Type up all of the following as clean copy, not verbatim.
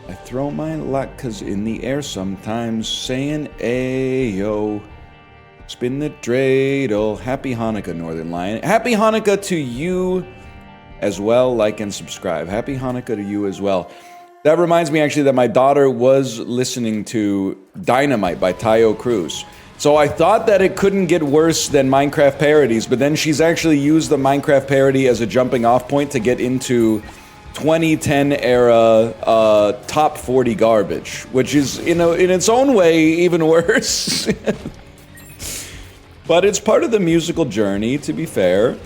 I throw my latkes in the air sometimes, saying ayo. Spin the dreidel. Happy Hanukkah, Northernlion. Happy Hanukkah to you as well. Like and subscribe. Happy Hanukkah to you as well. That reminds me actually that my daughter was listening to Dynamite by Tayo Cruz. So I thought that it couldn't get worse than Minecraft parodies, but then she's actually used the Minecraft parody as a jumping off point to get into 2010 era top 40 garbage, which is, in its own way, even worse. But it's part of the musical journey, to be fair.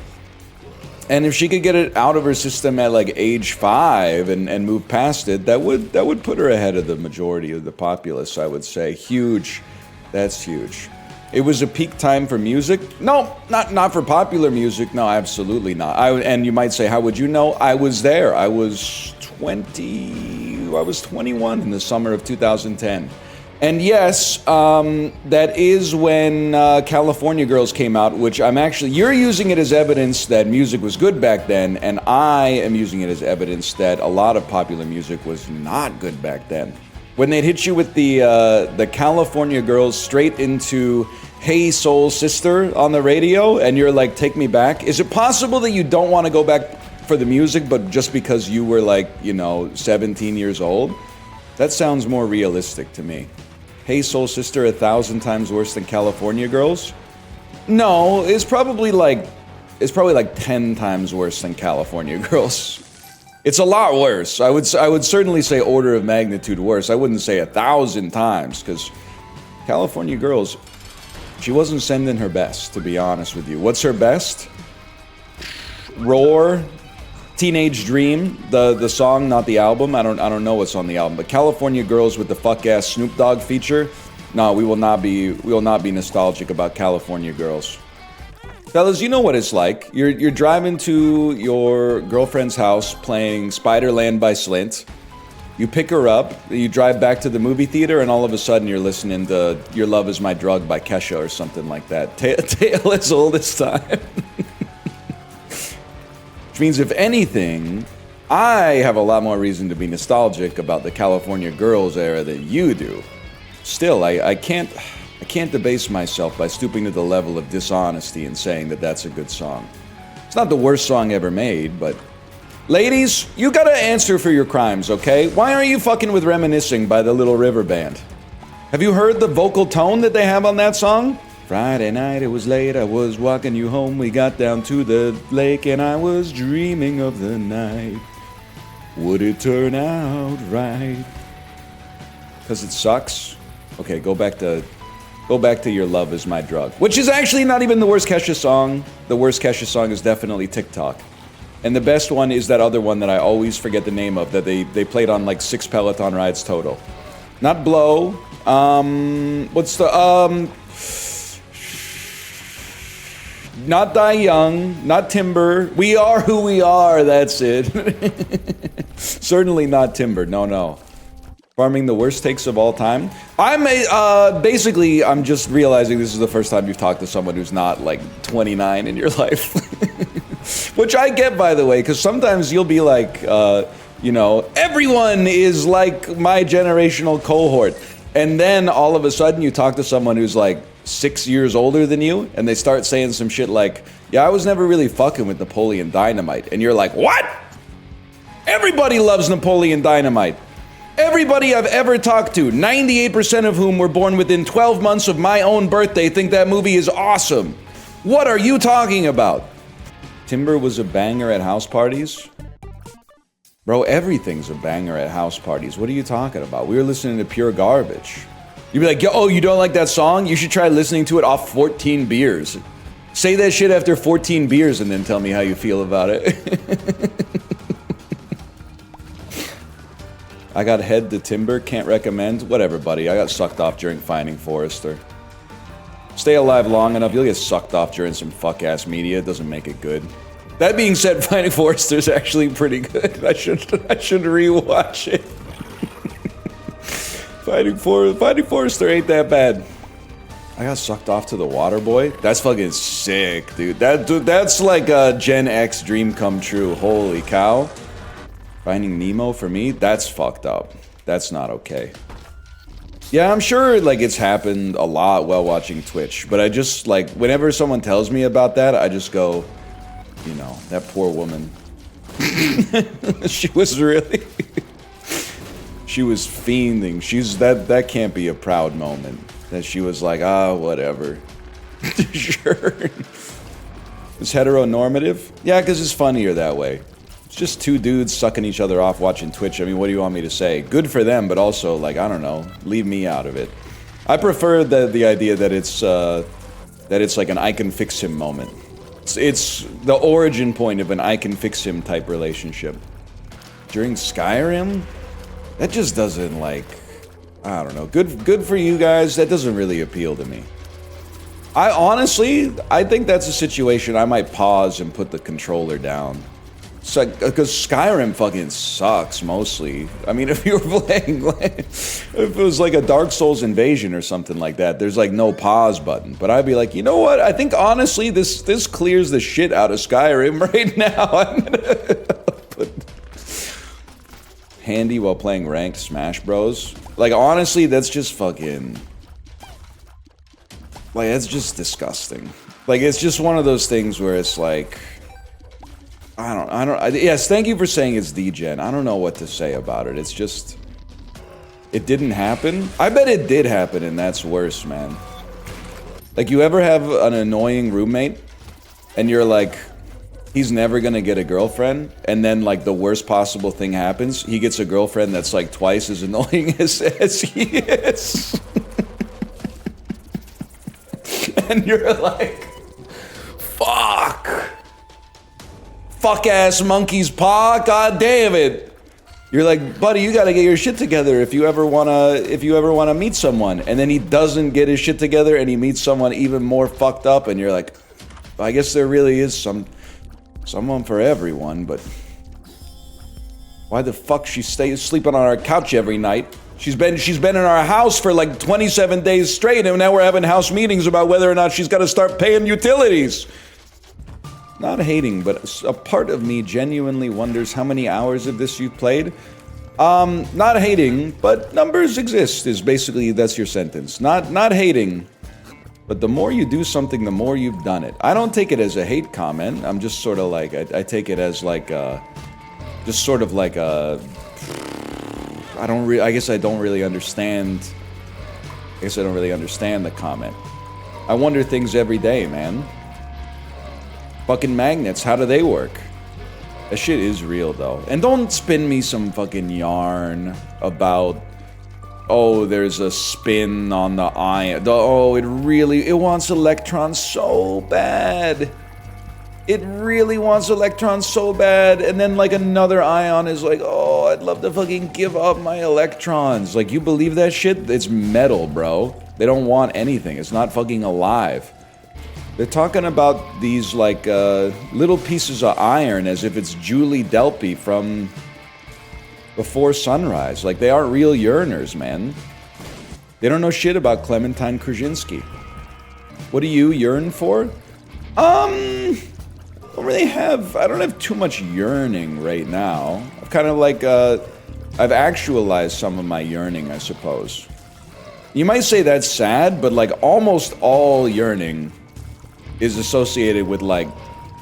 And if she could get it out of her system at like age 5 and move past it, that would put her ahead of the majority of the populace, I would say. Huge. That's huge. It was a peak time for music. No, not for popular music. No, absolutely not. And you might say, how would you know? I was there. I was 21 in the summer of 2010. And yes, that is when California Girls came out, which you're using it as evidence that music was good back then, and I am using it as evidence that a lot of popular music was not good back then. When they'd hit you with the California Girls straight into Hey Soul Sister on the radio, and you're like, take me back. Is it possible that you don't want to go back for the music, but just because you were like, 17 years old? That sounds more realistic to me. Hey Soul Sister 1,000 times worse than California Girls? No, it's probably like 10 times worse than California Girls. It's a lot worse. I would certainly say order of magnitude worse. I wouldn't say 1,000 times, because California Girls, she wasn't sending her best, to be honest with you. What's her best? Roar, Teenage Dream, the song, not the album. I don't know what's on the album, but California Girls with the fuck ass Snoop Dogg feature. No, we will not be nostalgic about California Girls. Fellas, you know what it's like. You're driving to your girlfriend's house playing Spiderland by Slint. You pick her up, you drive back to the movie theater, and all of a sudden you're listening to Your Love Is My Drug by Kesha or something like that. Tale as old as time. Which means, if anything, I have a lot more reason to be nostalgic about the California Girls era than you do. Still, I can't debase myself by stooping to the level of dishonesty and saying that that's a good song. It's not the worst song ever made, but... Ladies, you gotta answer for your crimes, okay? Why aren't you fucking with Reminiscing by the Little River Band? Have you heard the vocal tone that they have on that song? Friday night, it was late, I was walking you home, we got down to the lake, and I was dreaming of the night. Would it turn out right? 'Cause it sucks? Okay, go back to Your Love Is My Drug. Which is actually not even the worst Kesha song. The worst Kesha song is definitely TikTok. And the best one is that other one that I always forget the name of, that they played on like 6 Peloton rides total. Not Blow. What's the, not Die Young, not Timber. We Are Who We Are, that's it. Certainly not Timber, no. Farming the worst takes of all time. Basically, I'm just realizing this is the first time you've talked to someone who's not like 29 in your life. Which I get, by the way, because sometimes you'll be like, everyone is like my generational cohort. And then all of a sudden you talk to someone who's like 6 years older than you, and they start saying some shit like, yeah, I was never really fucking with Napoleon Dynamite. And you're like, what? Everybody loves Napoleon Dynamite. Everybody I've ever talked to, 98% of whom were born within 12 months of my own birthday, think that movie is awesome. What are you talking about? Timber was a banger at house parties? Bro, everything's a banger at house parties. What are you talking about? We were listening to pure garbage. You'd be like, oh, you don't like that song? You should try listening to it off 14 beers. Say that shit after 14 beers and then tell me how you feel about it. I got head to Timber, can't recommend. Whatever, buddy. I got sucked off during Finding Forrester. Stay alive long enough, you'll get sucked off during some fuck-ass media. It doesn't make it good. That being said, Finding Forrester's actually pretty good. I should rewatch it. Finding Forrester ain't that bad. I got sucked off to the water boy. That's fucking sick, dude. That's like a Gen X dream come true. Holy cow. Finding Nemo for me, that's fucked up. That's not okay. Yeah, I'm sure, like, it's happened a lot while watching Twitch, but I just, like, whenever someone tells me about that, I just go, you know, that poor woman. She was really... she was fiending. That can't be a proud moment. That she was like, ah, whatever. Sure. It's heteronormative? Yeah, because it's funnier that way. It's just two dudes sucking each other off watching Twitch. I mean, what do you want me to say? Good for them, but also, like, I don't know, leave me out of it. I prefer the idea that it's like an I can fix him moment. It's the origin point of an I can fix him type relationship. During Skyrim? That just doesn't, like, I don't know. Good for you guys. That doesn't really appeal to me. I think that's a situation I might pause and put the controller down. So, because Skyrim fucking sucks, mostly. I mean, if you were playing, like, if it was like a Dark Souls invasion or something like that, there's like no pause button. But I'd be like, you know what? I think honestly, this clears the shit out of Skyrim right now. I'm gonna put handy while playing ranked Smash Bros. Like, honestly, that's just fucking... like, it's just disgusting. Like, it's just one of those things where it's like... yes, thank you for saying it's degen. I don't know what to say about it. It's just... it didn't happen? I bet it did happen, and that's worse, man. Like, you ever have an annoying roommate, and you're like, he's never gonna get a girlfriend, and then, like, the worst possible thing happens. He gets a girlfriend that's, like, twice as annoying as he is. And you're like, fuck. Fuck-ass monkey's paw, god damn it. You're like, buddy, you gotta get your shit together if you ever wanna meet someone. And then he doesn't get his shit together and he meets someone even more fucked up, and you're like, I guess there really is someone for everyone, but why the fuck she stays sleeping on our couch every night? She's been in our house for like 27 days straight, and now we're having house meetings about whether or not she's got to start paying utilities. Not hating, but a part of me genuinely wonders how many hours of this you've played. Not hating, but numbers exist is basically, that's your sentence. Not hating, but the more you do something, the more you've done it. I don't take it as a hate comment. I'm just sort of like, I take it as like just sort of like a... I guess I don't really understand the comment. I wonder things every day, man. Fucking magnets, how do they work? That shit is real, though. And don't spin me some fucking yarn about, oh, there's a spin on the ion. Oh, it wants electrons so bad. It really wants electrons so bad, and then, like, another ion is like, oh, I'd love to fucking give up my electrons. Like, you believe that shit? It's metal, bro. They don't want anything. It's not fucking alive. They're talking about these, like, little pieces of iron as if it's Julie Delpy from Before Sunrise. Like, they aren't real yearners, man. They don't know shit about Clementine Krasinski. What do you yearn for? I don't have too much yearning right now. I've kind of like, I've actualized some of my yearning, I suppose. You might say that's sad, but like almost all yearning is associated with like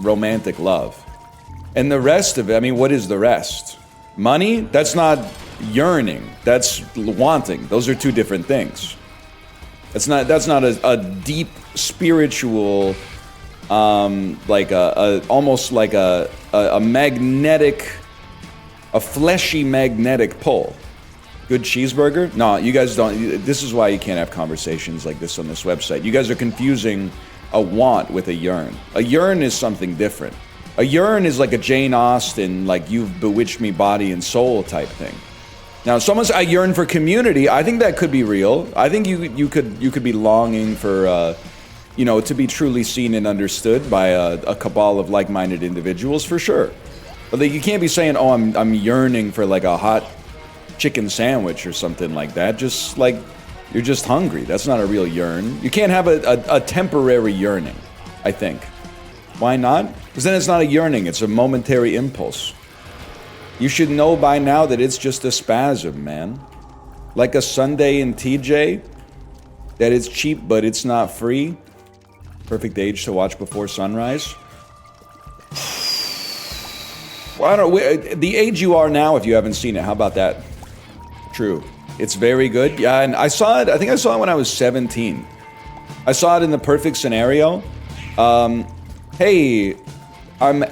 romantic love. And the rest of it, I mean, what is the rest? Money? That's not yearning. That's wanting. Those are two different things. That's not a deep spiritual, like almost like a magnetic, a fleshy magnetic pull. Good cheeseburger? No, you guys don't. This is why you can't have conversations like this on this website. You guys are confusing a want with a yearn. A yearn is something different. A yearn is like a Jane Austen, like you've bewitched me body and soul type thing. Now, someone's I yearn for community. I think that could be real. I think you could be longing for, you know, to be truly seen and understood by a cabal of like-minded individuals for sure. But like, you can't be saying, oh, I'm yearning for like a hot chicken sandwich or something like that. Just like you're just hungry. That's not a real yearn. You can't have a temporary yearning, I think. Why not? Because then it's not a yearning, it's a momentary impulse. You should know by now that it's just a spasm, man. Like a Sunday in TJ. That it's cheap, but it's not free. Perfect age to watch before sunrise. Well, I don't, the age you are now, if you haven't seen it, how about that? True. It's very good. Yeah, and I saw it, I think I saw it when I was 17. I saw it in the perfect scenario. Hey, I'm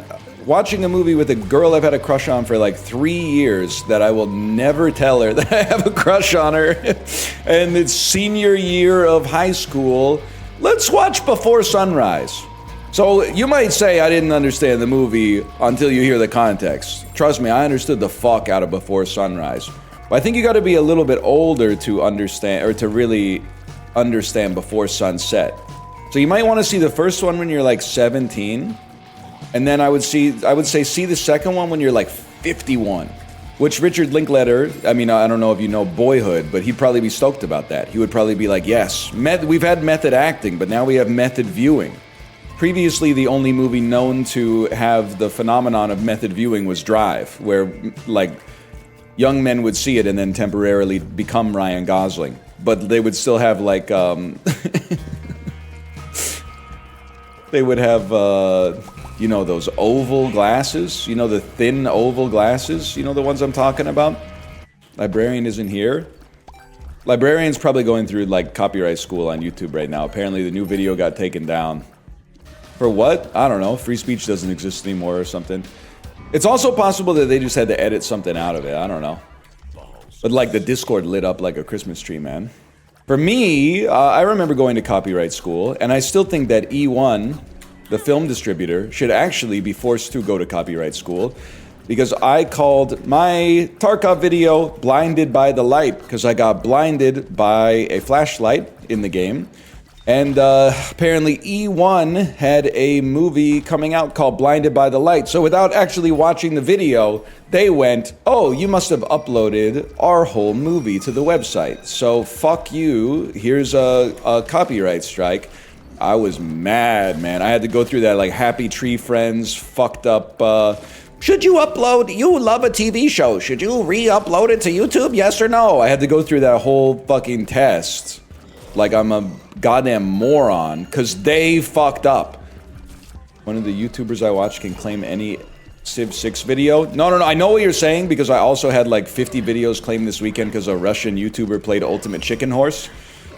watching a movie with a girl I've had a crush on for like 3 years that I will never tell her that I have a crush on her. And it's senior year of high school. Let's watch Before Sunrise. So you might say I didn't understand the movie until you hear the context. Trust me, I understood the fuck out of Before Sunrise. But I think you gotta be a little bit older to understand, or to really understand Before Sunset. So you might want to see the first one when you're like 17. And then I would say see the second one when you're like 51. Which Richard Linklater, I mean, I don't know if you know Boyhood, but he'd probably be stoked about that. He would probably be like, yes, we've had method acting, but now we have method viewing. Previously, the only movie known to have the phenomenon of method viewing was Drive, where, like, young men would see it and then temporarily become Ryan Gosling. But they would still have, like, they would have, you know, those oval glasses? You know, the thin oval glasses? You know the ones I'm talking about? Librarian isn't here. Librarian's probably going through, like, copyright school on YouTube right now. Apparently the new video got taken down. For what? I don't know. Free speech doesn't exist anymore or something. It's also possible that they just had to edit something out of it. I don't know. But, like, the Discord lit up like a Christmas tree, man. For me, I remember going to copyright school, and I still think that E1... the film distributor, should actually be forced to go to copyright school, because I called my Tarkov video Blinded by the Light, because I got blinded by a flashlight in the game. And apparently E1 had a movie coming out called Blinded by the Light, so without actually watching the video, they went, oh, you must have uploaded our whole movie to the website, so fuck you, here's a copyright strike. I was mad, man. I had to go through that, like, Happy Tree Friends, fucked up, should you upload, you love a TV show, should you re-upload it to YouTube, yes or no? I had to go through that whole fucking test. Like I'm a goddamn moron, because they fucked up. One of the YouTubers I watch can claim any Civ 6 video. No, I know what you're saying, because I also had like 50 videos claimed this weekend because a Russian YouTuber played Ultimate Chicken Horse.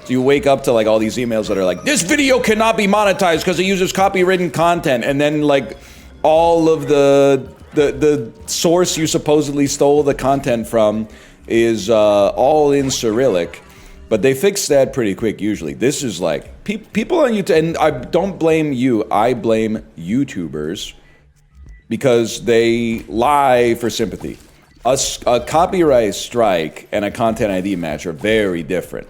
So you wake up to like all these emails that are like, this video cannot be monetized because it uses copywritten content, and then like all of the source you supposedly stole the content from is all in Cyrillic. But they fix that pretty quick usually. This is like, people on YouTube, and I don't blame you, I blame YouTubers, because they lie for sympathy. A copyright strike and a content ID match are very different.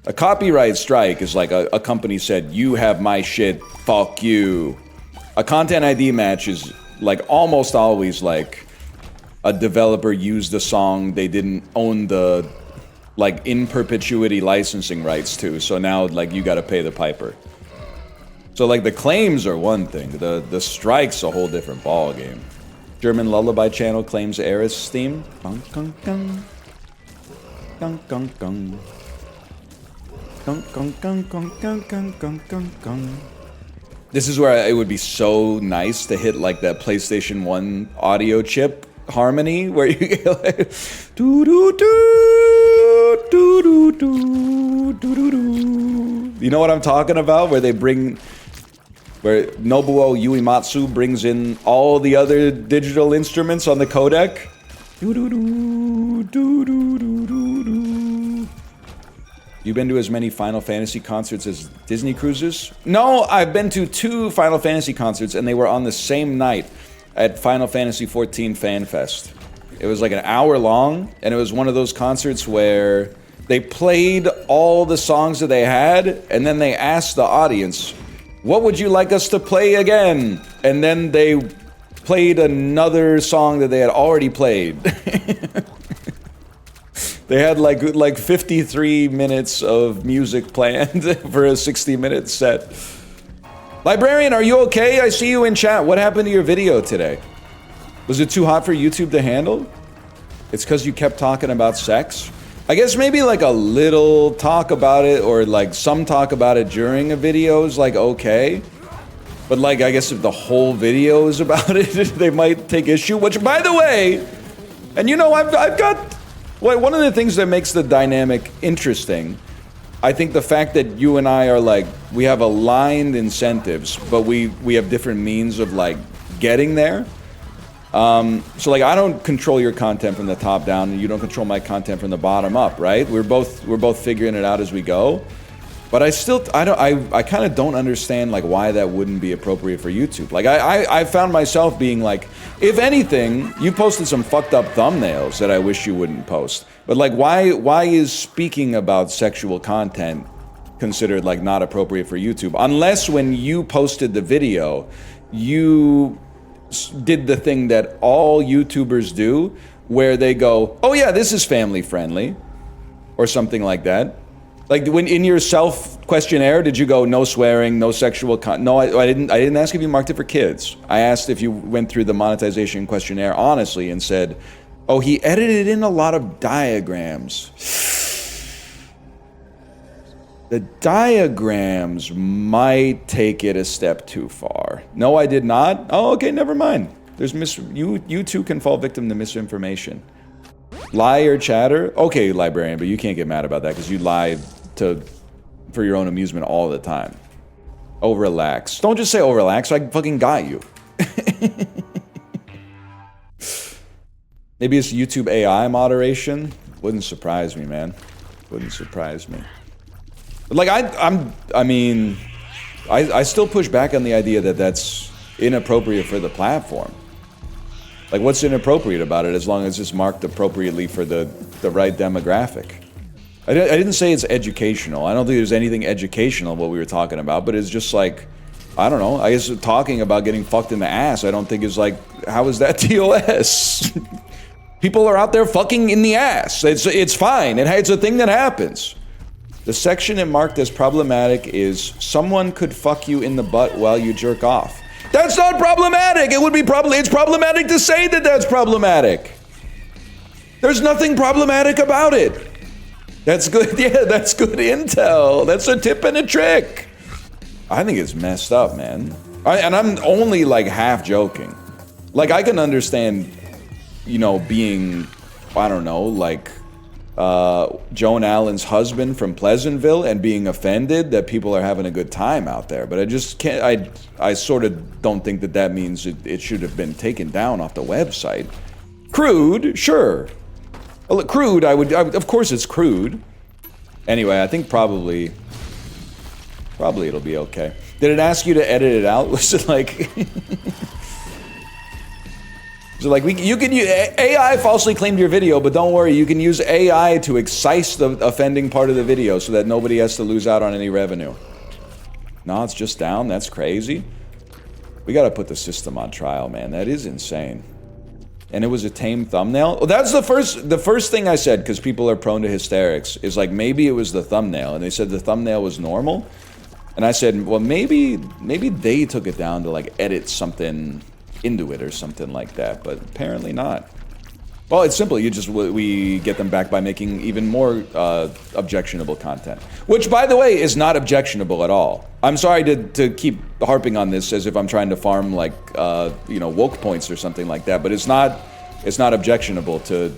A copyright strike is like a company said, you have my shit, fuck you. A content ID match is like almost always like a developer used a song they didn't own the like in perpetuity licensing rights to, so now like you gotta pay the piper. So like the claims are one thing, the strike's a whole different ball game. German Lullaby channel claims Eris theme. Gung, gung, gung. Gung, gung, gung. Gung, gung, gung, gung, gung, gung, gung, gung, gung. This is where it would be so nice to hit like that PlayStation 1 audio chip harmony where you get like doo doo doo doo doo doo doo doo. You know what I'm talking about? Where Nobuo Uematsu brings in all the other digital instruments on the codec. Doo doo doo doo doo doo doo doo. You've been to as many Final Fantasy concerts as Disney cruises? No, I've been to 2 Final Fantasy concerts, and they were on the same night at Final Fantasy XIV Fan Fest. It was like an hour long, and it was one of those concerts where they played all the songs that they had, and then they asked the audience, what would you like us to play again? And then they played another song that they had already played. They had like 53 minutes of music planned for a 60-minute set. Librarian, are you okay? I see you in chat. What happened to your video today? Was it too hot for YouTube to handle? It's because you kept talking about sex? I guess maybe like a little talk about it or like some talk about it during a video is like okay. But like, I guess if the whole video is about it, they might take issue, which by the way, and you know, I've got, well, one of the things that makes the dynamic interesting, I think the fact that you and I are like, we have aligned incentives, but we have different means of like getting there. So like, I don't control your content from the top down, and you don't control my content from the bottom up, right? We're both figuring it out as we go. But I kind of don't understand like why that wouldn't be appropriate for YouTube. Like I found myself being like, if anything, you posted some fucked up thumbnails that I wish you wouldn't post. But like, why is speaking about sexual content considered like not appropriate for YouTube? Unless when you posted the video, you did the thing that all YouTubers do, where they go, oh yeah, this is family friendly, or something like that. Like when in your self questionnaire, did you go no swearing, no sexual no, I didn't ask if you marked it for kids. I asked if you went through the monetization questionnaire honestly and said, oh, he edited in a lot of diagrams. The diagrams might take it a step too far. No, I did not. Oh, okay, never mind. There's you too can fall victim to misinformation. Lie or chatter? Okay, librarian, but you can't get mad about that because you lie for your own amusement all the time. Oh, relax. Don't just say, oh, relax. I fucking got you. Maybe it's YouTube AI moderation. Wouldn't surprise me, man. Wouldn't surprise me. But like, I mean, I still push back on the idea that that's inappropriate for the platform. Like, what's inappropriate about it as long as it's marked appropriately for the right demographic? I didn't say it's educational. I don't think there's anything educational what we were talking about, but it's just like, I don't know. I guess talking about getting fucked in the ass, I don't think is like, how is that TOS? People are out there fucking in the ass. It's fine. It's a thing that happens. The section it marked as problematic is someone could fuck you in the butt while you jerk off. That's not problematic. It would be it's problematic to say that that's problematic. There's nothing problematic about it. That's good. Yeah, that's good intel. That's a tip and a trick. I think it's messed up, man. And I'm only like half joking. Like I can understand, you know, being, I don't know, like Joan Allen's husband from Pleasantville and being offended that people are having a good time out there. But I just can't, I sort of don't think that that means it should have been taken down off the website. Crude, sure. Well, crude, of course it's crude. Anyway, I think probably it'll be okay. Did it ask you to edit it out? Was it like... So like you can use AI falsely claimed your video, but don't worry, you can use AI to excise the offending part of the video so that nobody has to lose out on any revenue. No, it's just down. That's crazy. We got to put the system on trial, man. That is insane. And it was a tame thumbnail. Well, that's the first thing I said, because people are prone to hysterics, is like maybe it was the thumbnail, and they said the thumbnail was normal, and I said, well, maybe they took it down to like edit something into it or something like that, but apparently not. Well, it's simple. We get them back by making even more objectionable content, which, by the way, is not objectionable at all. I'm sorry to keep harping on this as if I'm trying to farm like you know, woke points or something like that, but it's not objectionable to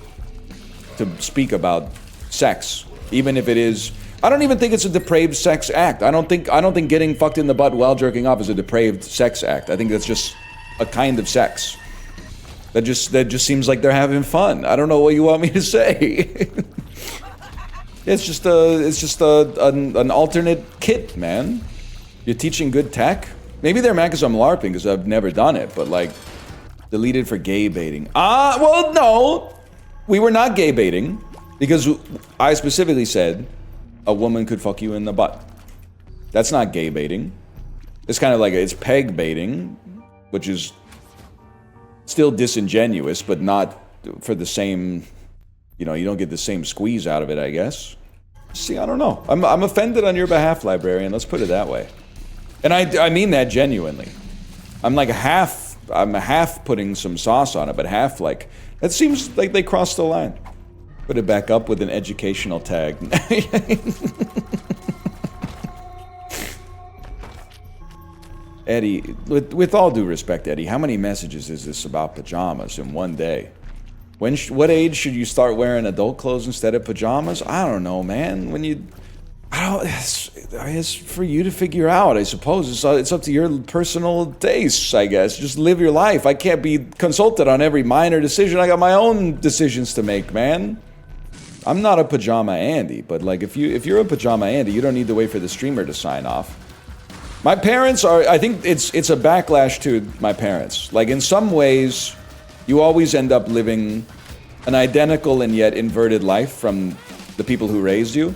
speak about sex, even if it is. I don't even think it's a depraved sex act. I don't think getting fucked in the butt while jerking off is a depraved sex act. I think that's just a kind of sex. That just seems like they're having fun. I don't know what you want me to say. It's just an alternate kit, man. You're teaching good tech. Maybe they're mad because I'm LARPing because I've never done it, but like deleted for gay baiting. Well, no, we were not gay baiting because I specifically said a woman could fuck you in the butt. That's not gay baiting. It's kind of like it's peg baiting, which is still disingenuous, but not for the same, you know, you don't get the same squeeze out of it, I guess. See, I don't know. I'm offended on your behalf, librarian. Let's put it that way. And I mean that genuinely. I'm half putting some sauce on it, but half like, that seems like they crossed the line. Put it back up with an educational tag. Eddie, with all due respect, Eddie, how many messages is this about pajamas in one day? What age should you start wearing adult clothes instead of pajamas? I don't know, man. It's for you to figure out, I suppose. It's up to your personal tastes, I guess. Just live your life. I can't be consulted on every minor decision. I got my own decisions to make, man. I'm not a pajama Andy, but like if you're a pajama Andy, you don't need to wait for the streamer to sign off. My parents are, I think it's a backlash to my parents. Like in some ways, you always end up living an identical and yet inverted life from the people who raised you.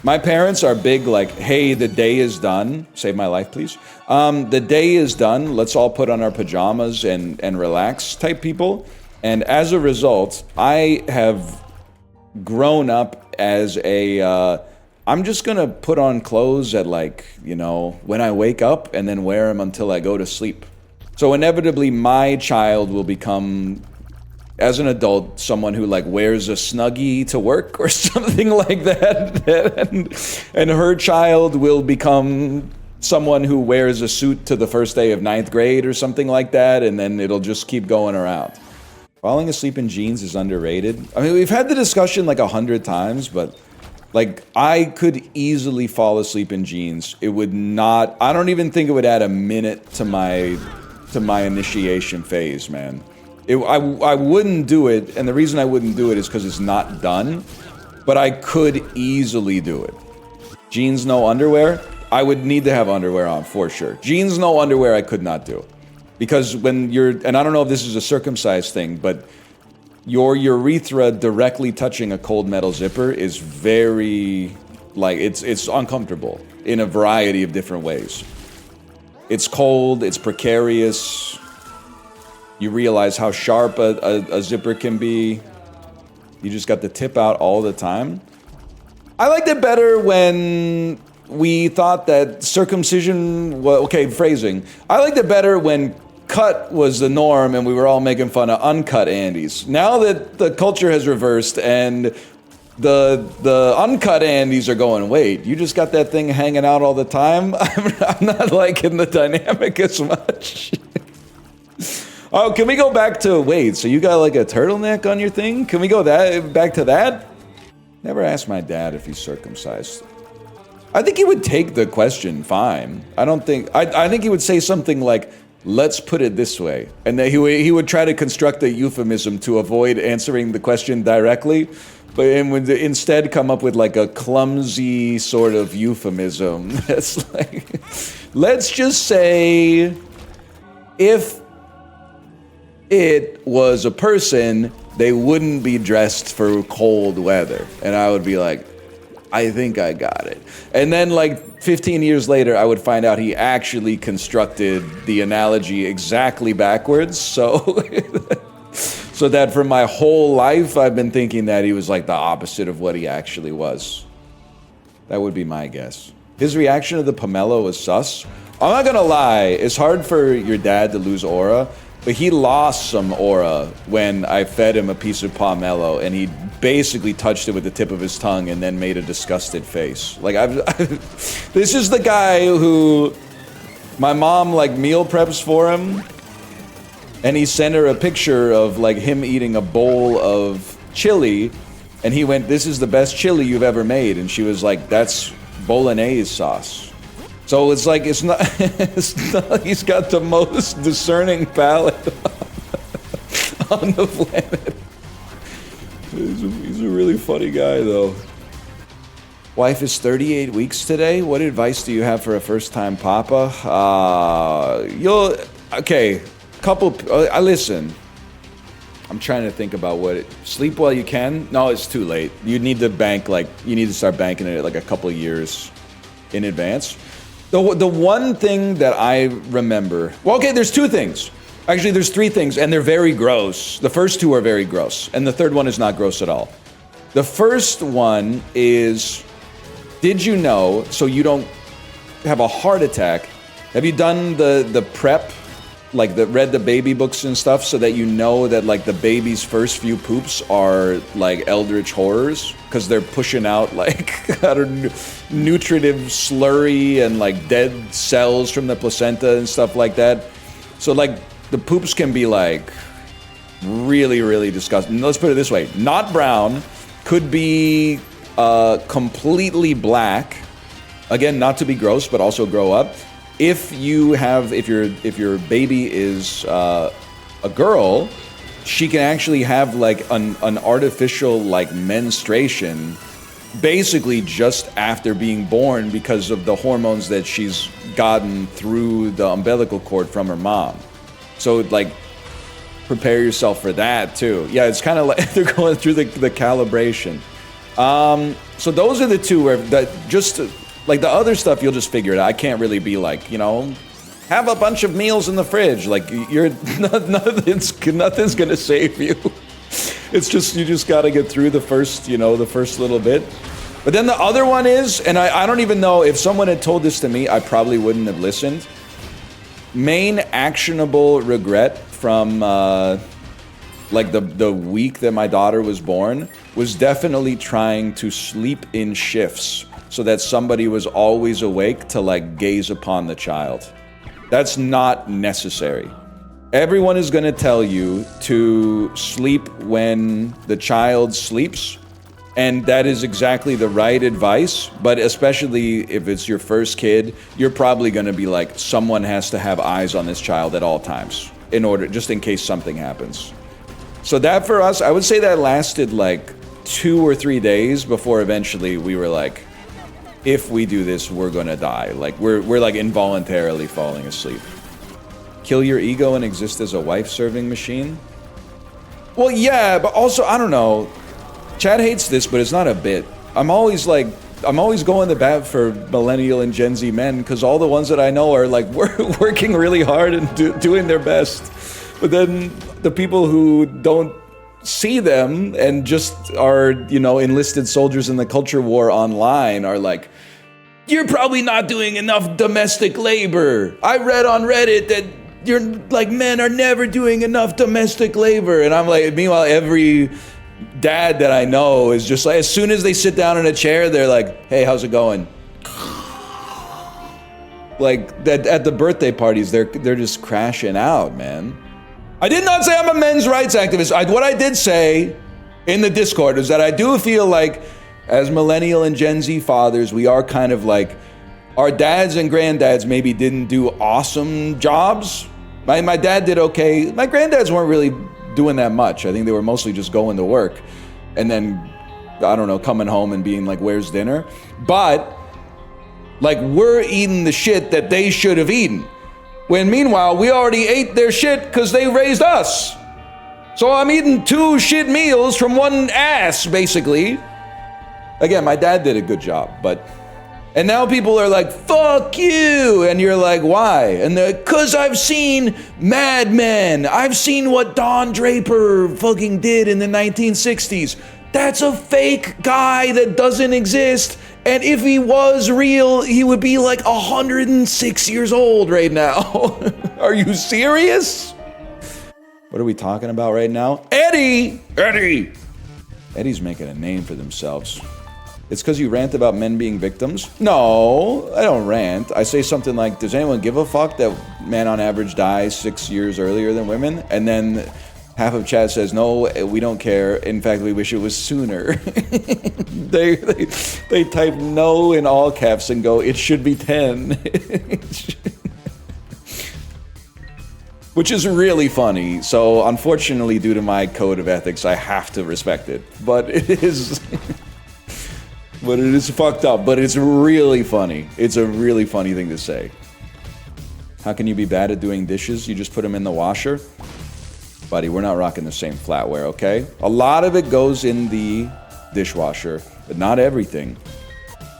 My parents are big like, hey, the day is done. Save my life, please. The day is done. Let's all put on our pajamas and relax type people. And as a result, I have grown up as a, I'm just gonna put on clothes at like, when I wake up and then wear them until I go to sleep. So inevitably my child will become, as an adult, someone who like wears a Snuggie to work or something like that. and her child will become someone who wears a suit to the first day of 9th grade or something like that. And then it'll just keep going around. Falling asleep in jeans is underrated. I mean, we've had the discussion like 100 times, but like I could easily fall asleep in jeans. It would not, I don't even think it would add a minute to my initiation phase, man. I wouldn't do it, and the reason I wouldn't do it is because it's not done, but I could easily do it. Jeans, no underwear? I would need to have underwear on, for sure. Jeans, no underwear, I could not do. Because when you're, and I don't know if this is a circumcised thing, but your urethra directly touching a cold metal zipper is very, like, it's uncomfortable in a variety of different ways. It's cold, it's precarious. You realize how sharp a zipper can be. You just got the tip out all the time. I liked it better when we thought that circumcision, phrasing. I liked it better when cut was the norm and we were all making fun of uncut Andys. Now that the culture has reversed and the uncut Andys are going, wait, you just got that thing hanging out all the time? I'm not liking the dynamic as much. Oh, can we go back to, wait, so you got like a turtleneck on your thing? Can we go back to that? Never asked my dad if he's circumcised. I think he would take the question fine. I think he would say something like, let's put it this way. And then he would try to construct a euphemism to avoid answering the question directly, but would instead come up with like a clumsy sort of euphemism. That's like, let's just say, if it was a person, they wouldn't be dressed for cold weather. And I would be like, I think I got it. And then like 15 years later, I would find out he actually constructed the analogy exactly backwards. So, so that for my whole life, I've been thinking that he was like the opposite of what he actually was. That would be my guess. His reaction to the pomelo was sus. I'm not gonna lie, it's hard for your dad to lose aura, but he lost some aura when I fed him a piece of pomelo and he basically touched it with the tip of his tongue and then made a disgusted face. Like, this is the guy who my mom like meal preps for him, and he sent her a picture of like him eating a bowl of chili, and he went, "This is the best chili you've ever made," and she was like, "That's bolognese sauce." So it's like, it's not he's got the most discerning palate on the planet. He's a really funny guy, though. Wife is 38 weeks today. What advice do you have for a first-time papa? Listen. I'm trying to think about sleep while you can? No, it's too late. You need to start banking it like a couple years in advance. The one thing that I remember, there's two things. Actually, there's three things, and they're very gross. The first two are very gross, and the third one is not gross at all. The first one is, did you know, so you don't have a heart attack, have you done the PrEP like read the baby books and stuff, so that you know that like the baby's first few poops are like eldritch horrors, because they're pushing out like nutritive slurry and like dead cells from the placenta and stuff like that. So like the poops can be like really, really disgusting. Let's put it this way: not brown, could be completely black. Again, not to be gross, but also grow up. If your baby is a girl, she can actually have like an artificial like menstruation, basically just after being born, because of the hormones that she's gotten through the umbilical cord from her mom. So like, prepare yourself for that too. Yeah, it's kind of like they're going through the calibration. So those are the two where that just. Like the other stuff, you'll just figure it out. I can't really be like, you know, have a bunch of meals in the fridge. Like nothing's gonna save you. It's just, you just gotta get through the first little bit. But then the other one is, and I don't even know, if someone had told this to me, I probably wouldn't have listened. Main actionable regret from like the week that my daughter was born was definitely trying to sleep in shifts, so that somebody was always awake to like gaze upon the child. That's not necessary. Everyone is gonna tell you to sleep when the child sleeps, and that is exactly the right advice, but especially if it's your first kid, you're probably gonna be like, someone has to have eyes on this child at all times, just in case something happens. So that for us, I would say that lasted like 2 or 3 days before eventually we were like, if we do this, we're gonna die. Like we're like involuntarily falling asleep. Kill your ego and exist as a wife-serving machine? Well, yeah, but also, I don't know. Chad hates this, but it's not a bit. I'm always going to bat for millennial and Gen Z men, because all the ones that I know are like working really hard and doing their best. But then the people who don't see them and just are, you know, enlisted soldiers in the culture war online are like, you're probably not doing enough domestic labor. I read on Reddit that you're like, men are never doing enough domestic labor. And I'm like, meanwhile, every dad that I know is just like, as soon as they sit down in a chair, they're like, hey, how's it going? Like that at the birthday parties, they're just crashing out, man. I did not say I'm a men's rights activist. What I did say in the Discord is that I do feel like, as millennial and Gen Z fathers, we are kind of like, our dads and granddads maybe didn't do awesome jobs. My dad did okay. My granddads weren't really doing that much. I think they were mostly just going to work and then, I don't know, coming home and being like, where's dinner? But like, we're eating the shit that they should have eaten. When meanwhile, we already ate their shit because they raised us. So I'm eating 2 shit meals from one ass, basically. Again, my dad did a good job, and now people are like, fuck you, and you're like, why? And they're like, cause I've seen Mad Men. I've seen what Don Draper fucking did in the 1960s. That's a fake guy that doesn't exist. And if he was real, he would be like 106 years old right now. Are you serious? What are we talking about right now? Eddie! Eddie's making a name for themselves. It's because you rant about men being victims? No, I don't rant. I say something like, does anyone give a fuck that men on average die 6 years earlier than women? And then half of chat says, no, we don't care. In fact, we wish it was sooner. they type no in all caps and go, it should be 10. Which is really funny. So unfortunately, due to my code of ethics, I have to respect it. But it is... But it is fucked up, but it's really funny. It's a really funny thing to say. How can you be bad at doing dishes? You just put them in the washer? Buddy, we're not rocking the same flatware, okay? A lot of it goes in the dishwasher, but not everything.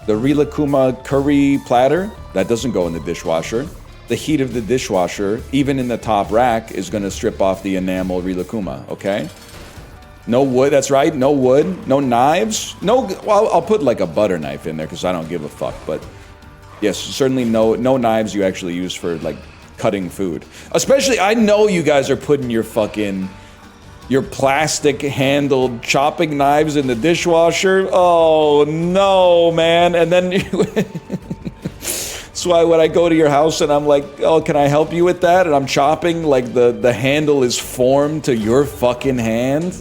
The Rilakuma curry platter, that doesn't go in the dishwasher. The heat of the dishwasher, even in the top rack, is gonna strip off the enamel Rilakuma, okay? No wood, that's right, no wood, no knives, well, I'll put like a butter knife in there because I don't give a fuck, but yes, certainly no knives you actually use for like cutting food. Especially, I know you guys are putting your plastic handled chopping knives in the dishwasher. Oh no, man. And then that's why when I go to your house and I'm like, oh, can I help you with that? And I'm chopping, like the handle is formed to your fucking hand.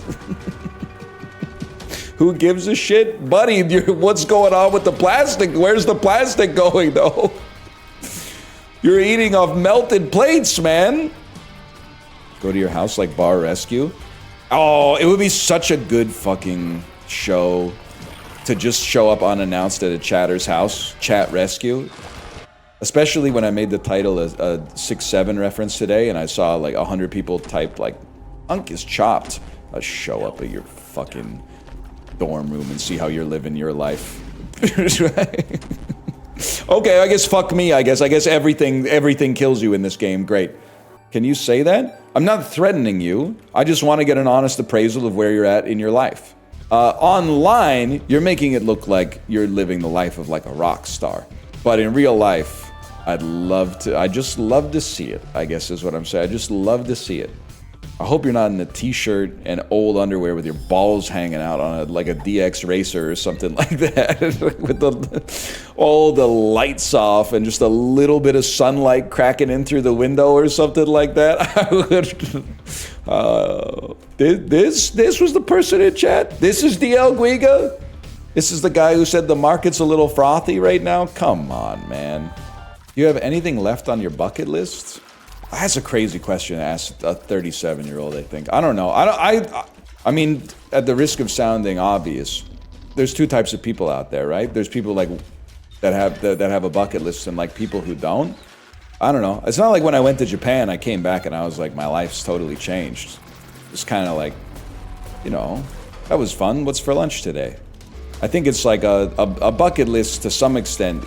Who gives a shit? Buddy, what's going on with the plastic? Where's the plastic going, though? You're eating off melted plates, man. Go to your house like Bar Rescue? Oh, it would be such a good fucking show to just show up unannounced at a chatter's house, Chat Rescue. Especially when I made the title a 6-7 reference today and I saw like 100 people type like, Unk is chopped. I'll show up at your fucking dorm room and see how you're living your life. Okay, I guess fuck me, I guess everything kills you in this game. Great. Can you say that? I'm not threatening you. I just want to get an honest appraisal of where you're at in your life. Online, you're making it look like you're living the life of like a rock star. But in real life, I just love to see it, I guess is what I'm saying. I just love to see it. I hope you're not in a t-shirt and old underwear with your balls hanging out on like a DX racer or something like that. With all the lights off and just a little bit of sunlight cracking in through the window or something like that. This was the person in chat? This is DL Guiga? This is the guy who said the market's a little frothy right now? Come on, man. Do you have anything left on your bucket list? That's a crazy question to ask a 37-year-old, I think. I don't know. I mean, at the risk of sounding obvious, there's two types of people out there, right? There's people like that have a bucket list and like people who don't. I don't know. It's not like when I went to Japan, I came back and I was like, my life's totally changed. It's kind of like, you know, that was fun. What's for lunch today? I think it's like a bucket list to some extent.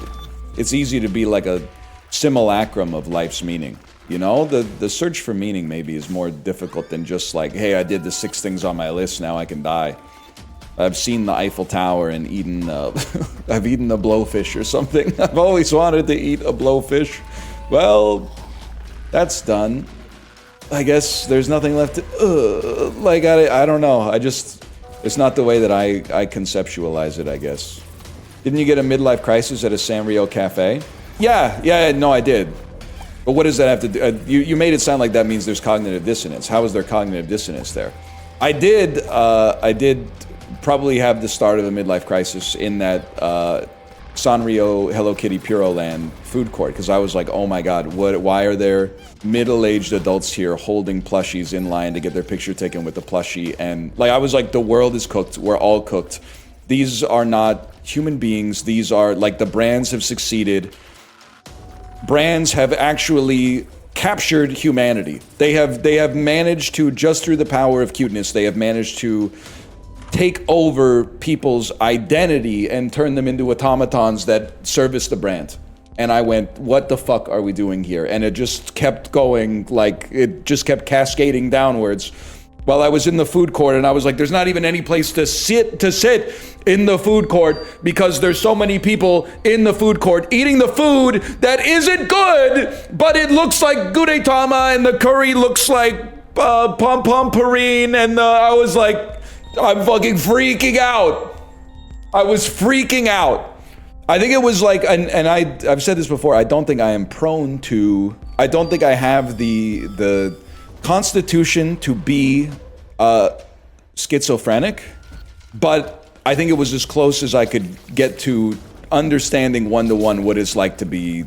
It's easy to be like a simulacrum of life's meaning. You know, the search for meaning maybe is more difficult than just like, hey, I did the 6 things on my list, now I can die. I've seen the Eiffel Tower and eaten, I've eaten a blowfish or something. I've always wanted to eat a blowfish. Well, that's done. I guess there's nothing left to, like, I don't know. It's not the way that I conceptualize it, I guess. Didn't you get a midlife crisis at a Sanrio cafe? Yeah, no, I did. But what does that have to do? You made it sound like that means there's cognitive dissonance. How is there cognitive dissonance there? I did probably have the start of a midlife crisis in that Sanrio Hello Kitty Puro Land food court, because I was like, oh my god, why are there middle-aged adults here holding plushies in line to get their picture taken with the plushie? And like, I was like, the world is cooked. We're all cooked. These are not human beings. These are like, the brands have succeeded. Brands have actually captured humanity. They have managed to, just through the power of cuteness, they have managed to take over people's identity and turn them into automatons that service the brand. And I went, what the fuck are we doing here? And it just kept going, like, it just kept cascading downwards. While I was in the food court, and I was like, there's not even any place to sit in the food court because there's so many people in the food court eating the food that isn't good, but it looks like gudetama and the curry looks like pom-pom purine, and I was like, I'm fucking freaking out. I was freaking out. I think it was like, and I've said this before, I don't think I am prone to, I don't think I have the constitution to be schizophrenic, but I think it was as close as I could get to understanding one-to-one what it's like to be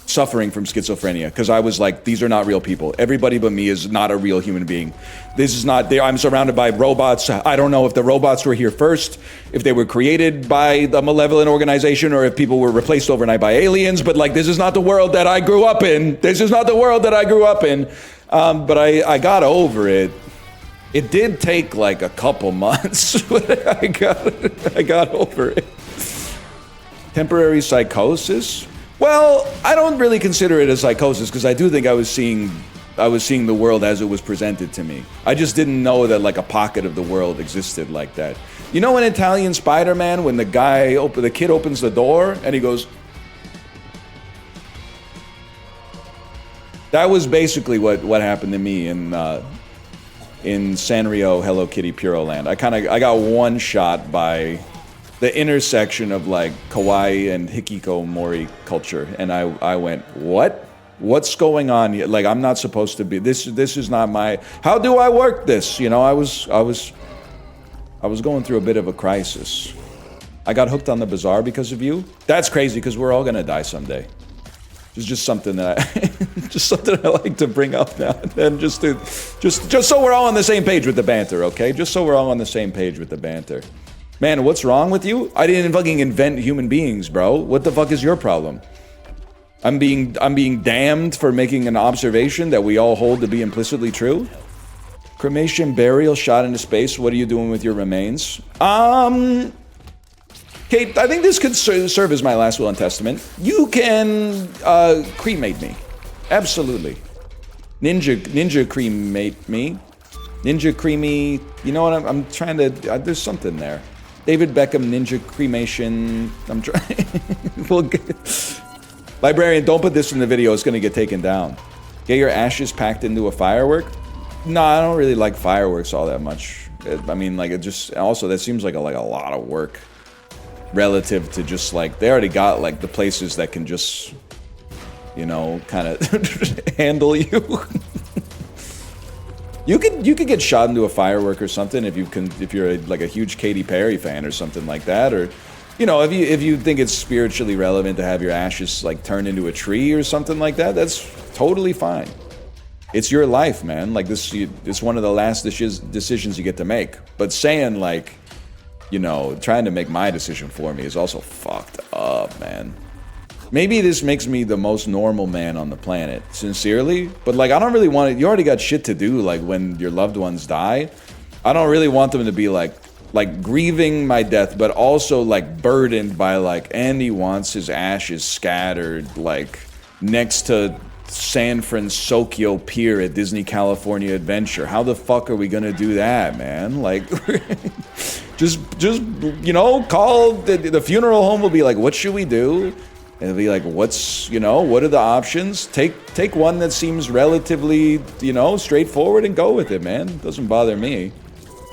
suffering from schizophrenia, because I was like, these are not real people. Everybody but me is not a real human being. This is not, I'm surrounded by robots. I don't know if the robots were here first, if they were created by the malevolent organization, or if people were replaced overnight by aliens, but like, this is not the world that I grew up in. This is not the world that I grew up in. But I got over it. It did take like a couple months, but I got over it. Temporary psychosis? Well, I don't really consider it a psychosis, because I do think I was seeing the world as it was presented to me. I just didn't know that like a pocket of the world existed like that. You know in Italian Spider-Man, when the kid opens the door and he goes, That was basically what happened to me in Sanrio Hello Kitty Puro Land. I got one shot by the intersection of like kawaii and hikikomori culture, and I went, what? What's going on here? Like, I'm not supposed to be. This is not my. How do I work this? You know, I was going through a bit of a crisis. I got hooked on the bazaar because of you. That's crazy because we're all gonna die someday. It's just something that just something I like to bring up now and then, just so we're all on the same page with the banter, okay? Just so we're all on the same page with the banter. Man, what's wrong with you? I didn't fucking invent human beings, bro. What the fuck is your problem? I'm being damned for making an observation that we all hold to be implicitly true. Cremation, burial, shot into space. What are you doing with your remains? Kate, I think this could serve as my last will and testament. You can cremate me. Absolutely. Ninja cremate me. Ninja creamy. You know what? I'm trying to. There's something there. David Beckham ninja cremation. I'm trying. We'll Librarian, don't put this in the video. It's gonna get taken down. Get your ashes packed into a firework. No, I don't really like fireworks all that much. I mean, like, it just also that seems like a lot of work. Relative to just like, they already got like the places that can just, you know, kind of handle you. You could get shot into a firework or something if you're like a huge Katy Perry fan or something like that, or, you know, if you think it's spiritually relevant to have your ashes like turned into a tree or something like that, that's totally fine. It's your life, man. Like it's one of the last decisions you get to make. But saying like, you know, trying to make my decision for me is also fucked up, man. Maybe this makes me the most normal man on the planet, sincerely. But like, I don't really want it. You already got shit to do, like when your loved ones die. I don't really want them to be like grieving my death, but also like burdened by like, Andy wants his ashes scattered like next to San Francisco Pier at Disney California Adventure. How the fuck are we gonna do that, man? Like, just you know, call the funeral home will be like, what should we do? And it'll be like, what's, you know, what are the options? Take one that seems relatively, you know, straightforward and go with it, man. Doesn't bother me.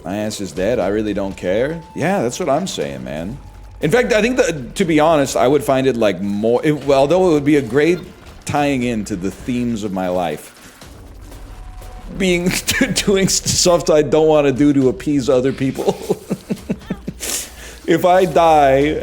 My ass is dead. I really don't care. Yeah, that's what I'm saying, man. In fact, I think that, to be honest, I would find it like more, although it would be a great tying into the themes of my life, being doing stuff I don't want to do to appease other people. If I die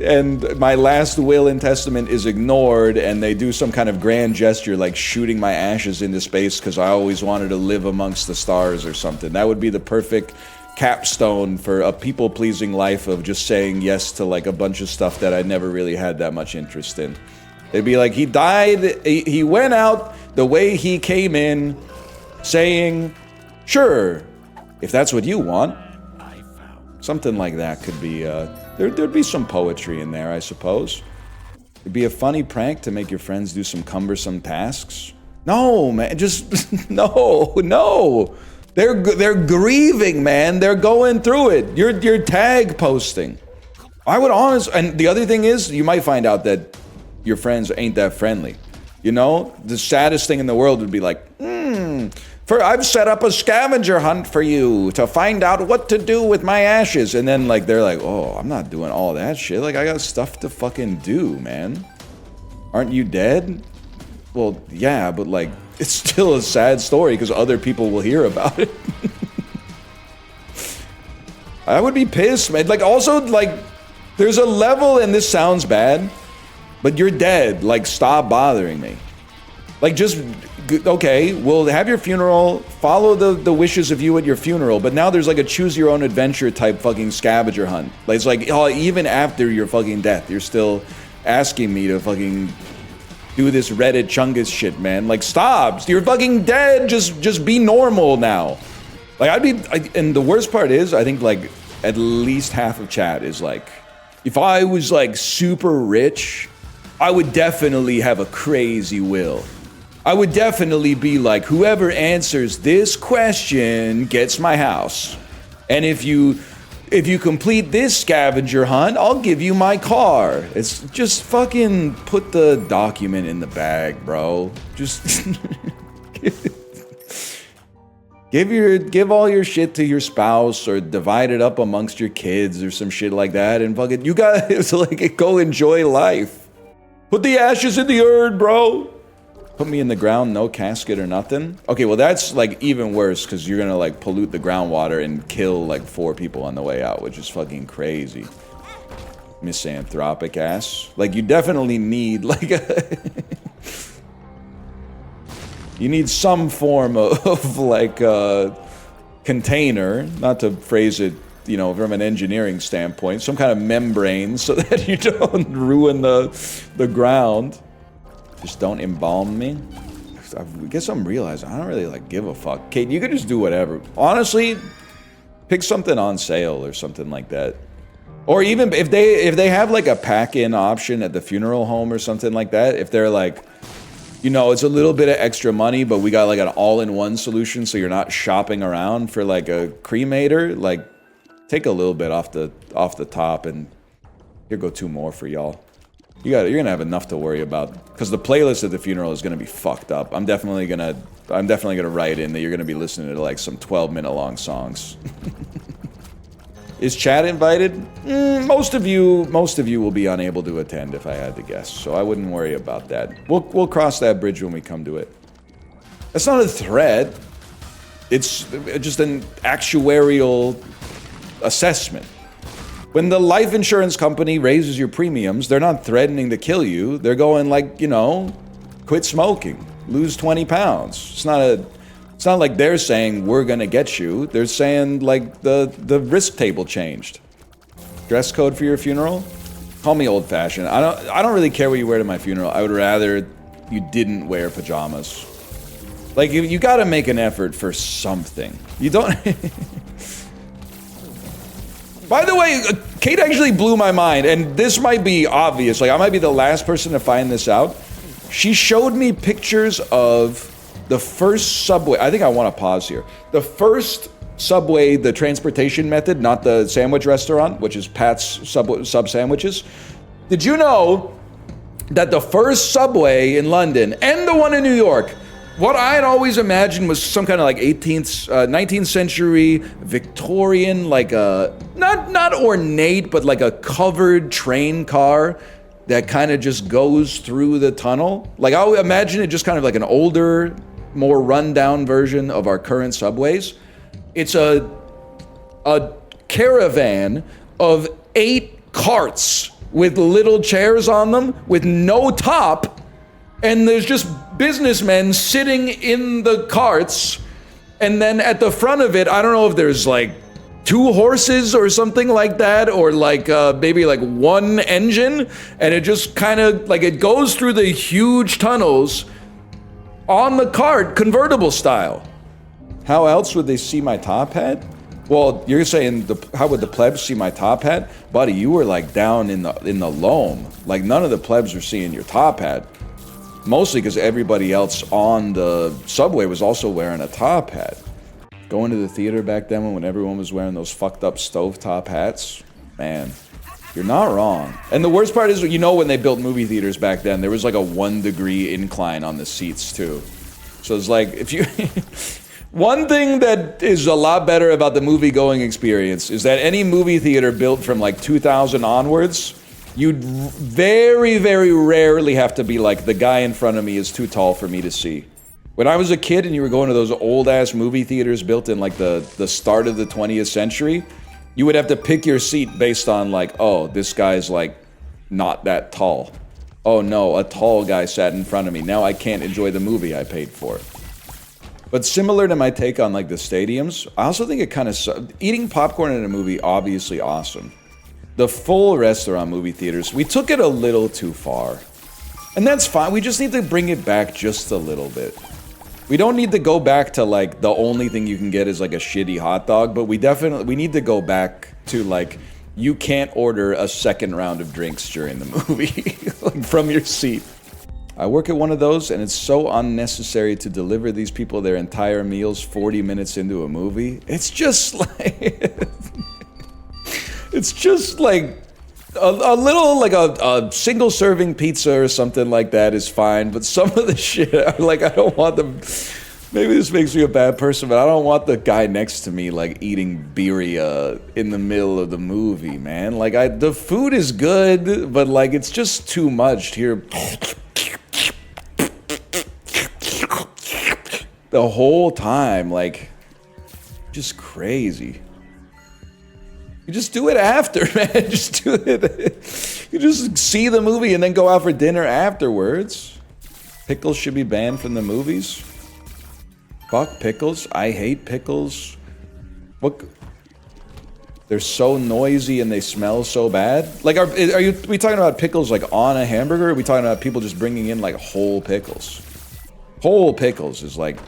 and my last will and testament is ignored and they do some kind of grand gesture like shooting my ashes into space because I always wanted to live amongst the stars or something, that would be the perfect capstone for a people-pleasing life of just saying yes to like a bunch of stuff that I never really had that much interest in. It'd be like, he died, he went out the way he came in, saying, sure, if that's what you want. Something like that could be, there'd be some poetry in there, I suppose. It'd be a funny prank to make your friends do some cumbersome tasks. No, man, just, no. They're grieving, man. They're going through it. You're tag posting. I would honestly, and the other thing is, you might find out that your friends ain't that friendly. You know, the saddest thing in the world would be like, I've set up a scavenger hunt for you to find out what to do with my ashes. And then like, they're like, oh, I'm not doing all that shit. Like, I got stuff to fucking do, man. Aren't you dead? Well, yeah, but like, it's still a sad story because other people will hear about it. I would be pissed, man. Like, also, like, there's a level, and this sounds bad, but you're dead. Like, stop bothering me. Like, just, okay, we'll have your funeral, follow the wishes of you at your funeral, but now there's like a choose your own adventure type fucking scavenger hunt. Like, it's like, oh, even after your fucking death, you're still asking me to fucking do this Reddit Chungus shit, man. Like, stop. You're fucking dead. Just be normal now. Like, and the worst part is, I think like at least half of chat is like, if I was like super rich, I would definitely have a crazy will. I would definitely be like, whoever answers this question gets my house. And if you if you complete this scavenger hunt, I'll give you my car. It's just fucking put the document in the bag, bro. Just give all your shit to your spouse or divide it up amongst your kids or some shit like that, and fucking you guys like go enjoy life. Put the ashes in the urn, bro. Put me in the ground, no casket or nothing. Okay, well that's like even worse because you're gonna like pollute the groundwater and kill like 4 people on the way out, which is fucking crazy. Misanthropic ass. Like you definitely need like you need some form of like container, not to phrase it, you know, from an engineering standpoint, some kind of membrane so that you don't ruin the ground. Just don't embalm me. I guess I'm realizing I don't really like give a fuck. Kate, you could just do whatever. Honestly, pick something on sale or something like that. Or even if they have like a pack-in option at the funeral home or something like that, if they're like, you know, it's a little bit of extra money, but we got like an all-in-one solution so you're not shopping around for like a cremator, like take a little bit off the top and here go 2 more for y'all. You're gonna have enough to worry about because the playlist at the funeral is gonna be fucked up. I'm definitely gonna write in that you're gonna be listening to like some 12-minute long songs. Is Chad invited? Most of you will be unable to attend if I had to guess, so I wouldn't worry about that. We'll cross that bridge when we come to it. That's not a threat. It's just an actuarial assessment. When the life insurance company raises your premiums, they're not threatening to kill you. They're going like, you know, quit smoking, lose 20 pounds. It's not like they're saying we're gonna get you. They're saying like the risk table changed. Dress code for your funeral? Call me old-fashioned. I don't really care what you wear to my funeral. I would rather you didn't wear pajamas. Like you gotta make an effort for something. You don't. By the way, Kate actually blew my mind, and this might be obvious. Like, I might be the last person to find this out. She showed me pictures of the first Subway. I think I want to pause here. The first Subway, the transportation method, not the sandwich restaurant, which is Pat's Sub Sandwiches. Did you know that the first Subway in London and the one in New York, what I had always imagined was some kind of like 19th century Victorian, like a, not ornate, but like a covered train car that kind of just goes through the tunnel. Like I would imagine it just kind of like an older, more rundown version of our current subways. It's a caravan of 8 carts with little chairs on them with no top. And there's just businessmen sitting in the carts. And then at the front of it, I don't know if there's like 2 horses or something like that, or like maybe like 1 engine. And it just kind of like it goes through the huge tunnels on the cart, convertible style. How else would they see my top hat? Well, you're saying how would the plebs see my top hat? Buddy, you were like down in the loam. Like none of the plebs were seeing your top hat. Mostly because everybody else on the subway was also wearing a top hat. Going to the theater back then when everyone was wearing those fucked up stovetop hats, man, you're not wrong. And the worst part is, you know, when they built movie theaters back then, there was like a 1-degree incline on the seats too. So it's like, if you... One thing that is a lot better about the movie-going experience is that any movie theater built from like 2000 onwards, you'd very, very rarely have to be like, the guy in front of me is too tall for me to see. When I was a kid and you were going to those old-ass movie theaters built in like the start of the 20th century, you would have to pick your seat based on like, oh, this guy's like not that tall. Oh no, a tall guy sat in front of me. Now I can't enjoy the movie I paid for. But similar to my take on like the stadiums, I also think it kind of eating popcorn in a movie, obviously awesome. The full restaurant movie theaters, we took it a little too far. And that's fine, we just need to bring it back just a little bit. We don't need to go back to like, the only thing you can get is like a shitty hot dog, but we need to go back to like, you can't order a second round of drinks during the movie, like from your seat. I work at one of those, and it's so unnecessary to deliver these people their entire meals 40 minutes into a movie. It's just like... It's just like a little, like a single serving pizza or something like that is fine. But some of the shit, like, I don't want them. Maybe this makes me a bad person, but I don't want the guy next to me like eating birria in the middle of the movie, man. Like, the food is good, but like it's just too much here. The whole time, like, just crazy. You just do it after, man. Just do it. You just see the movie and then go out for dinner afterwards. Pickles should be banned from the movies. Fuck pickles. I hate pickles. What? They're so noisy and they smell so bad. Like, are we talking about pickles like on a hamburger? Or are we talking about people just bringing in like whole pickles? Whole pickles is like,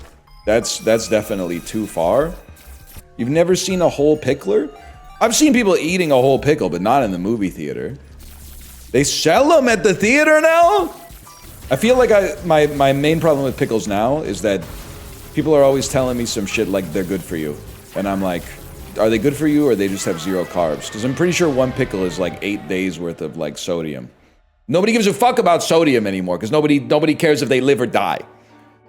that's definitely too far. You've never seen a whole pickler? I've seen people eating a whole pickle, but not in the movie theater. They sell them at the theater now? I feel like my main problem with pickles now is that people are always telling me some shit like they're good for you. And I'm like, are they good for you or they just have zero carbs? Because I'm pretty sure one pickle is like 8 days worth of like sodium. Nobody gives a fuck about sodium anymore because nobody cares if they live or die.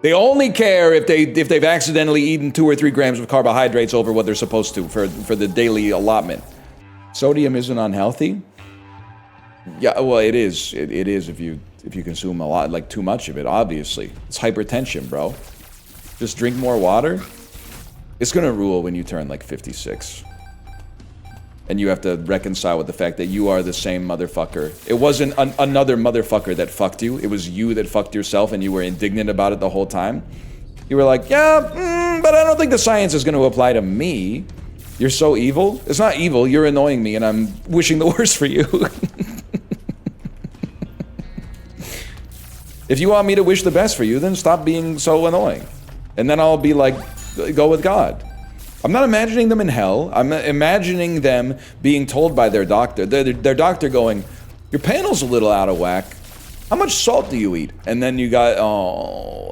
They only care if they've accidentally eaten 2 or 3 grams of carbohydrates over what they're supposed to for the daily allotment. Sodium isn't unhealthy. Yeah, well, it is. It is if you consume a lot, like too much of it. Obviously, it's hypertension, bro. Just drink more water. It's gonna rule when you turn like 56. And you have to reconcile with the fact that you are the same motherfucker. It wasn't another motherfucker that fucked you. It was you that fucked yourself and you were indignant about it the whole time. You were like, yeah, but I don't think the science is gonna apply to me. You're so evil. It's not evil, you're annoying me and I'm wishing the worst for you. If you want me to wish the best for you, then stop being so annoying. And then I'll be like, go with God. I'm not imagining them in hell. I'm imagining them being told by their doctor, their doctor going, your panel's a little out of whack. How much salt do you eat? And then you got,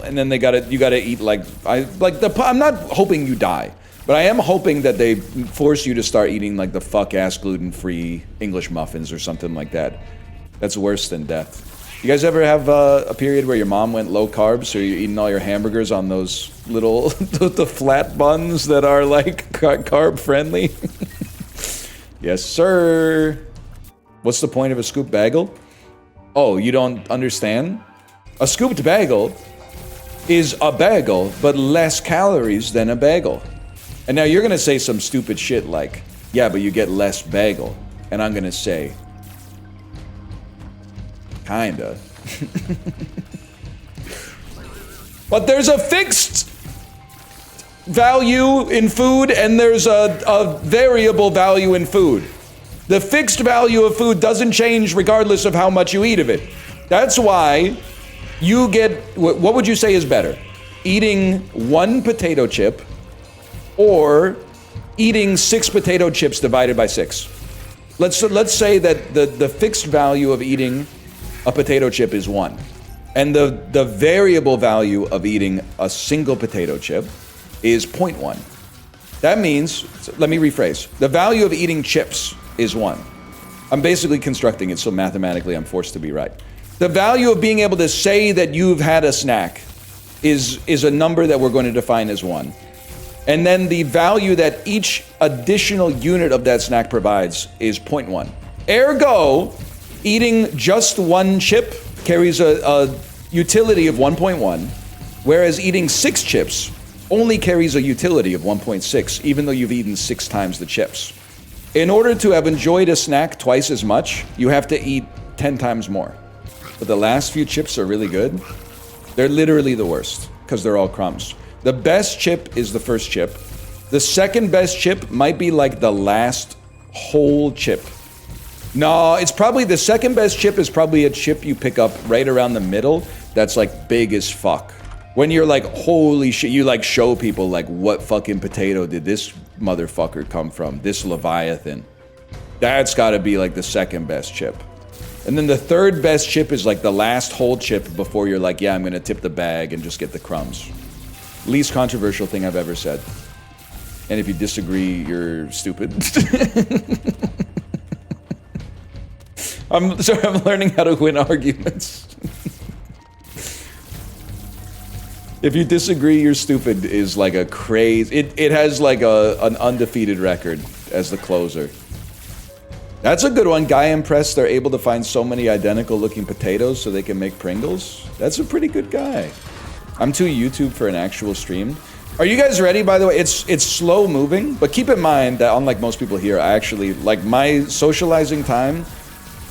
and then you gotta eat like, I'm not hoping you die, but I am hoping that they force you to start eating like the fuck-ass gluten-free English muffins or something like that. That's worse than death. You guys ever have a period where your mom went low carb, so you're eating all your hamburgers on those little, the flat buns that are like carb friendly? Yes, sir. What's the point of a scooped bagel? Oh, you don't understand? A scooped bagel is a bagel, but less calories than a bagel. And now you're gonna say some stupid shit like, yeah, but you get less bagel. And I'm gonna say, kinda. But there's a fixed value in food and there's a variable value in food. The fixed value of food doesn't change regardless of how much you eat of it. That's why you get, what would you say is better? Eating 1 potato chip or eating 6 potato chips divided by 6? Let's say that the fixed value of eating a potato chip is 1. And the variable value of eating a single potato chip is 0.1. That means, let me rephrase, the value of eating chips is 1. I'm basically constructing it so mathematically I'm forced to be right. The value of being able to say that you've had a snack is a number that we're going to define as 1. And then the value that each additional unit of that snack provides is 0.1. Ergo, eating just 1 chip carries a utility of 1.1, whereas eating 6 chips only carries a utility of 1.6, even though you've eaten 6 times the chips. In order to have enjoyed a snack twice as much, you have to eat 10 times more. But the last few chips are really good. They're literally the worst, because they're all crumbs. The best chip is the first chip. The second best chip might be like the last whole chip. No, it's probably the second best chip is probably a chip you pick up right around the middle that's like big as fuck. When you're like, holy shit, you like show people like what fucking potato did this motherfucker come from? This Leviathan. That's gotta be like the second best chip. And then the third best chip is like the last whole chip before you're like, yeah, I'm gonna tip the bag and just get the crumbs. Least controversial thing I've ever said. And if you disagree, you're stupid. I'm learning how to win arguments. If you disagree, you're stupid is like a crazy... It has like an undefeated record as the closer. That's a good one. Guy impressed they're able to find so many identical looking potatoes so they can make Pringles. That's a pretty good guy. I'm too YouTube for an actual stream. Are you guys ready, by the way? It's slow moving, but keep in mind that unlike most people here, I actually, like, my socializing time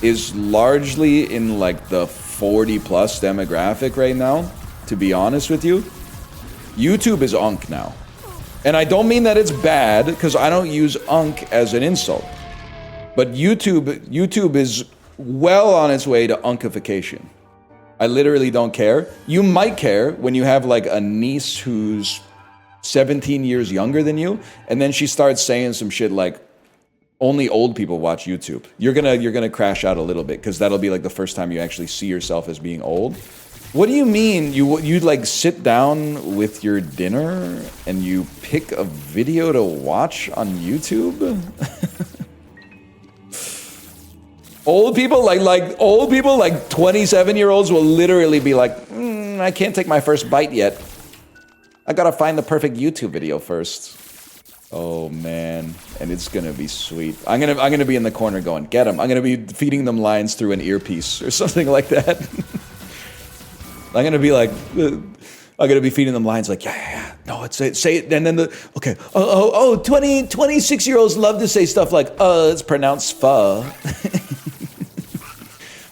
is largely in like the 40 plus demographic right now, to be honest with you. YouTube is unk now. And I don't mean that it's bad, because I don't use unk as an insult. But YouTube is well on its way to unkification. I literally don't care. You might care when you have like a niece who's 17 years younger than you, and then she starts saying some shit like, only old people watch YouTube. You're gonna crash out a little bit, because that'll be like the first time you actually see yourself as being old. What do you mean? You like sit down with your dinner and you pick a video to watch on YouTube? Old people like 27-year-olds will literally be like, I can't take my first bite yet. I gotta find the perfect YouTube video first. Oh man, and it's gonna be sweet. I'm gonna be in the corner going, get them. I'm gonna be feeding them lines through an earpiece or something like that. I'm gonna be like, I'm gonna be feeding them lines like, yeah. No, say it, and then okay. 26-year-olds love to say stuff like, it's pronounced pho.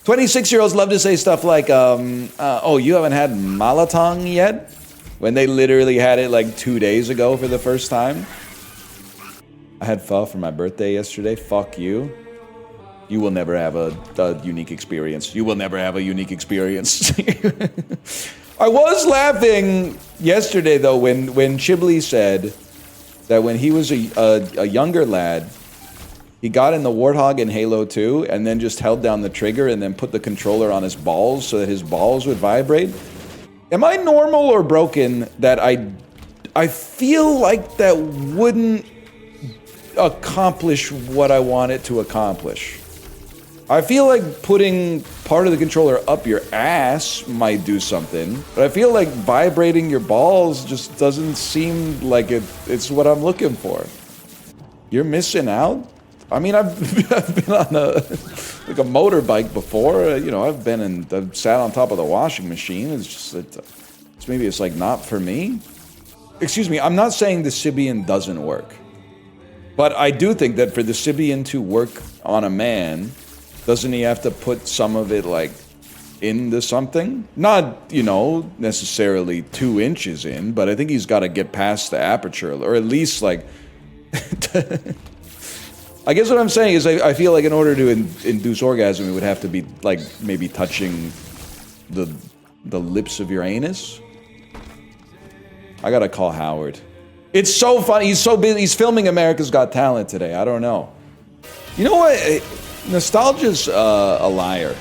26-year-olds love to say stuff like, oh, you haven't had malatang yet? When they literally had it like 2 days ago for the first time. I had pho for my birthday yesterday. Fuck you. You will never have a unique experience. You will never have a unique experience. I was laughing yesterday, though, when Chiblee said that when he was a younger lad, he got in the Warthog in Halo 2 and then just held down the trigger and then put the controller on his balls so that his balls would vibrate. Am I normal or broken that I feel like that wouldn't accomplish what I want it to accomplish? I feel like putting part of the controller up your ass might do something, but I feel like vibrating your balls just doesn't seem like it's what I'm looking for. You're missing out? I mean, I've been on a motorbike before. You know, I've sat on top of the washing machine. It's just that maybe it's like not for me. Excuse me, I'm not saying the Sybian doesn't work, but I do think that for the Sybian to work on a man, doesn't he have to put some of it like into something? Not, you know, necessarily 2 inches in, but I think he's got to get past the aperture, or at least like. I guess what I'm saying is I feel like in order to induce orgasm, it would have to be like maybe touching the lips of your anus. I gotta call Howard. It's so funny. He's so busy. He's filming America's Got Talent today. I don't know. You know what? Nostalgia's a liar.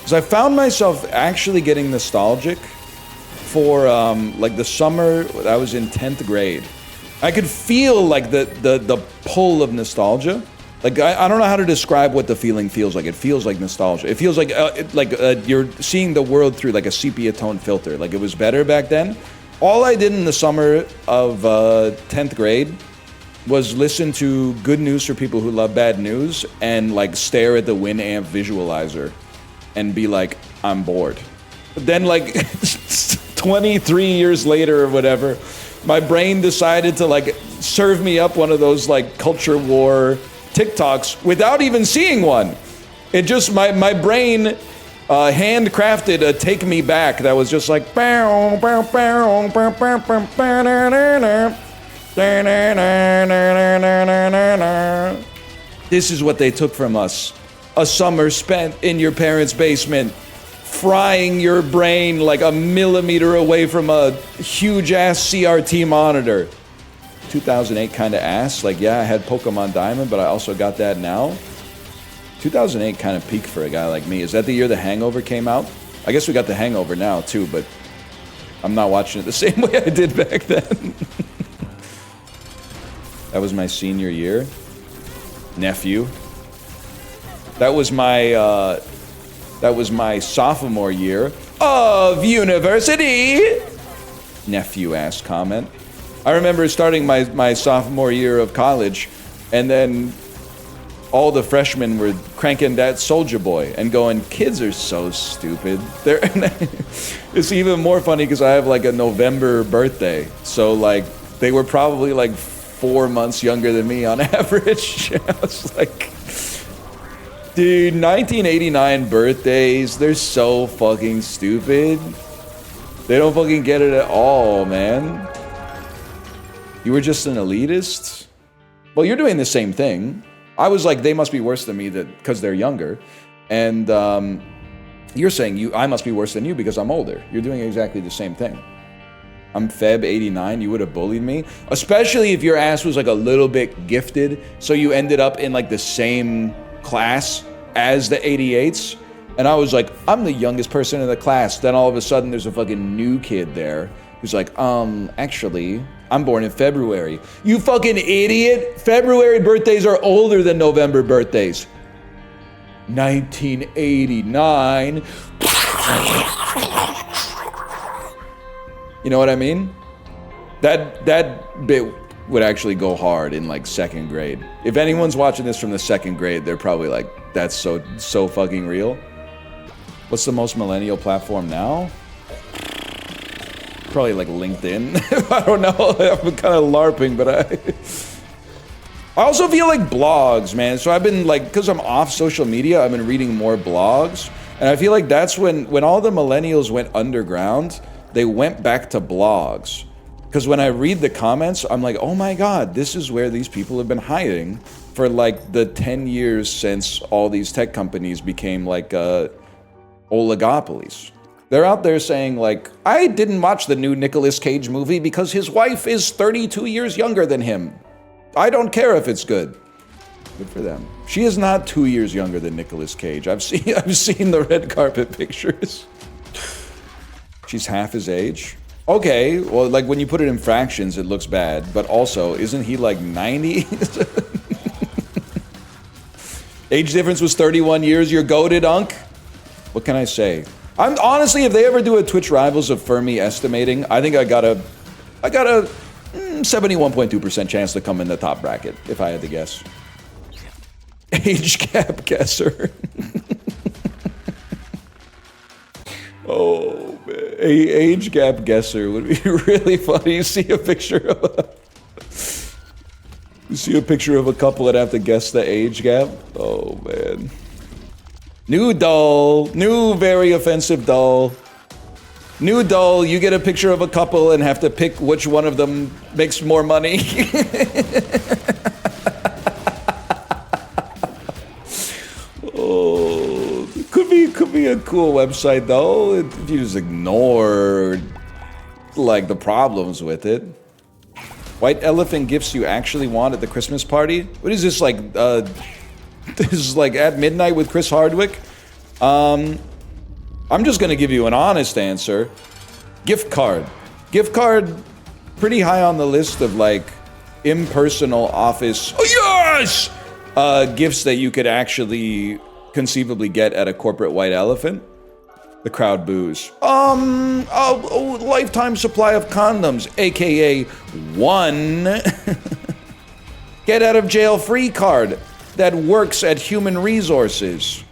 Because I found myself actually getting nostalgic for like the summer I was in 10th grade. I could feel like the pull of nostalgia. Like, I don't know how to describe what the feeling feels like. It feels like nostalgia. It feels like you're seeing the world through like a sepia tone filter. Like it was better back then. All I did in the summer of 10th grade was listen to Good News for People Who Love Bad News and like stare at the Winamp visualizer and be like, I'm bored. But then like 23 years later or whatever, my brain decided to like serve me up one of those like culture war TikToks without even seeing one. It just, my brain handcrafted a Take Me Back that was just like this is what they took from us. A summer spent in your parents' basement, frying your brain like a millimeter away from a huge ass CRT monitor. 2008 kind of ass. Like, yeah, I had Pokemon Diamond, but I also got that now. 2008 kind of peaked for a guy like me. Is that the year The Hangover came out? I guess we got The Hangover now, too, but I'm not watching it the same way I did back then. That was my senior year. Nephew. That was my sophomore year of university. Nephew ass comment. I remember starting my sophomore year of college, and then all the freshmen were cranking that Soulja Boy and going, kids are so stupid. It's even more funny because I have like a November birthday. So like they were probably like 4 months younger than me on average. I was like, dude, 1989 birthdays, they're so fucking stupid. They don't fucking get it at all, man. You were just an elitist? Well, you're doing the same thing. I was like, they must be worse than me because they're younger. And you're saying I must be worse than you because I'm older. You're doing exactly the same thing. I'm Feb 89, you would have bullied me. Especially if your ass was like a little bit gifted, so you ended up in like the same class as the 88s. And I was like, I'm the youngest person in the class. Then all of a sudden there's a fucking new kid there who's like, actually, I'm born in February. You fucking idiot! February birthdays are older than November birthdays. 1989. You know what I mean? That bit would actually go hard in like second grade. If anyone's watching this from the second grade, they're probably like, that's so fucking real. What's the most millennial platform now? Probably like LinkedIn. I don't know. I'm kind of LARPing, but I also feel like blogs, man. So I've been like, because I'm off social media, I've been reading more blogs. And I feel like that's when all the millennials went underground, they went back to blogs. Because when I read the comments, I'm like, oh my God, this is where these people have been hiding for like the 10 years since all these tech companies became like oligopolies. They're out there saying like, I didn't watch the new Nicolas Cage movie because his wife is 32 years younger than him. I don't care if it's good. Good for them. She is not 2 years younger than Nicolas Cage. I've seen the red carpet pictures. She's half his age. Okay, well, like when you put it in fractions, it looks bad. But also, isn't he like 90? Age difference was 31 years. You're goated, Unk. What can I say? I'm honestly, if they ever do a Twitch Rivals of Fermi estimating, I think I got a 71.2% chance to come in the top bracket, if I had to guess. Age gap guesser. Oh man, age gap guesser would be really funny. You see a picture of a couple that have to guess the age gap. Oh man. New doll, new very offensive doll. New doll, you get a picture of a couple and have to pick which one of them makes more money. Oh, could be a cool website though, if you just ignore like the problems with it. White elephant gifts you actually want at the Christmas party? What is this like? This is like at midnight with Chris Hardwick. I'm just gonna give you an honest answer. Gift card. Gift card, pretty high on the list of like impersonal office. Oh yes! Gifts that you could actually conceivably get at a corporate white elephant. The crowd boos. A lifetime supply of condoms, aka one get out of jail free card that works at Human Resources.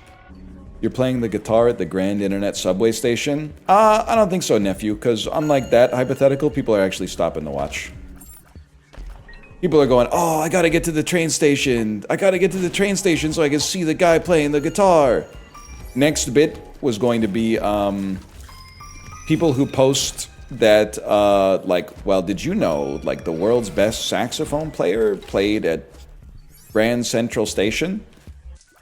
You're playing the guitar at the Grand Internet subway station? I don't think so, nephew, because unlike that hypothetical, people are actually stopping to watch. People are going, oh, I gotta get to the train station. I gotta get to the train station so I can see the guy playing the guitar. Next bit was going to be people who post that, like, well, did you know, like, the world's best saxophone player played at Grand Central Station?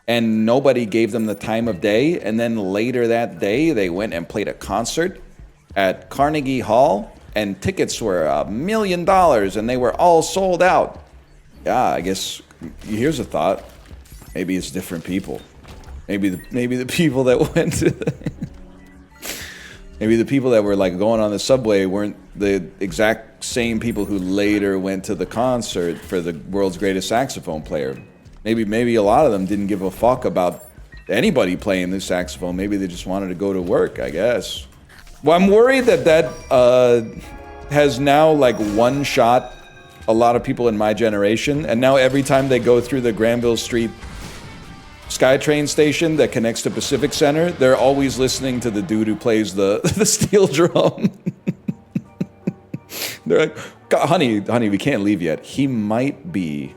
And nobody gave them the time of day. And then later that day, they went and played a concert at Carnegie Hall. And tickets were $1 million, and they were all sold out. Yeah, I guess here's a thought. Maybe it's different people. Maybe the people that went to maybe the people that were like going on the subway weren't the exact same people who later went to the concert for the world's greatest saxophone player. Maybe a lot of them didn't give a fuck about anybody playing the saxophone. Maybe they just wanted to go to work, I guess. Well, I'm worried that has now like one-shot a lot of people in my generation, and now every time they go through the Granville Street SkyTrain station that connects to Pacific Center, they're always listening to the dude who plays the steel drum. They're like, honey, we can't leave yet. He might be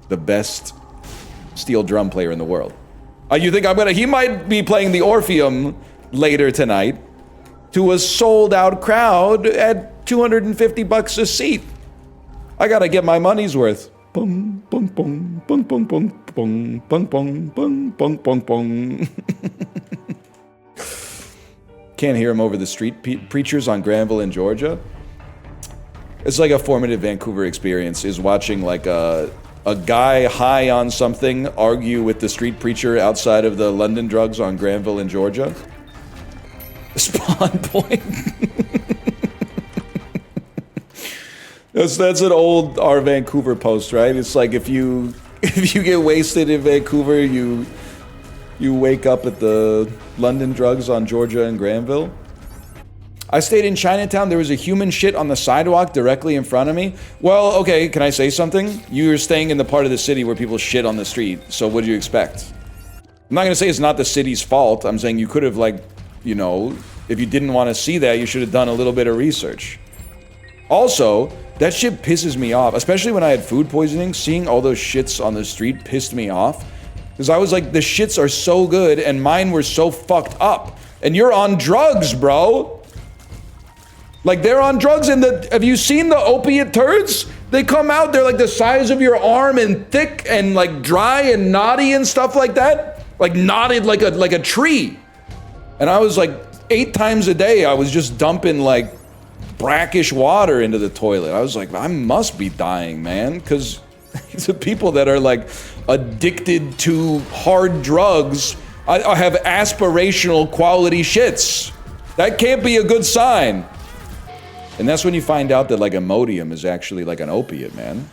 the best steel drum player in the world. You think he might be playing the Orpheum later tonight to a sold-out crowd at $250 a seat. I gotta get my money's worth. Bung, bung, bung, bung, bung, bung, bung, bung, bung, bung, bung, bung, bung. Can't hear him over the street preachers on Granville in Georgia. It's like a formative Vancouver experience, is watching like a guy high on something argue with the street preacher outside of the London Drugs on Granville in Georgia. Spawn point. That's an old our Vancouver post, right? It's like if you get wasted in Vancouver, you wake up at the London Drugs on Georgia and Granville. I stayed in Chinatown. There was a human shit on the sidewalk directly in front of me. Well, okay, can I say something? You're staying in the part of the city where people shit on the street, so what do you expect? I'm not gonna say it's not the city's fault. I'm saying you could have, like, you know, if you didn't want to see that, you should have done a little bit of research. Also, that shit pisses me off, especially when I had food poisoning. Seeing all those shits on the street pissed me off. Because I was like, the shits are so good, and mine were so fucked up. And you're on drugs, bro. Like, they're on drugs, and have you seen the opiate turds? They come out, they're like the size of your arm and thick and like dry and knotty and stuff like that. Like knotted like a tree. And I was like, 8 times a day, I was just dumping like brackish water into the toilet. I was like, I must be dying, man, because the people that are like addicted to hard drugs, I have aspirational quality shits. That can't be a good sign. And that's when you find out that like Imodium is actually like an opiate, man.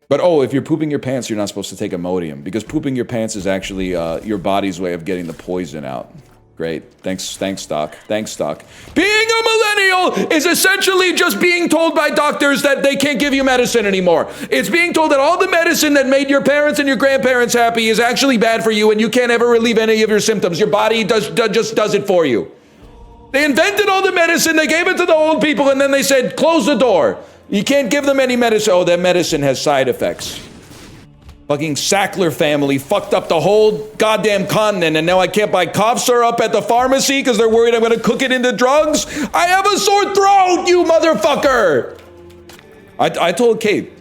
But oh, if you're pooping your pants, you're not supposed to take Imodium, because pooping your pants is actually your body's way of getting the poison out. Great. Thanks, Doc. Thanks, Doc. Being a millennial is essentially just being told by doctors that they can't give you medicine anymore. It's being told that all the medicine that made your parents and your grandparents happy is actually bad for you, and you can't ever relieve any of your symptoms. Your body just does it for you. They invented all the medicine, they gave it to the old people, and then they said, close the door. You can't give them any medicine. Oh, that medicine has side effects. Fucking Sackler family fucked up the whole goddamn continent, and now I can't buy cough syrup at the pharmacy because they're worried I'm gonna cook it into drugs? I have a sore throat, you motherfucker! I told Kate,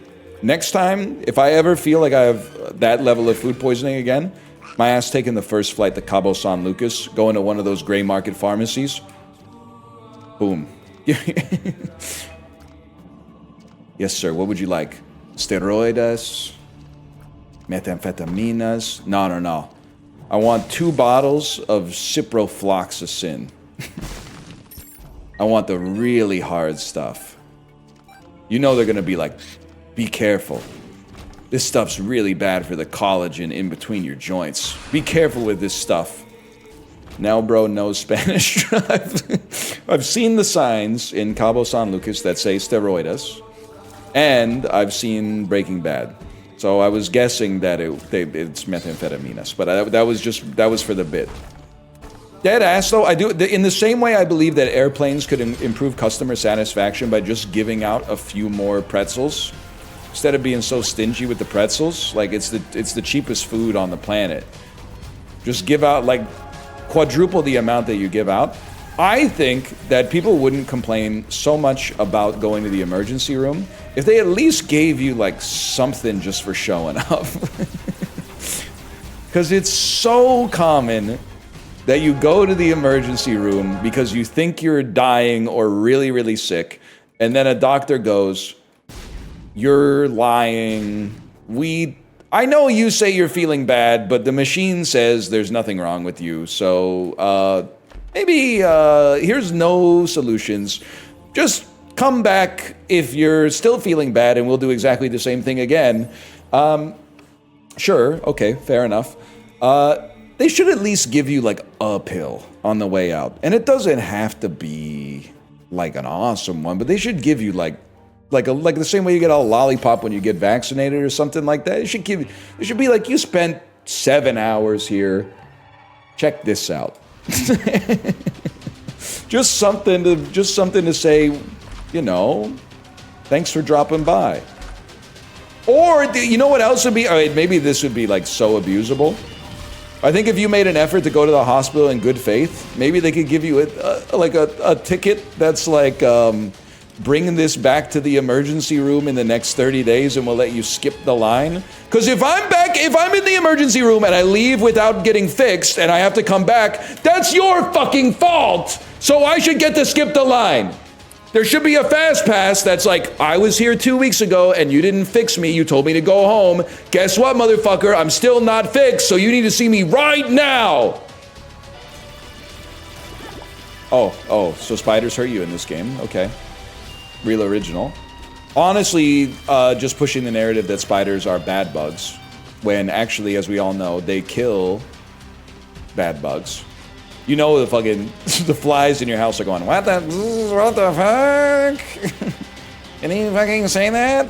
next time, if I ever feel like I have that level of food poisoning again, my ass taking the first flight to Cabo San Lucas, going to one of those gray market pharmacies. Boom. Yes, sir, what would you like? Steroids? Methamphetaminas? No. I want 2 bottles of ciprofloxacin. I want the really hard stuff. You know they're gonna be like, be careful. This stuff's really bad for the collagen in between your joints. Be careful with this stuff. Now bro knows Spanish. I've seen the signs in Cabo San Lucas that say steroids. And I've seen Breaking Bad. So I was guessing that it's methamphetaminas, but that was for the bit. Dead ass though, in the same way I believe that airplanes could improve customer satisfaction by just giving out a few more pretzels. Instead of being so stingy with the pretzels, like it's the cheapest food on the planet. Just give out like quadruple the amount that you give out. I think that people wouldn't complain so much about going to the emergency room if they at least gave you like something just for showing up. Because it's so common that you go to the emergency room because you think you're dying or really, really sick, and then a doctor goes, you're lying. I know you say you're feeling bad, but the machine says there's nothing wrong with you, so maybe here's no solutions. Just come back if you're still feeling bad and we'll do exactly the same thing again. Sure, okay, fair enough. they should at least give you like a pill on the way out. And it doesn't have to be like an awesome one, but they should give you like the same way you get a lollipop when you get vaccinated or something like that. It should be like, you spent 7 hours here. Check this out. just something to say, you know, thanks for dropping by. Or you know what else would be? Maybe this would be like so abusable. I think if you made an effort to go to the hospital in good faith, maybe they could give you a ticket that's like, bring this back to the emergency room in the next 30 days and we'll let you skip the line. Because if I'm in the emergency room and I leave without getting fixed and I have to come back, that's your fucking fault. So I should get to skip the line. There should be a fast pass that's like, I was here 2 weeks ago and you didn't fix me. You told me to go home. Guess what, motherfucker? I'm still not fixed, so you need to see me right now. Oh, so spiders hurt you in this game. Okay. Real original. Honestly, just pushing the narrative that spiders are bad bugs, when actually, as we all know, they kill bad bugs. You know the flies in your house are going, what the fuck? Can you fucking say that?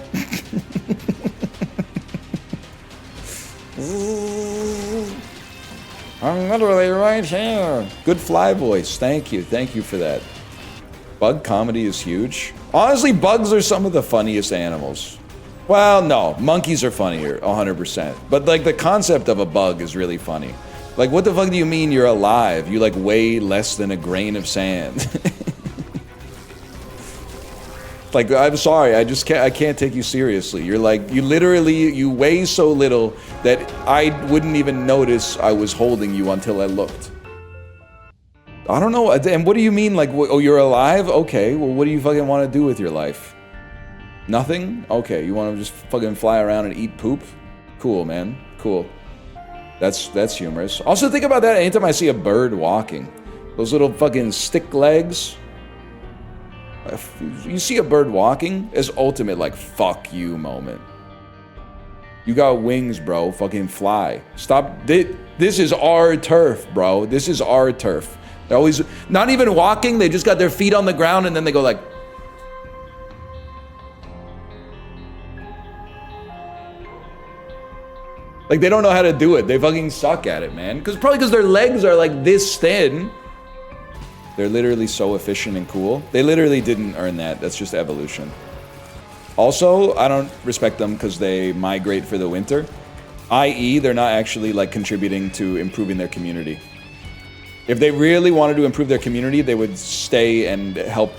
I'm literally right here. Good fly voice. Thank you for that. Bug comedy is huge. Honestly, bugs are some of the funniest animals. Well, no, monkeys are funnier, 100%. But like the concept of a bug is really funny. Like, what the fuck do you mean you're alive? You like weigh less than a grain of sand. Like, I'm sorry, I can't take you seriously. You're like, you weigh so little that I wouldn't even notice I was holding you until I looked. I don't know, and what do you mean, like, oh, you're alive? Okay, well, what do you fucking want to do with your life? Nothing? Okay, you want to just fucking fly around and eat poop? Cool, man, cool. That's humorous. Also, think about that anytime I see a bird walking. Those little fucking stick legs. You see a bird walking, it's ultimate, like, fuck you moment. You got wings, bro. Fucking fly. Stop. This is our turf, bro. This is our turf. They're always, not even walking, they just got their feet on the ground and then they go like... Like, they don't know how to do it. They fucking suck at it, man. Probably because their legs are like this thin. They're literally so efficient and cool. They literally didn't earn that. That's just evolution. Also, I don't respect them because they migrate for the winter. I.e., they're not actually like contributing to improving their community. If they really wanted to improve their community, they would stay and help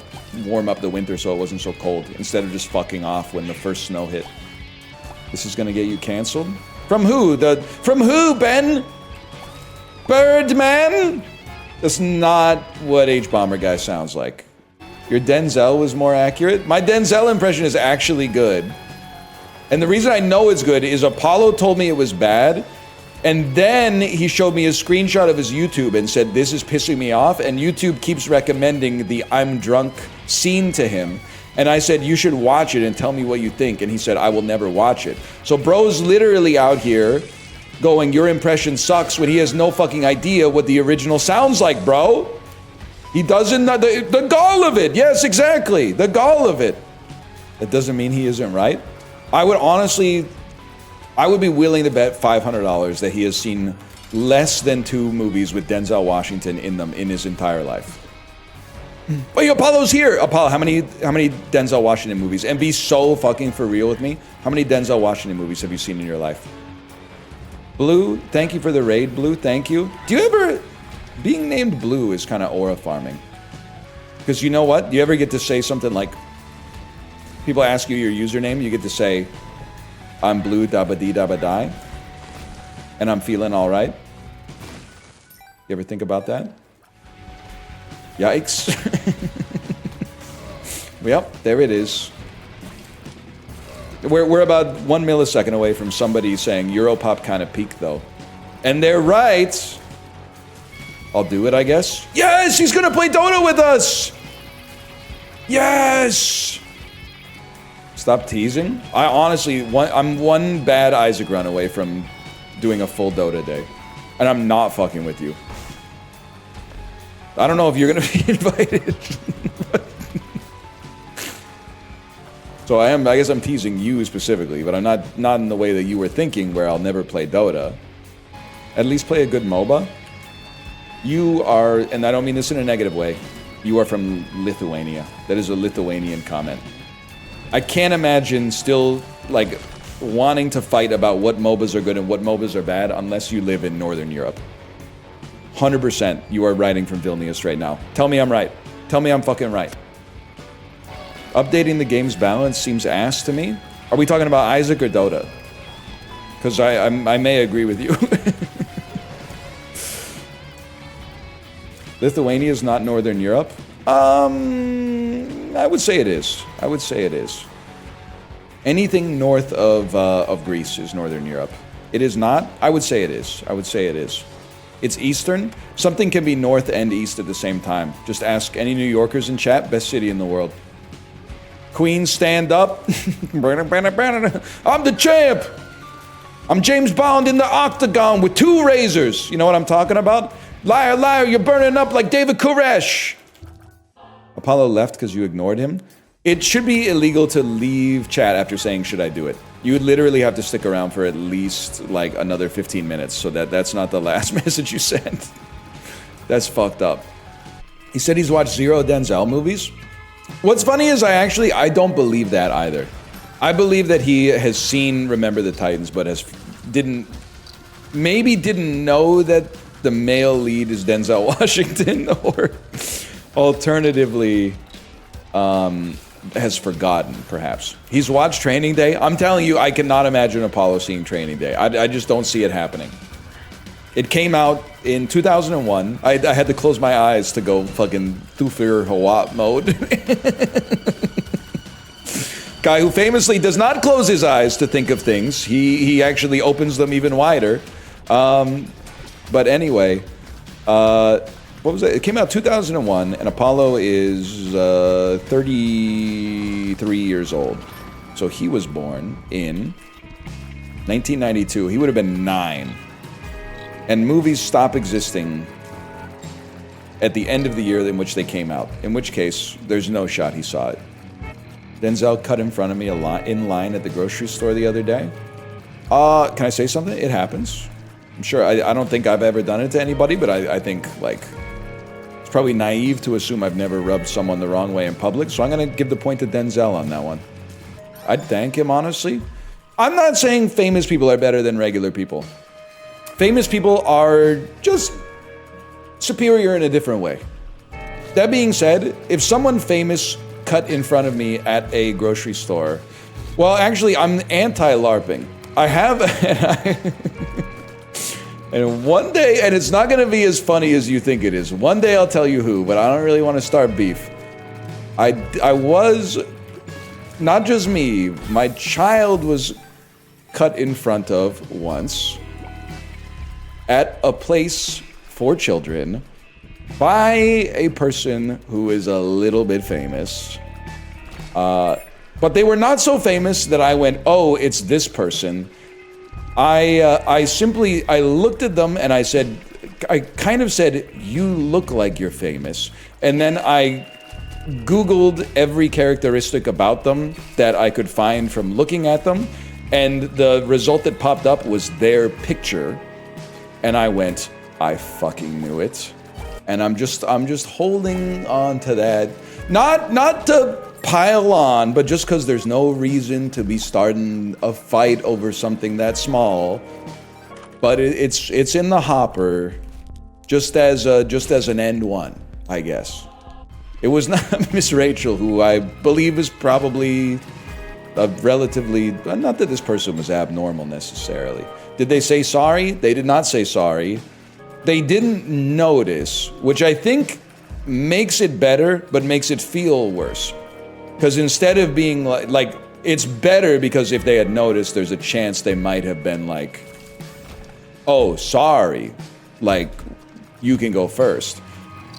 warm up the winter so it wasn't so cold, instead of just fucking off when the first snow hit. This is gonna get you canceled? From who? From who, Ben? Birdman? That's not what H-Bomber guy sounds like. Your Denzel was more accurate? My Denzel impression is actually good. And the reason I know it's good is Apollo told me it was bad, and then he showed me a screenshot of his YouTube and said, this is pissing me off, and YouTube keeps recommending the I'm drunk scene to him. And I said, you should watch it and tell me what you think. And he said, I will never watch it. So bro's literally out here going, your impression sucks, when he has no fucking idea what the original sounds like, bro. He doesn't know the gall of it. Yes, exactly. The gall of it. That doesn't mean he isn't right. I would be willing to bet $500 that he has seen less than 2 movies with Denzel Washington in them in his entire life. Wait, Apollo's here. Apollo, how many Denzel Washington movies? And be so fucking for real with me. How many Denzel Washington movies have you seen in your life? Blue, thank you for the raid, Blue, thank you. Do you ever... Being named Blue is kind of aura farming. Because you know what? Do you ever get to say something like... People ask you your username, you get to say, I'm Blue Dabba-dee Dabba-die, and I'm feeling alright. You ever think about that? Yikes. Yep, there it is. We're about 1 millisecond away from somebody saying Europop kind of peaked though. And they're right. I'll do it, I guess. Yes, he's gonna play Dota with us. Yes. Stop teasing. I honestly, I'm one bad Isaac run away from doing a full Dota day. And I'm not fucking with you. I don't know if you're gonna be invited. So I guess I'm teasing you specifically, but I'm not in the way that you were thinking, where I'll never play Dota. At least play a good MOBA. You are, and I don't mean this in a negative way, you are from Lithuania. That is a Lithuanian comment. I can't imagine still, like, wanting to fight about what MOBAs are good and what MOBAs are bad unless you live in Northern Europe. 100% you are writing from Vilnius right now. Tell me I'm right. Tell me I'm fucking right. Updating the game's balance seems ass to me. Are we talking about Isaac or Dota? Because I may agree with you. Lithuania is not Northern Europe? I would say it is. I would say it is. Anything north of Greece is Northern Europe. It is not? I would say it is. I would say it is. It's Eastern. Something can be north and east at the same time. Just ask any New Yorkers in chat. Best city in the world. Queen, stand up. I'm the champ. I'm James Bond in the octagon with 2 razors. You know what I'm talking about? Liar, liar, you're burning up like David Koresh. Apollo left because you ignored him. It should be illegal to leave chat after saying, should I do it? You would literally have to stick around for at least like another 15 minutes so that's not the last message you sent. That's fucked up. He said he's watched 0 Denzel movies. What's funny is I don't believe that either. I believe that he has seen Remember the Titans, but didn't know that the male lead is Denzel Washington, or alternatively, has forgotten, perhaps. He's watched Training Day. I'm telling you, I cannot imagine Apollo seeing Training Day. I just don't see it happening. It came out in 2001. I had to close my eyes to go fucking Thufir Hawat mode. Guy who famously does not close his eyes to think of things. He actually opens them even wider. But anyway, what was it? It came out 2001, and Apollo is 33 years old. So he was born in 1992. He would have been 9. And movies stop existing at the end of the year in which they came out. In which case, there's no shot he saw it. Denzel cut in front of me in line at the grocery store the other day. Can I say something? It happens. I'm sure. I don't think I've ever done it to anybody, but I think, like, it's probably naive to assume I've never rubbed someone the wrong way in public, so I'm going to give the point to Denzel on that one. I'd thank him, honestly. I'm not saying famous people are better than regular people. Famous people are just superior in a different way. That being said, if someone famous cut in front of me at a grocery store, well, actually, I'm anti-LARPing. I have, and one day, and it's not going to be as funny as you think it is. One day I'll tell you who, but I don't really want to start beef. I was, not just me, my child was cut in front of once at a place for children by a person who is a little bit famous. But they were not so famous that I went, oh, it's this person. I looked at them and I kind of said, you look like you're famous. And then I Googled every characteristic about them that I could find from looking at them. And the result that popped up was their picture. And I went, I fucking knew it. And I'm just holding on to that. Not to pile on, but just because there's no reason to be starting a fight over something that small. But it's in the hopper, just as an end one, I guess. It was not Miss Rachel, who I believe is probably a relatively, not that this person was abnormal necessarily. Did they say sorry? They did not say sorry. They didn't notice, which I think makes it better, but makes it feel worse. Because instead of being like, it's better because if they had noticed, there's a chance they might have been like, oh, sorry, like, you can go first.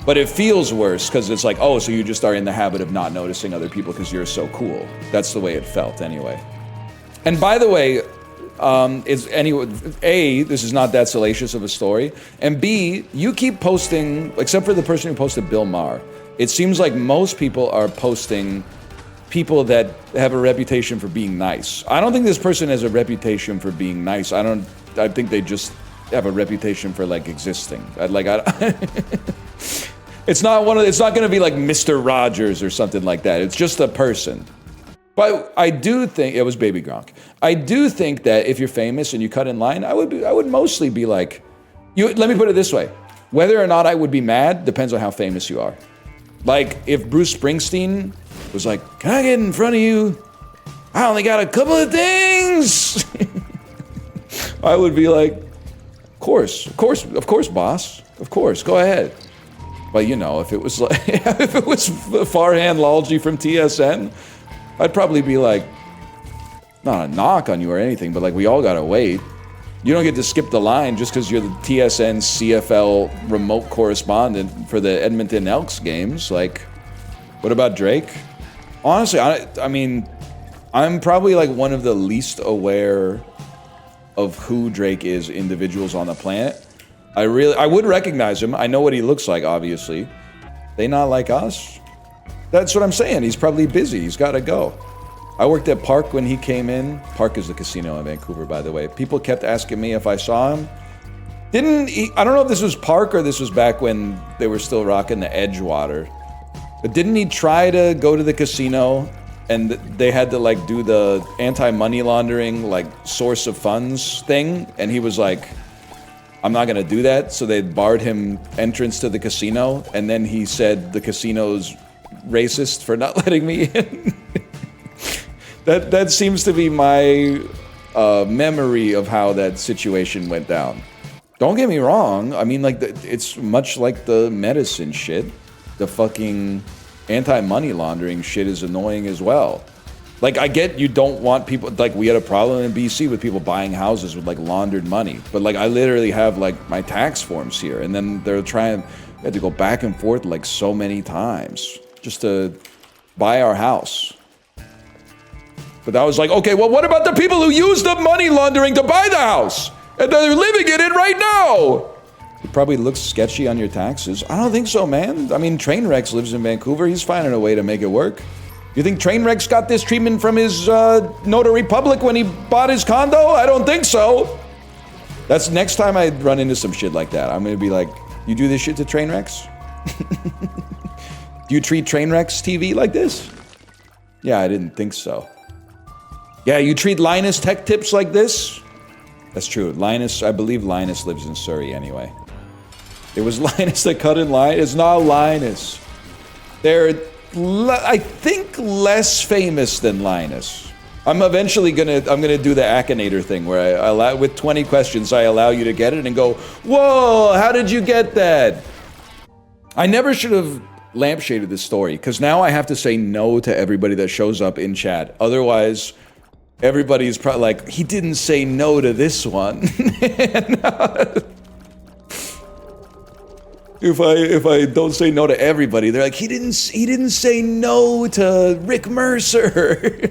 But it feels worse because it's like, oh, so you just are in the habit of not noticing other people because you're so cool. That's the way it felt anyway. And by the way, A, this is not that salacious of a story, and B, you keep posting, except for the person who posted Bill Maher, it seems like most people are posting people that have a reputation for being nice. I don't think this person has a reputation for being nice. I think they just have a reputation for like existing. It's not going to be like Mr. Rogers or something like that. It's just a person. But I do think it was Baby Gronk. I do think that if you're famous and you cut in line, I would mostly be like, let me put it this way. Whether or not I would be mad depends on how famous you are. Like if Bruce Springsteen was like, "Can I get in front of you? I only got a couple of things." I would be like, of course, boss. Of course, go ahead. But you know, if it was like, if it was Farhan Lalji from TSN, I'd probably be like, not a knock on you or anything, but like we all gotta wait. You don't get to skip the line just because you're the TSN CFL remote correspondent for the Edmonton Elks games. Like, what about Drake? Honestly, I mean, I'm probably like one of the least aware of who Drake is individuals on the planet. I would recognize him. I know what he looks like, obviously. They not like us? That's what I'm saying. He's probably busy. He's got to go. I worked at Park when he came in. Park is the casino in Vancouver, by the way. People kept asking me if I saw him. I don't know if this was Park or this was back when they were still rocking the Edgewater. But didn't he try to go to the casino and they had to like do the anti-money laundering like source of funds thing? And he was like, I'm not gonna do that. So they barred him entrance to the casino. And then he said the casino's racist for not letting me in. That seems to be my memory of how that situation went down. Don't get me wrong. I mean, like, it's much like the medicine shit. The fucking anti-money laundering shit is annoying as well. Like, I get you don't want people... Like, we had a problem in BC with people buying houses with, like, laundered money. But, like, I literally have, like, my tax forms here. And then they're trying... They had to go back and forth, like, so many times just to buy our house. But I was like, okay, well, what about the people who use the money laundering to buy the house? And they're living in it right now! It probably looks sketchy on your taxes. I don't think so, man. I mean, Trainwrecks lives in Vancouver. He's finding a way to make it work. You think Trainwrecks got this treatment from his notary public when he bought his condo? I don't think so. That's next time I run into some shit like that. I'm gonna be like, you do this shit to Trainwrecks? Do you treat Trainwrecks TV like this? Yeah, I didn't think so. Yeah, you treat Linus Tech Tips like this? That's true. Linus, I believe Linus lives in Surrey anyway. It was Linus that cut in line. It's not Linus. They're, I think, less famous than Linus. I'm eventually gonna do the Akinator thing where I allow, with 20 questions, I allow you to get it and go, whoa, how did you get that? I never should have lampshaded this story because now I have to say no to everybody that shows up in chat. Otherwise, everybody's probably like, he didn't say no to this one. If I don't say no to everybody, they're like, he didn't say no to Rick Mercer.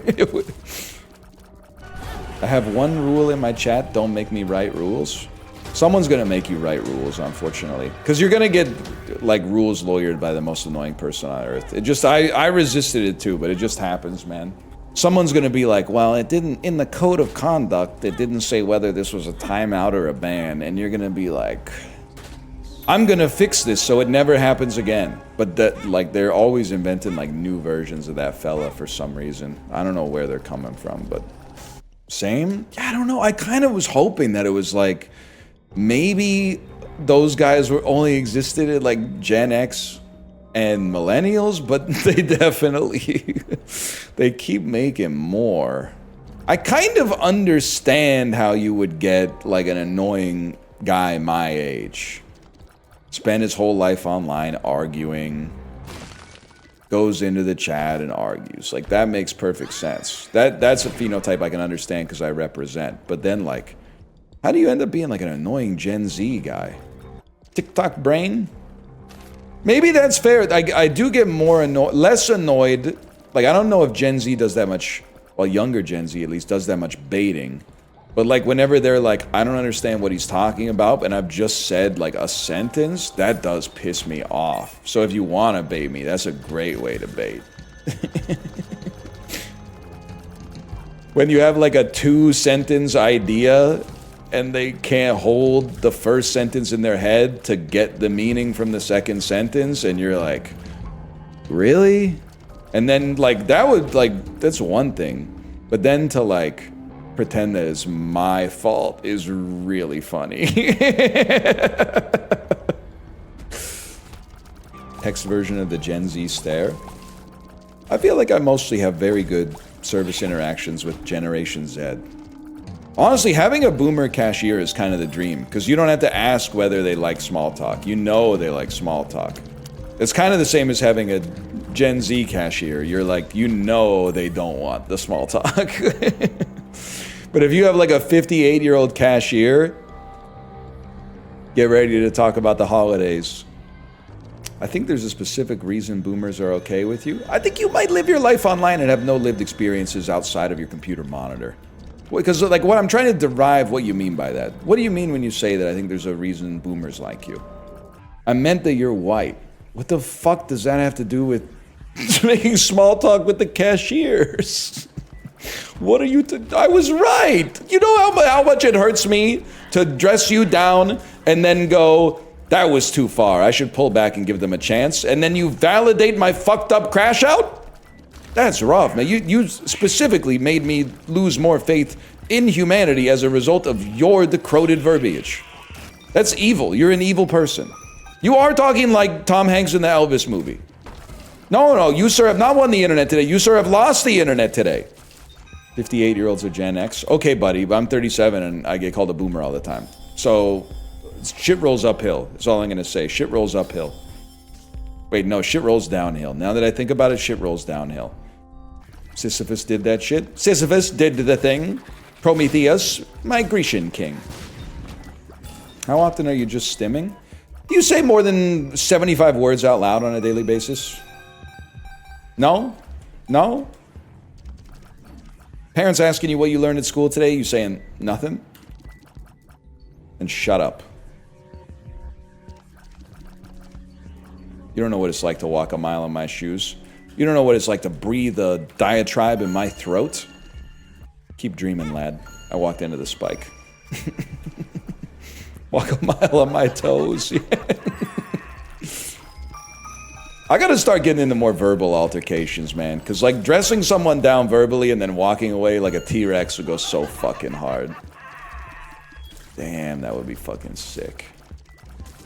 I have one rule in my chat: don't make me write rules. Someone's gonna make you write rules, unfortunately, because you're gonna get like rules lawyered by the most annoying person on earth. It just I resisted it too, but it just happens, man. Someone's gonna be like, well, it didn't, in the code of conduct, it didn't say whether this was a timeout or a ban, and you're gonna be like, I'm gonna fix this so it never happens again. But that, like, they're always inventing like new versions of that fella for some reason. I don't know where they're coming from, but same? Yeah, I don't know. I kind of was hoping that it was like, maybe those guys were only existed at like Gen X and millennials, but they definitely, they keep making more. I kind of understand how you would get like an annoying guy my age. Spend his whole life online arguing, goes into the chat and argues. Like, that makes perfect sense. That's a phenotype I can understand because I represent. But then, like, how do you end up being like an annoying Gen Z guy? TikTok brain? Maybe that's fair. I do get more less annoyed. Like, I don't know if Gen Z does that much, well, younger Gen Z at least does that much baiting. But like whenever they're like, I don't understand what he's talking about, and I've just said like a sentence, that does piss me off. So if you want to bait me, that's a great way to bait. When you have like a 2-sentence idea and they can't hold the first sentence in their head to get the meaning from the second sentence, and you're like, really? And then like that would like, that's one thing. But then to like pretend that it's my fault is really funny. Text version of the Gen Z stare. I feel like I mostly have very good service interactions with Generation Z. Honestly, having a boomer cashier is kind of the dream, because you don't have to ask whether they like small talk. You know they like small talk. It's kind of the same as having a Gen Z cashier. You're like, you know they don't want the small talk. But if you have like a 58-year-old cashier, get ready to talk about the holidays. I think there's a specific reason boomers are okay with you. I think you might live your life online and have no lived experiences outside of your computer monitor. Because like what I'm trying to derive what you mean by that. What do you mean when you say that I think there's a reason boomers like you? I meant that you're white. What the fuck does that have to do with making small talk with the cashiers? What are you I was right. You know how much it hurts me to dress you down and then go, that was too far. I should pull back and give them a chance. And then you validate my fucked up crash out? That's rough, man. You specifically made me lose more faith in humanity as a result of your decoded verbiage. That's evil. You're an evil person. You are talking like Tom Hanks in the Elvis movie. No, you, sir, have not won the internet today. You, sir, have lost the internet today. 58-year-olds are Gen X. Okay, buddy, but I'm 37 and I get called a boomer all the time. So, shit rolls uphill. That's all I'm going to say. Shit rolls uphill. Wait, no, shit rolls downhill. Now that I think about it, shit rolls downhill. Sisyphus did that shit. Sisyphus did the thing. Prometheus, my Grecian king. How often are you just stimming? Do you say more than 75 words out loud on a daily basis? No? No? Parents asking you what you learned at school today, you saying nothing? And shut up. You don't know what it's like to walk a mile in my shoes. You don't know what it's like to breathe a diatribe in my throat. Keep dreaming, lad. I walked into the spike. Walk a mile on my toes. I gotta start getting into more verbal altercations, man. Because, like, dressing someone down verbally and then walking away like a T-Rex would go so fucking hard. Damn, that would be fucking sick.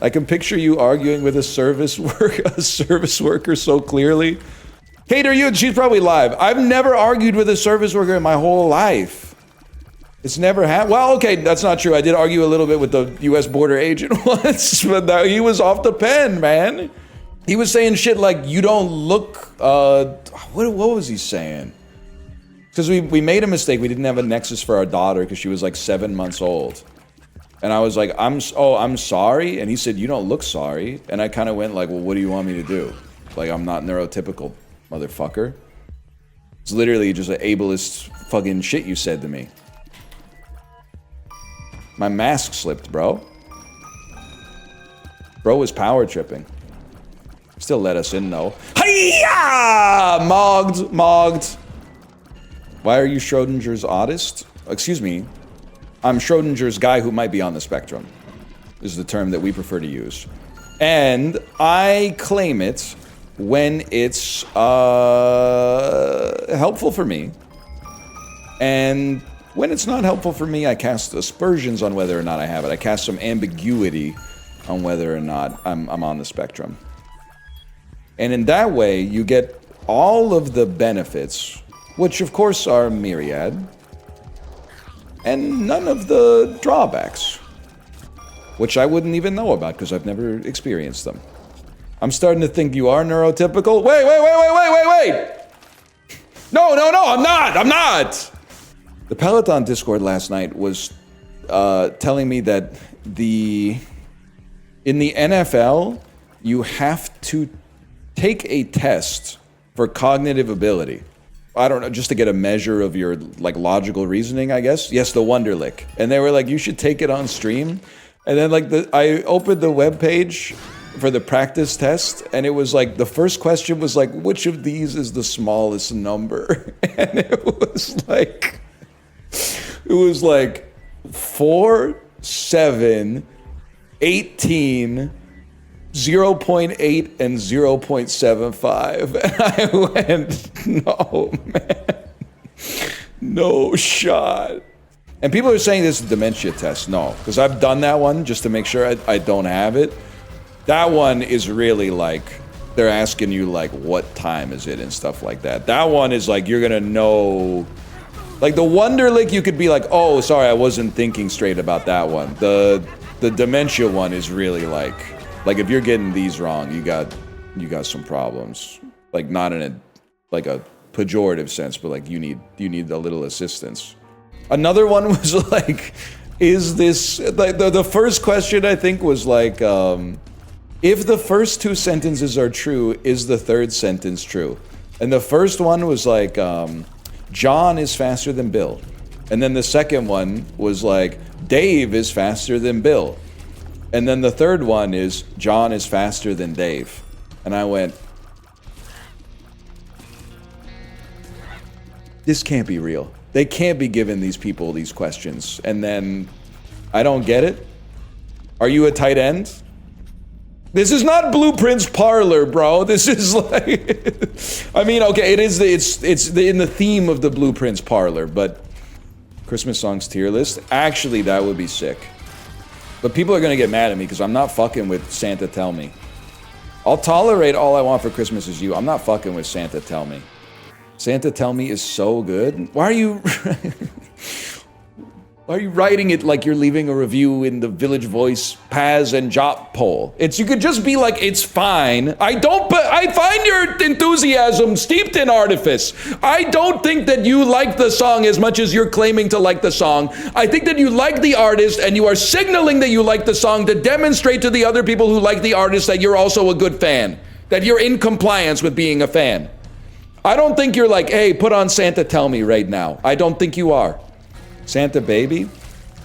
I can picture you arguing with a service worker so clearly. Kate, are you? She's probably live. I've never argued with a service worker in my whole life. It's never happened. Well, okay, that's not true. I did argue a little bit with the U.S. border agent once, but he was off the pen, man. He was saying shit like, you don't look, what was he saying? Because we made a mistake. We didn't have a Nexus for our daughter because she was like 7 months old. And I was like, I'm sorry. And he said, you don't look sorry. And I kind of went like, well, what do you want me to do? Like, I'm not neurotypical, motherfucker. It's literally just an ableist fucking shit you said to me. My mask slipped, bro. Bro was power tripping. Still let us in, though. Hiya! Mogged. Why are you Schrodinger's Autist? Excuse me. I'm Schrodinger's guy who might be on the spectrum, is the term that we prefer to use. And I claim it when it's helpful for me. And when it's not helpful for me, I cast aspersions on whether or not I have it. I cast some ambiguity on whether or not I'm on the spectrum. And in that way, you get all of the benefits, which of course are myriad, and none of the drawbacks, which I wouldn't even know about because I've never experienced them. I'm starting to think you are neurotypical. Wait. No, I'm not. The Peloton Discord last night was telling me that in the NFL, you have to take a test for cognitive ability. I don't know, just to get a measure of your like logical reasoning, I guess. Yes, the Wonderlick. And they were like, you should take it on stream. And then like I opened the web page for the practice test, and it was like the first question was like, which of these is the smallest number? And it was like 4, 7, 18, 0.8 and 0.75. And I went, no, man. No shot. And people are saying this is a dementia test. No, because I've done that one just to make sure I don't have it. That one is really like, they're asking you like, what time is it and stuff like that. That one is like, you're gonna know. Like the Wonderlick, you could be like, oh, sorry, I wasn't thinking straight about that one. The dementia one is really like if you're getting these wrong, you got some problems. Like not in a pejorative sense, but like you need a little assistance. Another one was like, is this like the first question I think was like, if the first 2 sentences are true, is the third sentence true? And the first one was like, John is faster than Bill. And then the second one was like, Dave is faster than Bill. And then the third one is, John is faster than Dave. And I went, this can't be real. They can't be giving these people these questions. And then, I don't get it. Are you a tight end? This is not Blueprint's Parlor, bro. This is like, I mean, okay, it's in the theme of the Blueprint's Parlor, but Christmas songs tier list, actually that would be sick. But people are gonna get mad at me because I'm not fucking with Santa Tell Me. I'll tolerate All I Want for Christmas Is You. I'm not fucking with Santa Tell Me. Santa Tell Me is so good. Why are you writing it like you're leaving a review in the Village Voice Paz and Jop poll? You could just be like, it's fine. I find your enthusiasm steeped in artifice. I don't think that you like the song as much as you're claiming to like the song. I think that you like the artist and you are signaling that you like the song to demonstrate to the other people who like the artist that you're also a good fan, that you're in compliance with being a fan. I don't think you're like, hey, put on Santa Tell Me right now. I don't think you are. Santa Baby?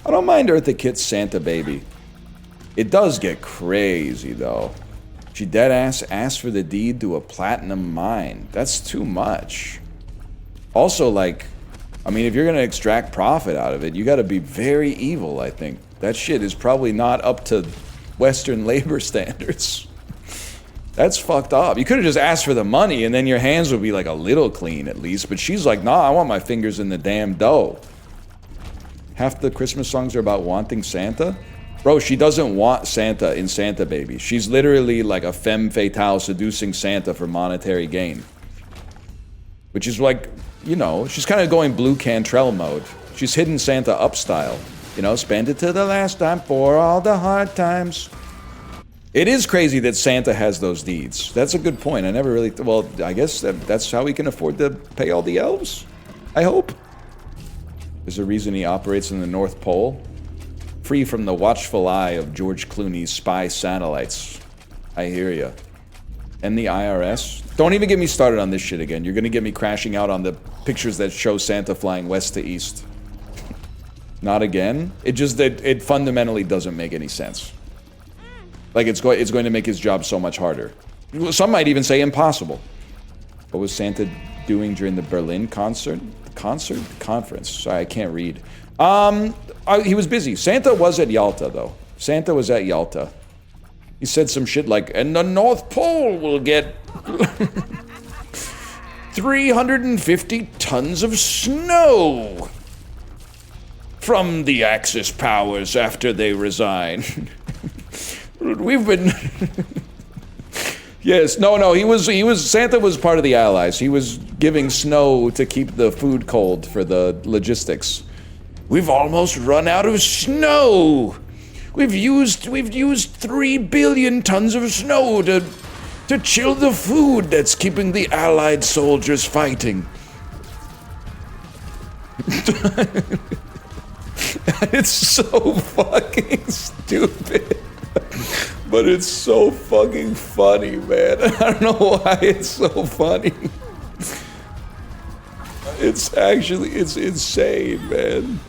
I don't mind Eartha Kitt's Santa Baby. It does get crazy, though. She deadass asked for the deed to a platinum mine. That's too much. Also, like, I mean, if you're gonna extract profit out of it, you gotta be very evil, I think. That shit is probably not up to Western labor standards. That's fucked up. You could have just asked for the money and then your hands would be like a little clean at least. But she's like, nah, I want my fingers in the damn dough. Half the Christmas songs are about wanting Santa. Bro, she doesn't want Santa in Santa Baby. She's literally like a femme fatale seducing Santa for monetary gain. Which is like, you know, she's kind of going Blue Cantrell mode. She's hidden Santa up style. You know, spend it to the last time for all the hard times. It is crazy that Santa has those deeds. That's a good point. I never really... Well, I guess that's how we can afford to pay all the elves. I hope. There's a reason he operates in the North Pole. Free from the watchful eye of George Clooney's spy satellites. I hear ya. And the IRS. Don't even get me started on this shit again. You're gonna get me crashing out on the pictures that show Santa flying west to east. Not again. It fundamentally doesn't make any sense. Like, it's going to make his job so much harder. Some might even say impossible. What was Santa doing during the Berlin concert? Conference. Sorry, I can't read. He was busy. Santa was at Yalta, though. Santa was at Yalta. He said some shit like, and the North Pole will get 350 tons of snow from the Axis powers after they resign. We've been... Yes, no, he was, Santa was part of the Allies. He was giving snow to keep the food cold for the logistics. We've almost run out of snow. We've used 3 billion tons of snow to chill the food that's keeping the Allied soldiers fighting. It's so fucking stupid. But it's so fucking funny, man. I don't know why it's so funny. It's insane, man.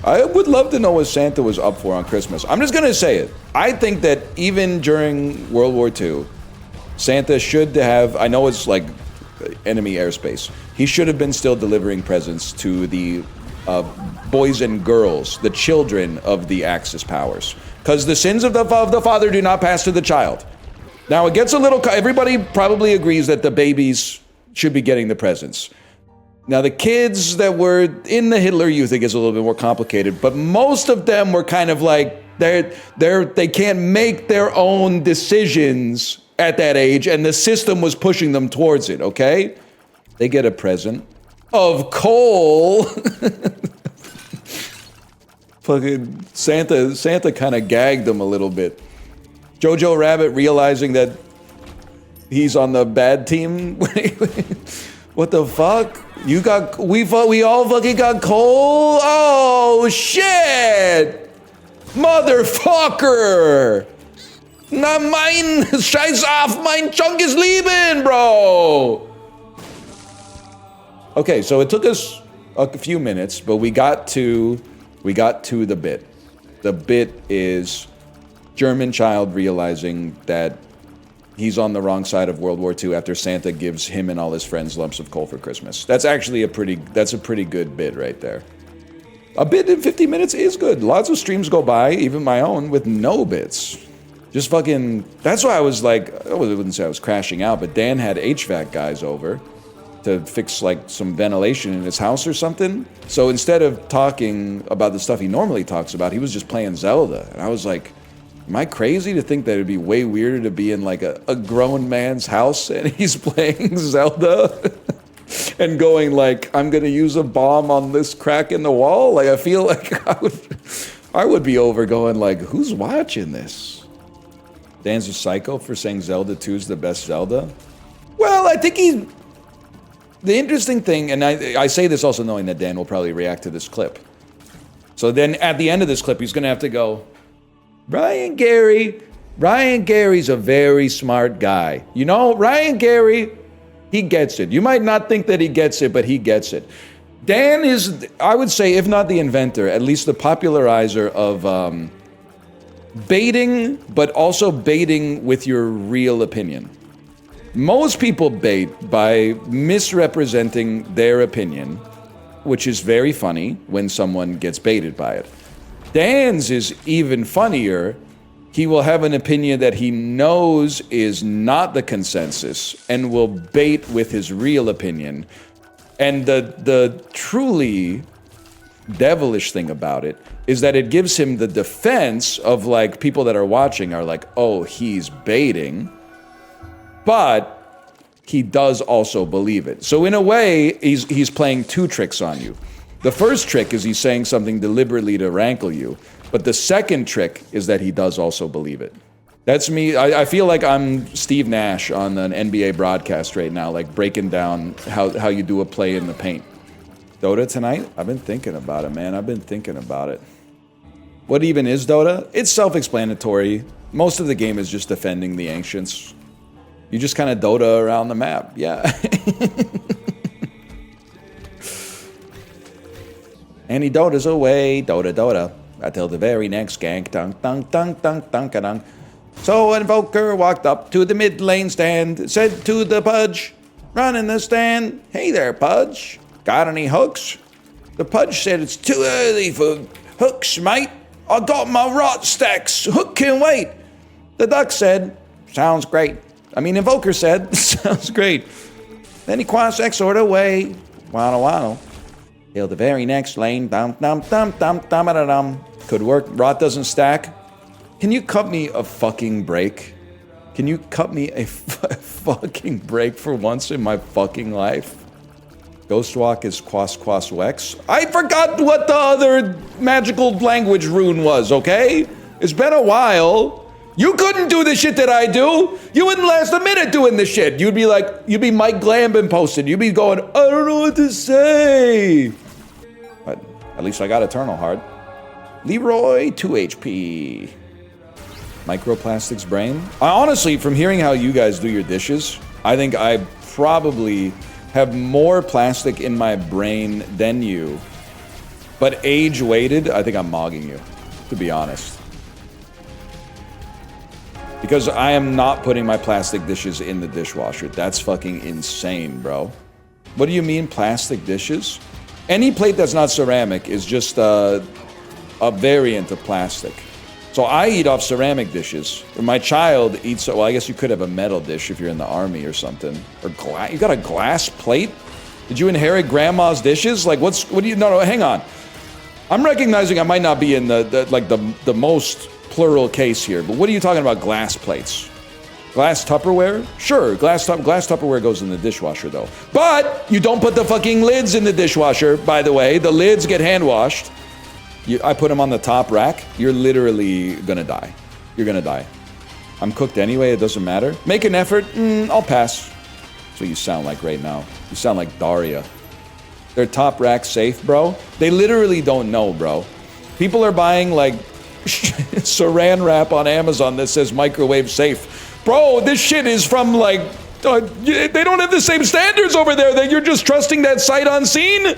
I would love to know what Santa was up for on Christmas. I'm just gonna say it. I think that even during World War II, Santa should have, I know it's like enemy airspace, he should have been still delivering presents to the boys and girls, the children of the Axis powers. Because the sins of the father do not pass to the child. Now it gets a little, everybody probably agrees that the babies should be getting the presents. Now the kids that were in the Hitler Youth, it gets a little bit more complicated, but most of them were kind of like, they can't make their own decisions at that age, and the system was pushing them towards it, okay? They get a present of coal. Fucking Santa kind of gagged them a little bit. Jojo Rabbit realizing that he's on the bad team. What the fuck? We all fucking got coal? Oh shit! Motherfucker! Na mein Scheiß auf, mein Chunk is leaving, bro! Okay, so it took us a few minutes, but we got to the bit. The bit is German child realizing that he's on the wrong side of World War II after Santa gives him and all his friends lumps of coal for Christmas. That's actually a pretty good bit right there. A bit in 50 minutes is good. Lots of streams go by, even my own, with no bits. Just fucking, that's why I was like, I wouldn't say I was crashing out, but Dan had HVAC guys over to fix like some ventilation in his house or something. So instead of talking about the stuff he normally talks about, he was just playing Zelda. And I was like, am I crazy to think that it'd be way weirder to be in like a grown man's house and he's playing Zelda and going like, I'm gonna use a bomb on this crack in the wall? Like I feel like I would be over going like, who's watching this? Dan's a psycho for saying Zelda 2 is the best Zelda? Well, I think the interesting thing, and I say this also knowing that Dan will probably react to this clip. So then at the end of this clip, he's gonna have to go, Ryan Gary's a very smart guy. You know, Ryan Gary, he gets it. You might not think that he gets it, but he gets it. Dan is, I would say, if not the inventor, at least the popularizer of baiting, but also baiting with your real opinion. Most people bait by misrepresenting their opinion, which is very funny when someone gets baited by it. Dan's is even funnier. He will have an opinion that he knows is not the consensus and will bait with his real opinion. And the truly devilish thing about it is that it gives him the defense of like people that are watching are like, oh, he's baiting, but he does also believe it. So in a way, he's playing two tricks on you. The first trick is he's saying something deliberately to rankle you, but the second trick is that he does also believe it. That's me. I feel like I'm Steve Nash on an NBA broadcast right now, like breaking down how you do a play in the paint. Dota tonight? I've been thinking about it, man. I've been thinking about it. What even is Dota? It's self-explanatory. Most of the game is just defending the ancients. You just kind of Dota around the map, yeah. And he Dotas away, Dota, until the very next gank, dunk, dunk, dunk, dunk, dunk, dunk. So Invoker walked up to the mid lane stand, said to the Pudge, run in the stand, hey there, Pudge. Got any hooks? The Pudge said, it's too early for hooks, mate. I got my rot stacks. Hook can wait. The Duck said, sounds great. Invoker said, sounds great. Then he quash Exhort away. Wano. Till the very next lane. Dum dum dum dum dum dum dum. Could work. Rot doesn't stack. Can you cut me a fucking break? Can you cut me a fucking break for once in my fucking life? Ghostwalk is quas wex. I forgot what the other magical language rune was, okay? It's been a while. You couldn't do the shit that I do. You wouldn't last a minute doing this shit. You'd be Mike Glambin posted. You'd be going, I don't know what to say. But at least I got Eternal Heart. Leroy, 2 HP. Microplastics brain. Honestly, from hearing how you guys do your dishes, I think I probably have more plastic in my brain than you. But age-weighted, I think I'm mogging you, to be honest. Because I am not putting my plastic dishes in the dishwasher. That's fucking insane, bro. What do you mean, plastic dishes? Any plate that's not ceramic is just a variant of plastic. So I eat off ceramic dishes. My child eats, well, I guess you could have a metal dish if you're in the army or something. Or glass. You got a glass plate? Did you inherit grandma's dishes? Like, what do you, no, hang on. I'm recognizing I might not be in the most plural case here, but what are you talking about, glass plates? Glass Tupperware? Sure, glass Tupperware goes in the dishwasher though. But you don't put the fucking lids in the dishwasher, by the way. The lids get hand washed. I put them on the top rack. You're literally gonna die. You're gonna die. I'm cooked anyway, it doesn't matter. Make an effort, I'll pass. That's what you sound like right now. You sound like Daria. They're top rack safe, bro. They literally don't know, bro. People are buying like saran wrap on Amazon that says microwave safe. Bro, this shit is from like, they don't have the same standards over there. That you're just trusting that sight unseen?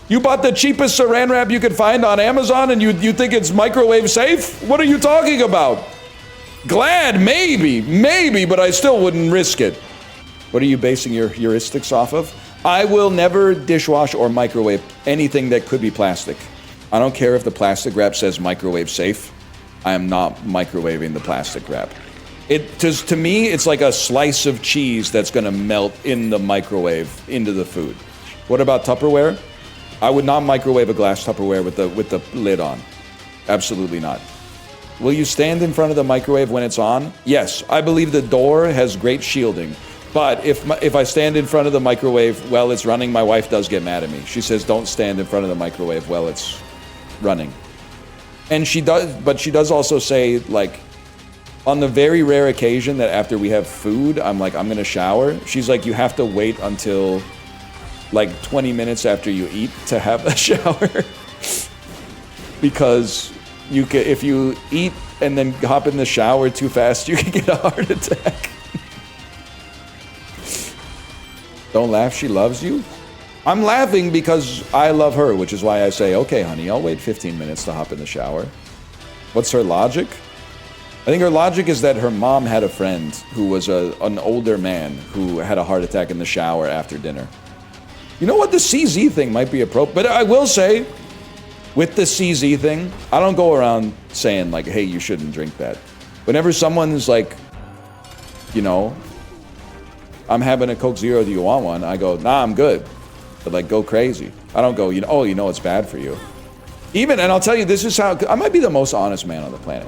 You bought the cheapest saran wrap you could find on Amazon and you think it's microwave safe? What are you talking about? Glad, maybe, but I still wouldn't risk it. What are you basing your heuristics off of? I will never dishwash or microwave anything that could be plastic. I don't care if the plastic wrap says microwave safe. I am not microwaving the plastic wrap. To me, it's like a slice of cheese that's gonna melt in the microwave into the food. What about Tupperware? I would not microwave a glass Tupperware with the lid on. Absolutely not. Will you stand in front of the microwave when it's on? Yes, I believe the door has great shielding. But if I stand in front of the microwave while it's running, my wife does get mad at me. She says, don't stand in front of the microwave while it's running. And she does also say, like, on the very rare occasion that after we have food, I'm like, I'm gonna shower. She's like, you have to wait until like 20 minutes after you eat to have a shower. Because if you eat and then hop in the shower too fast, you can get a heart attack. Don't laugh, she loves you? I'm laughing because I love her, which is why I say, okay, honey, I'll wait 15 minutes to hop in the shower. What's her logic? I think her logic is that her mom had a friend who was an older man who had a heart attack in the shower after dinner. You know what? The CZ thing might be appropriate, but I will say, with the CZ thing, I don't go around saying like, hey, you shouldn't drink that. Whenever someone's like, you know, I'm having a Coke Zero, do you want one? I go, nah, I'm good. But like, go crazy. I don't go, you know it's bad for you. And I'll tell you, this is how, I might be the most honest man on the planet.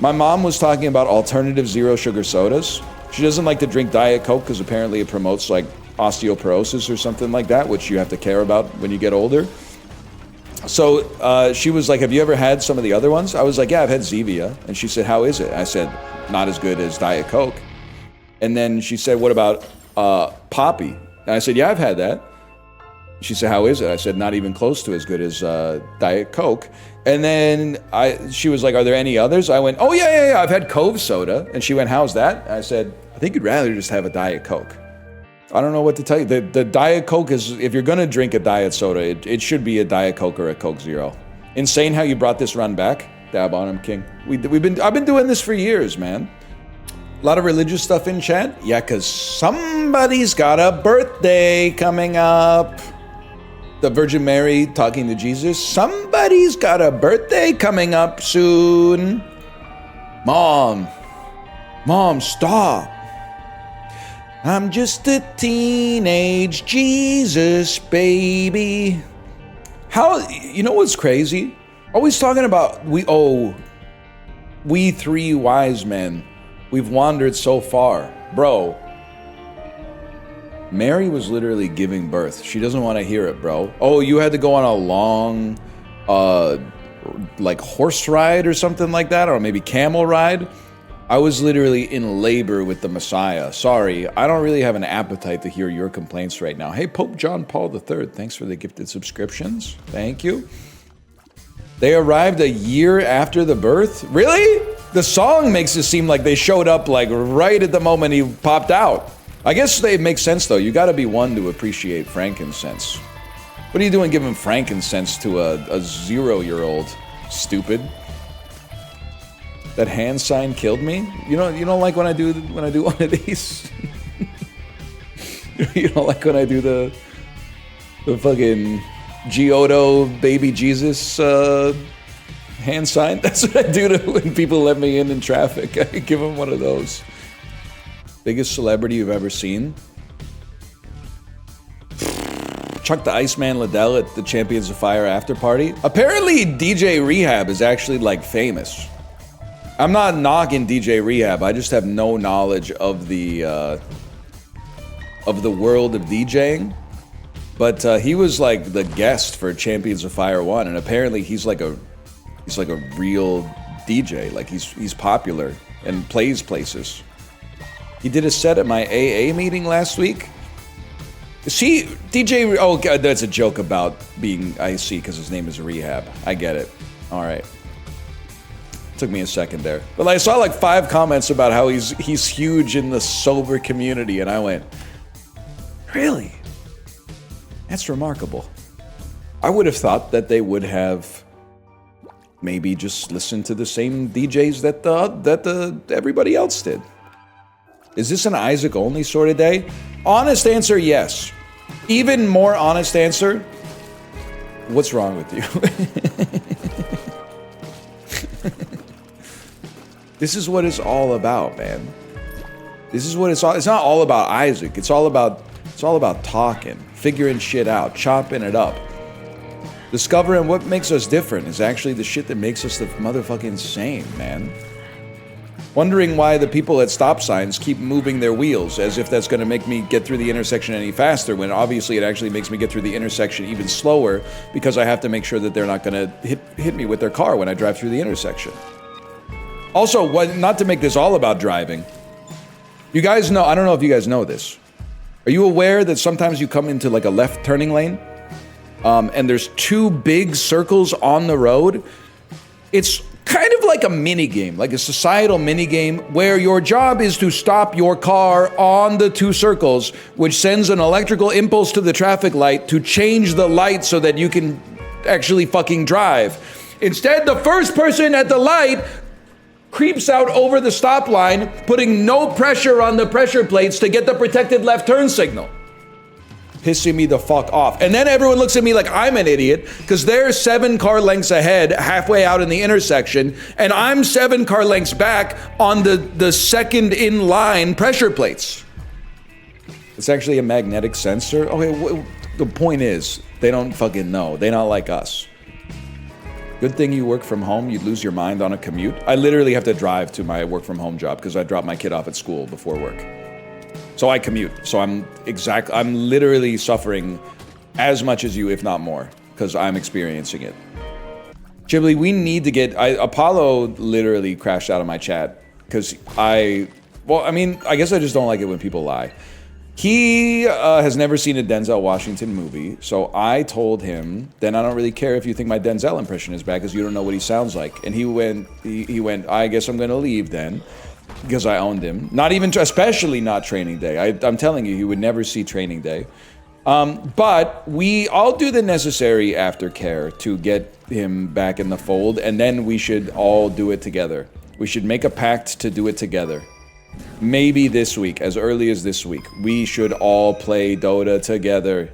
My mom was talking about alternative zero sugar sodas. She doesn't like to drink Diet Coke because apparently it promotes like osteoporosis or something like that, which you have to care about when you get older. So she was like, have you ever had some of the other ones? I was like, yeah, I've had Zevia. And she said, how is it? I said, not as good as Diet Coke. And then she said, what about Poppy? And I said, yeah, I've had that. She said, how is it? I said, not even close to as good as Diet Coke. And then she was like, are there any others? I went, oh, yeah, I've had Cove Soda. And she went, how's that? I said, I think you'd rather just have a Diet Coke. I don't know what to tell you. The Diet Coke is, if you're going to drink a diet soda, it should be a Diet Coke or a Coke Zero. Insane how you brought this run back. Dab on him, King. I've been doing this for years, man. A lot of religious stuff in chat? Yeah, because somebody's got a birthday coming up. The Virgin Mary talking to Jesus. Somebody's got a birthday coming up soon. Mom, stop. I'm just a teenage Jesus baby. How, you know what's crazy? Always talking about, we three wise men. We've wandered so far. Bro, Mary was literally giving birth. She doesn't want to hear it, bro. Oh, you had to go on a long, like horse ride or something like that, or maybe camel ride. I was literally in labor with the Messiah. Sorry, I don't really have an appetite to hear your complaints right now. Hey, Pope John Paul III, thanks for the gifted subscriptions. Thank you. They arrived a year after the birth? Really? The song makes it seem like they showed up like right at the moment he popped out. I guess it makes sense, though. You gotta be one to appreciate frankincense. What are you doing giving frankincense to a 0-year-old? Stupid. That hand sign killed me? You don't like when I do one of these? You don't like when I do the fucking Giotto baby Jesus hand sign? That's what I do to when people let me in traffic. I give them one of those. Biggest celebrity you've ever seen? Chuck the Iceman Liddell at the Champions of Fire after party. Apparently DJ Rehab is actually like famous. I'm not knocking DJ Rehab. I just have no knowledge of the world of DJing. But he was like the guest for Champions of Fire 1, and apparently he's like a real DJ. Like he's popular and plays places. He did a set at my AA meeting last week. See, DJ... Oh, God, that's a joke about being IC because his name is Rehab. I get it. All right. Took me a second there. But I saw like 5 comments about how he's huge in the sober community, and I went, really? That's remarkable. I would have thought that they would have maybe just listened to the same DJs that everybody else did. Is this an Isaac only sort of day? Honest answer, yes. Even more honest answer, what's wrong with you? This is what it's all about, man. This is what it's not all about Isaac. It's all about talking, figuring shit out, chopping it up. Discovering what makes us different is actually the shit that makes us the motherfucking same, man. Wondering why the people at stop signs keep moving their wheels as if that's going to make me get through the intersection any faster, when obviously it actually makes me get through the intersection even slower because I have to make sure that they're not going to hit me with their car when I drive through the intersection. Also, not to make this all about driving, you guys know, I don't know if you guys know this. Are you aware that sometimes you come into like a left turning lane and there's 2 big circles on the road? It's kind of like a minigame, like a societal minigame, where your job is to stop your car on the 2 circles, which sends an electrical impulse to the traffic light to change the light so that you can actually fucking drive. Instead, the first person at the light creeps out over the stop line, putting no pressure on the pressure plates to get the protected left turn signal. Pissing me the fuck off. And then everyone looks at me like I'm an idiot because they're 7 car lengths ahead, halfway out in the intersection, and I'm 7 car lengths back on the second in line pressure plates. It's actually a magnetic sensor. Okay, the point is, they don't fucking know. They're not like us. Good thing you work from home. You'd lose your mind on a commute. I literally have to drive to my work from home job because I drop my kid off at school before work. So I commute. So I'm literally suffering as much as you, if not more, because I'm experiencing it. Ghibli, we need to get... Apollo literally crashed out of my chat because I guess I just don't like it when people lie. He has never seen a Denzel Washington movie, so I told him, then I don't really care if you think my Denzel impression is bad because you don't know what he sounds like. And he went, I guess I'm going to leave then. Because I owned him. Not even, especially not Training Day. I'm telling you, he would never see Training Day. But we all do the necessary aftercare to get him back in the fold, and then we should all do it together. We should make a pact to do it together. Maybe this week, as early as this week, we should all play Dota together.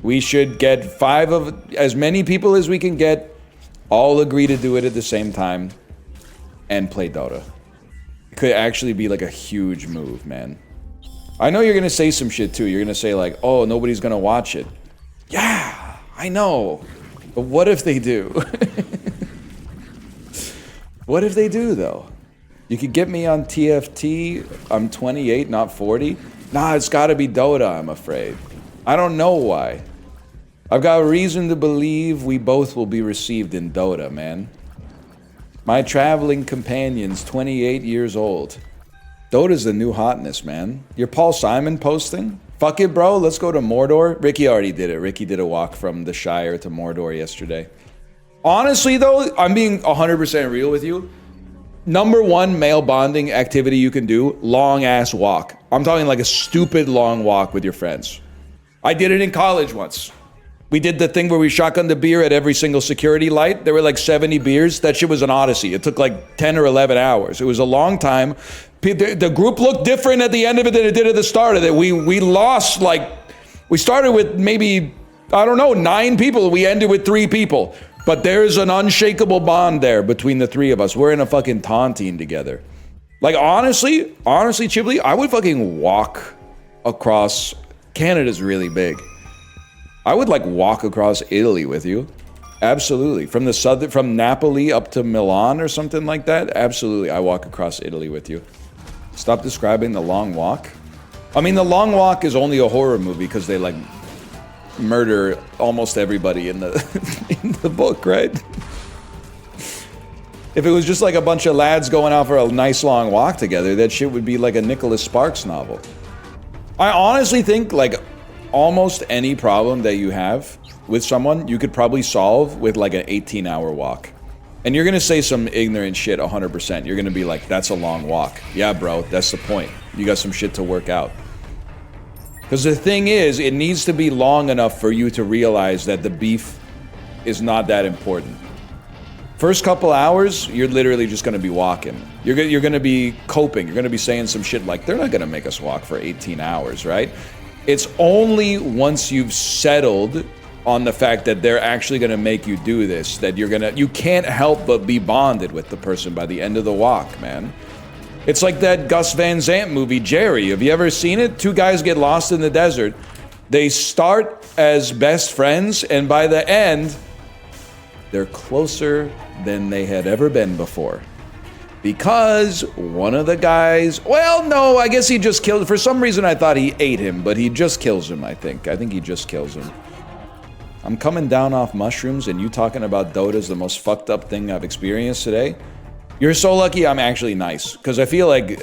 We should get as many people as we can get, all agree to do it at the same time, and play Dota. Could actually be like a huge move, man. I know you're gonna say some shit too. You're gonna say like, oh, nobody's gonna watch it. Yeah, I know. But what if they do? What if they do though? You could get me on TFT. I'm 28, not 40. Nah, it's gotta be Dota, I'm afraid. I don't know why. I've got a reason to believe we both will be received in Dota, man. My traveling companion's 28 years old. Dota's the new hotness, man. Your Paul Simon posting? Fuck it, bro. Let's go to Mordor. Ricky already did it. Ricky did a walk from the Shire to Mordor yesterday. Honestly, though, I'm being 100% real with you. Number 1 male bonding activity you can do, long-ass walk. I'm talking like a stupid long walk with your friends. I did it in college once. We did the thing where we shotgunned the beer at every single security light. There were like 70 beers. That shit was an odyssey. It took like 10 or 11 hours. It was a long time. The group looked different at the end of it than it did at the start of it. We lost like, we started with maybe, I don't know, 9 people. We ended with 3 people. But there's an unshakable bond there between the 3 of us. We're in a fucking Tontine together. Like honestly, Chiblee, I would fucking walk across, Canada's really big. I would like walk across Italy with you. Absolutely. From the southern, from Napoli up to Milan or something like that. Absolutely. I walk across Italy with you. Stop describing The Long Walk. I mean, The Long Walk is only a horror movie because they like murder almost everybody in the in the book, right? If it was just like a bunch of lads going out for a nice long walk together, that shit would be like a Nicholas Sparks novel. I honestly think like almost any problem that you have with someone, you could probably solve with like an 18-hour walk. And you're gonna say some ignorant shit 100%. You're gonna be like, that's a long walk. Yeah, bro, that's the point. You got some shit to work out. Because the thing is, it needs to be long enough for you to realize that the beef is not that important. First couple hours, you're literally just gonna be walking. You're gonna be coping. You're gonna be saying some shit like, they're not gonna make us walk for 18 hours, right? It's only once you've settled on the fact that they're actually gonna make you do this, that you can't help but be bonded with the person by the end of the walk, man. It's like that Gus Van Sant movie, Jerry. Have you ever seen it? 2 guys get lost in the desert. They start as best friends, and by the end, they're closer than they had ever been before. Because one of the guys, well, no, I guess he just killed, for some reason I thought he ate him, but he just kills him, I think. I think he just kills him. I'm coming down off mushrooms and you talking about Dota is the most fucked up thing I've experienced today. You're so lucky I'm actually nice, because I feel like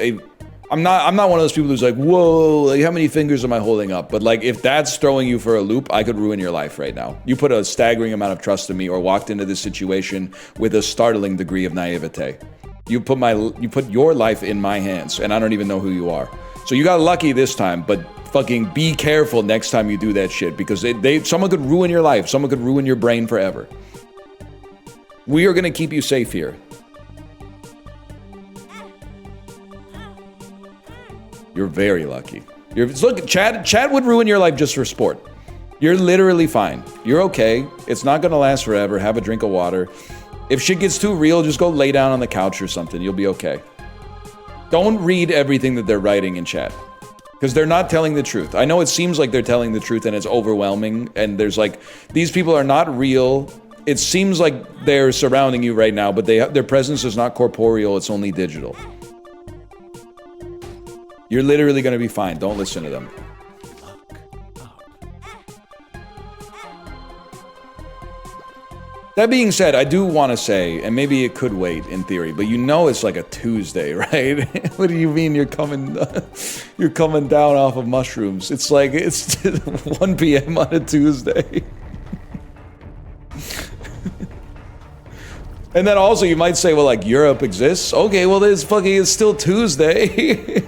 I'm not one of those people who's like, whoa, like, how many fingers am I holding up? But like, if that's throwing you for a loop, I could ruin your life right now. You put a staggering amount of trust in me or walked into this situation with a startling degree of naivete. You put your life in my hands, and I don't even know who you are. So you got lucky this time, but fucking be careful next time you do that shit, because someone could ruin your life. Someone could ruin your brain forever. We are gonna keep you safe here. You're very lucky. Look, Chad would ruin your life just for sport. You're literally fine. You're okay. It's not gonna last forever. Have a drink of water. If shit gets too real, just go lay down on the couch or something. You'll be okay. Don't read everything that they're writing in chat, because they're not telling the truth. I know it seems like they're telling the truth and it's overwhelming, and there's like, these people are not real. It seems like they're surrounding you right now, but their presence is not corporeal, it's only digital. You're literally gonna be fine. Don't listen to them. That being said, I do want to say, and maybe it could wait in theory, but you know it's like a Tuesday, right? What do you mean you're coming down off of mushrooms? It's like, it's 1 p.m. on a Tuesday. And then also you might say, well, like, Europe exists? Okay, well, it's still Tuesday.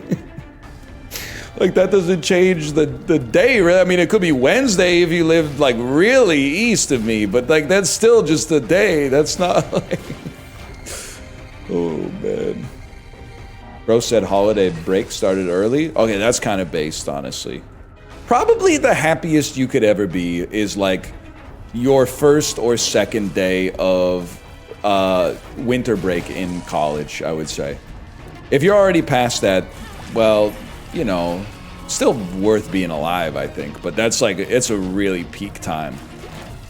Like, that doesn't change the day, right? I mean, it could be Wednesday if you lived, like, really east of me, but, like, that's still just a day. That's not, like... Oh, man. Bro said holiday break started early. Okay, that's kind of based, honestly. Probably the happiest you could ever be is, like, your first or second day of winter break in college, I would say. If you're already past that, well... you know, still worth being alive, I think. But that's like, it's a really peak time.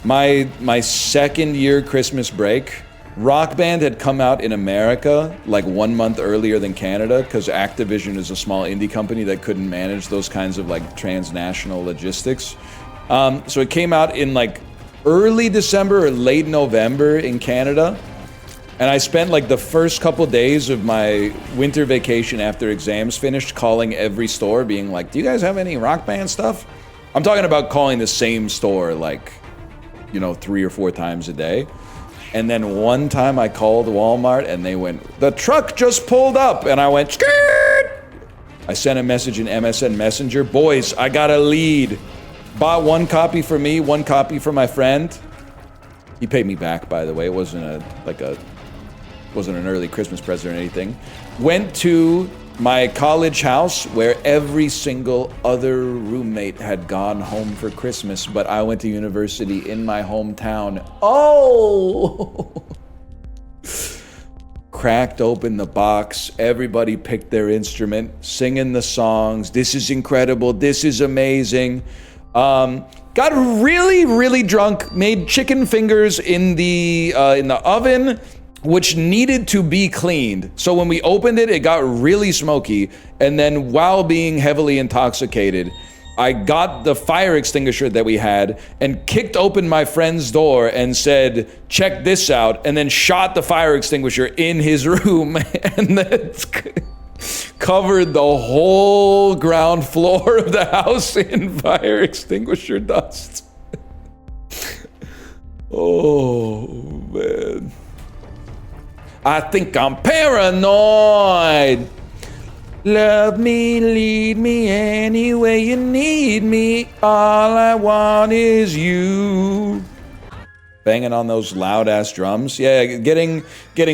My second year Christmas break, Rock Band had come out in America like 1 month earlier than Canada, because Activision is a small indie company that couldn't manage those kinds of like transnational logistics. So it came out in like early December or late November in Canada. And I spent like the first couple days of my winter vacation after exams finished calling every store, being like, do you guys have any Rock Band stuff? I'm talking about calling the same store like, you know, 3 or 4 times a day. And then one time I called Walmart and they went, the truck just pulled up. And I went, skirt! I sent a message in MSN Messenger. Boys, I got a lead. Bought 1 copy for me, 1 copy for my friend. He paid me back, by the way. It wasn't wasn't an early Christmas present or anything. Went to my college house where every single other roommate had gone home for Christmas, but I went to university in my hometown. Oh! Cracked open the box. Everybody picked their instrument, singing the songs. This is incredible. This is amazing. Got really, really drunk. Made chicken fingers in the oven, which needed to be cleaned. So when we opened it, it got really smoky. And then while being heavily intoxicated, I got the fire extinguisher that we had and kicked open my friend's door and said, check this out, and then shot the fire extinguisher in his room, and that's covered the whole ground floor of the house in fire extinguisher dust. Oh, man. I think I'm paranoid. Love me, lead me any way you need me. All I want is you. Banging on those loud ass drums. Yeah, getting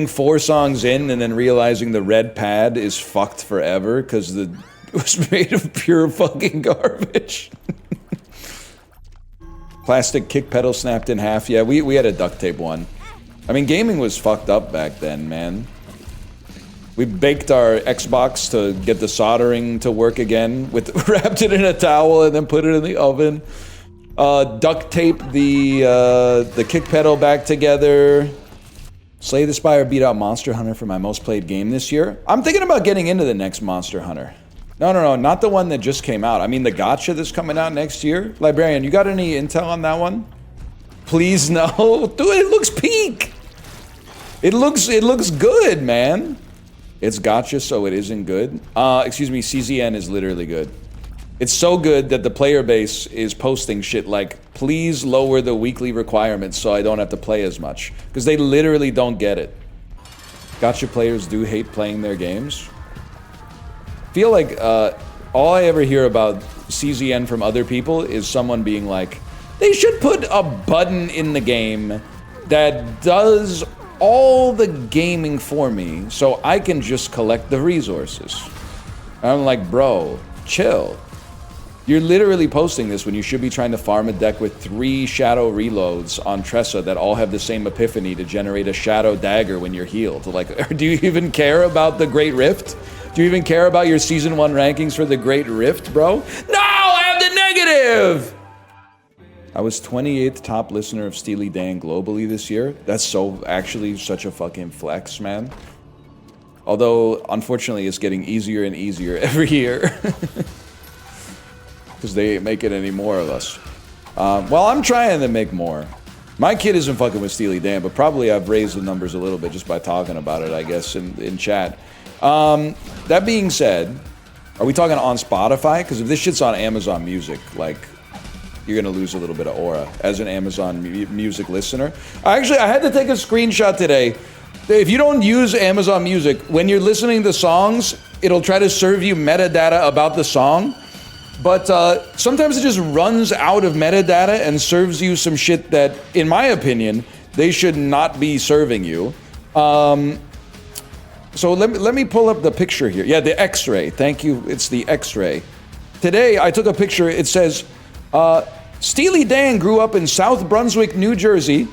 4 songs in and then realizing the red pad is fucked forever because it was made of pure fucking garbage. Plastic kick pedal snapped in half. Yeah, we had a duct tape one. I mean, gaming was fucked up back then, man. We baked our Xbox to get the soldering to work again, wrapped it in a towel and then put it in the oven. Duct taped the kick pedal back together. Slay the Spire beat out Monster Hunter for my most played game this year. I'm thinking about getting into the next Monster Hunter. No, not the one that just came out. I mean the gacha that's coming out next year. Librarian, you got any intel on that one? Please no. Dude, it looks peak. It looks good, man. It's gacha, so it isn't good. Excuse me, CZN is literally good. It's so good that the player base is posting shit like, please lower the weekly requirements so I don't have to play as much. Because they literally don't get it. Gacha players do hate playing their games. Feel like all I ever hear about CZN from other people is someone being like, they should put a button in the game that does all the gaming for me so I can just collect the resources. And I'm like, bro, chill. You're literally posting this when you should be trying to farm a deck with 3 shadow reloads on Tressa that all have the same epiphany to generate a shadow dagger when you're healed. Like, do you even care about the Great Rift? Do you even care about your Season 1 rankings for the Great Rift, bro? No, I have the negative! I was 28th top listener of Steely Dan globally this year. That's actually such a fucking flex, man. Although, unfortunately, it's getting easier and easier every year. Because they ain't making any more of us. Well, I'm trying to make more. My kid isn't fucking with Steely Dan, but probably I've raised the numbers a little bit just by talking about it, I guess, in chat. That being said, are we talking on Spotify? Because if this shit's on Amazon Music, like, you're gonna lose a little bit of aura as an Amazon Music listener. I had to take a screenshot today. If you don't use Amazon Music, when you're listening to songs, it'll try to serve you metadata about the song. But sometimes it just runs out of metadata and serves you some shit that, in my opinion, they should not be serving you. So let me pull up the picture here. Yeah, the X-ray. Thank you. It's the X-ray. Today, I took a picture. It says, Steely Dan grew up in South Brunswick, New Jersey.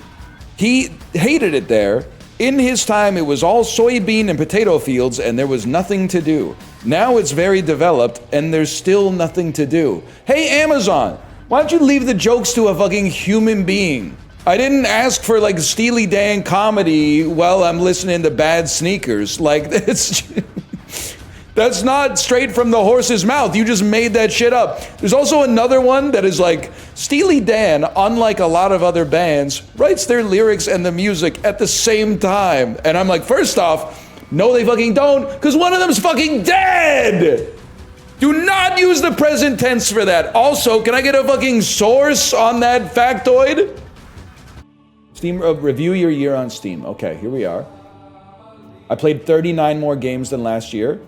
He hated it there. In his time, it was all soybean and potato fields, and there was nothing to do. Now it's very developed, and there's still nothing to do. Hey, Amazon, why don't you leave the jokes to a fucking human being? I didn't ask for, like, Steely Dan comedy while I'm listening to Bad Sneakers. Like, that's not straight from the horse's mouth. You just made that shit up. There's also another one that is like, Steely Dan, unlike a lot of other bands, writes their lyrics and the music at the same time. And I'm like, first off, no they fucking don't, because one of them's fucking dead! Do not use the present tense for that. Also, can I get a fucking source on that factoid? Steam, review your year on Steam. Okay, here we are. I played 39 more games than last year.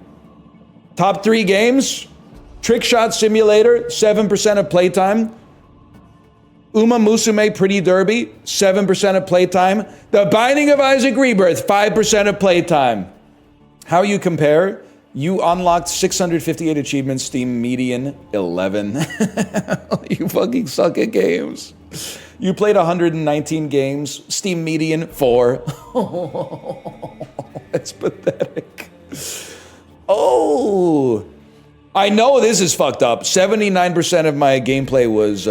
Top 3 games. Trick Shot Simulator, 7% of playtime. Uma Musume Pretty Derby, 7% of playtime. The Binding of Isaac Rebirth, 5% of playtime. How you compare? You unlocked 658 achievements, Steam median 11. You fucking suck at games. You played 119 games, Steam median 4. That's pathetic. Oh, I know this is fucked up. 79% of my gameplay was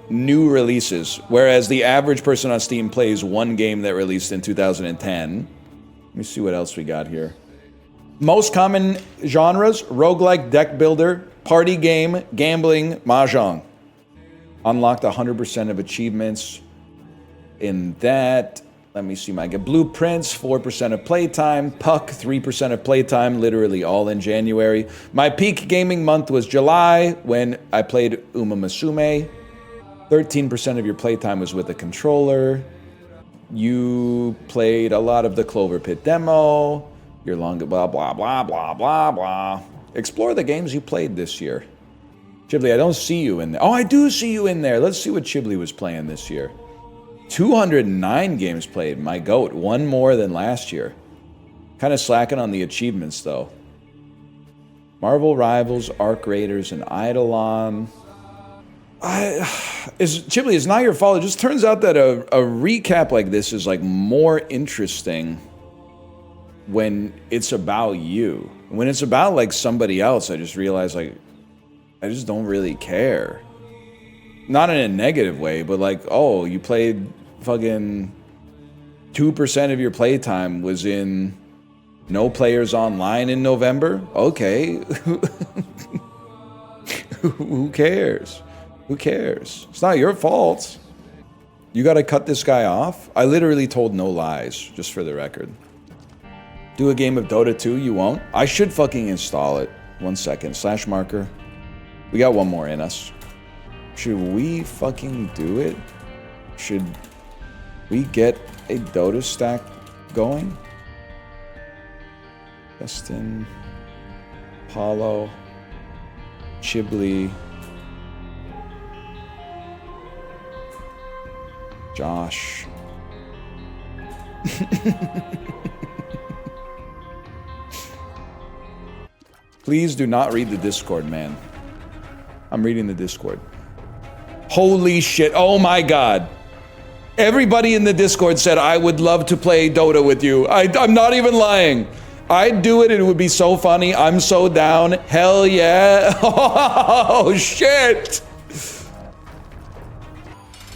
new releases, whereas the average person on Steam plays one game that released in 2010. Let me see what else we got here. Most common genres: roguelike, deck builder, party game, gambling, mahjong. Unlocked 100% of achievements in that. Let me see my game. Blueprints, 4% of playtime. Puck, 3% of playtime, literally all in January. My peak gaming month was July, when I played Uma Musume. 13% of your playtime was with a controller. You played a lot of the Clover Pit demo. Your long blah, blah, blah, blah, blah, blah. Explore the games you played this year. Chibli, I don't see you in there. Oh, I do see you in there. Let's see what Chibli was playing this year. 209 games played, my goat. One more than last year. Kind of slacking on the achievements, though. Marvel Rivals, Arc Raiders, and Eidolon. Chibli, it's not your fault. It just turns out that a recap like this is like more interesting when it's about you. When it's about like somebody else, I just realize like I just don't really care. Not in a negative way, but like, oh, you played fucking 2% of your playtime was in No Players Online in November? Okay. Who cares? Who cares? It's not your fault. You gotta cut this guy off? I literally told no lies, just for the record. Do a game of Dota 2, you won't? I should fucking install it. 1 second, /marker. We got one more in us. Should we fucking do it? Should we get a Dota stack going? Justin, Paulo, Chibli, Josh. Please do not read the Discord, man. I'm reading the Discord. Holy shit. Oh my god. Everybody in the Discord said, I would love to play Dota with you. I'm not even lying. I'd do it and it would be so funny. I'm so down. Hell yeah. Oh shit.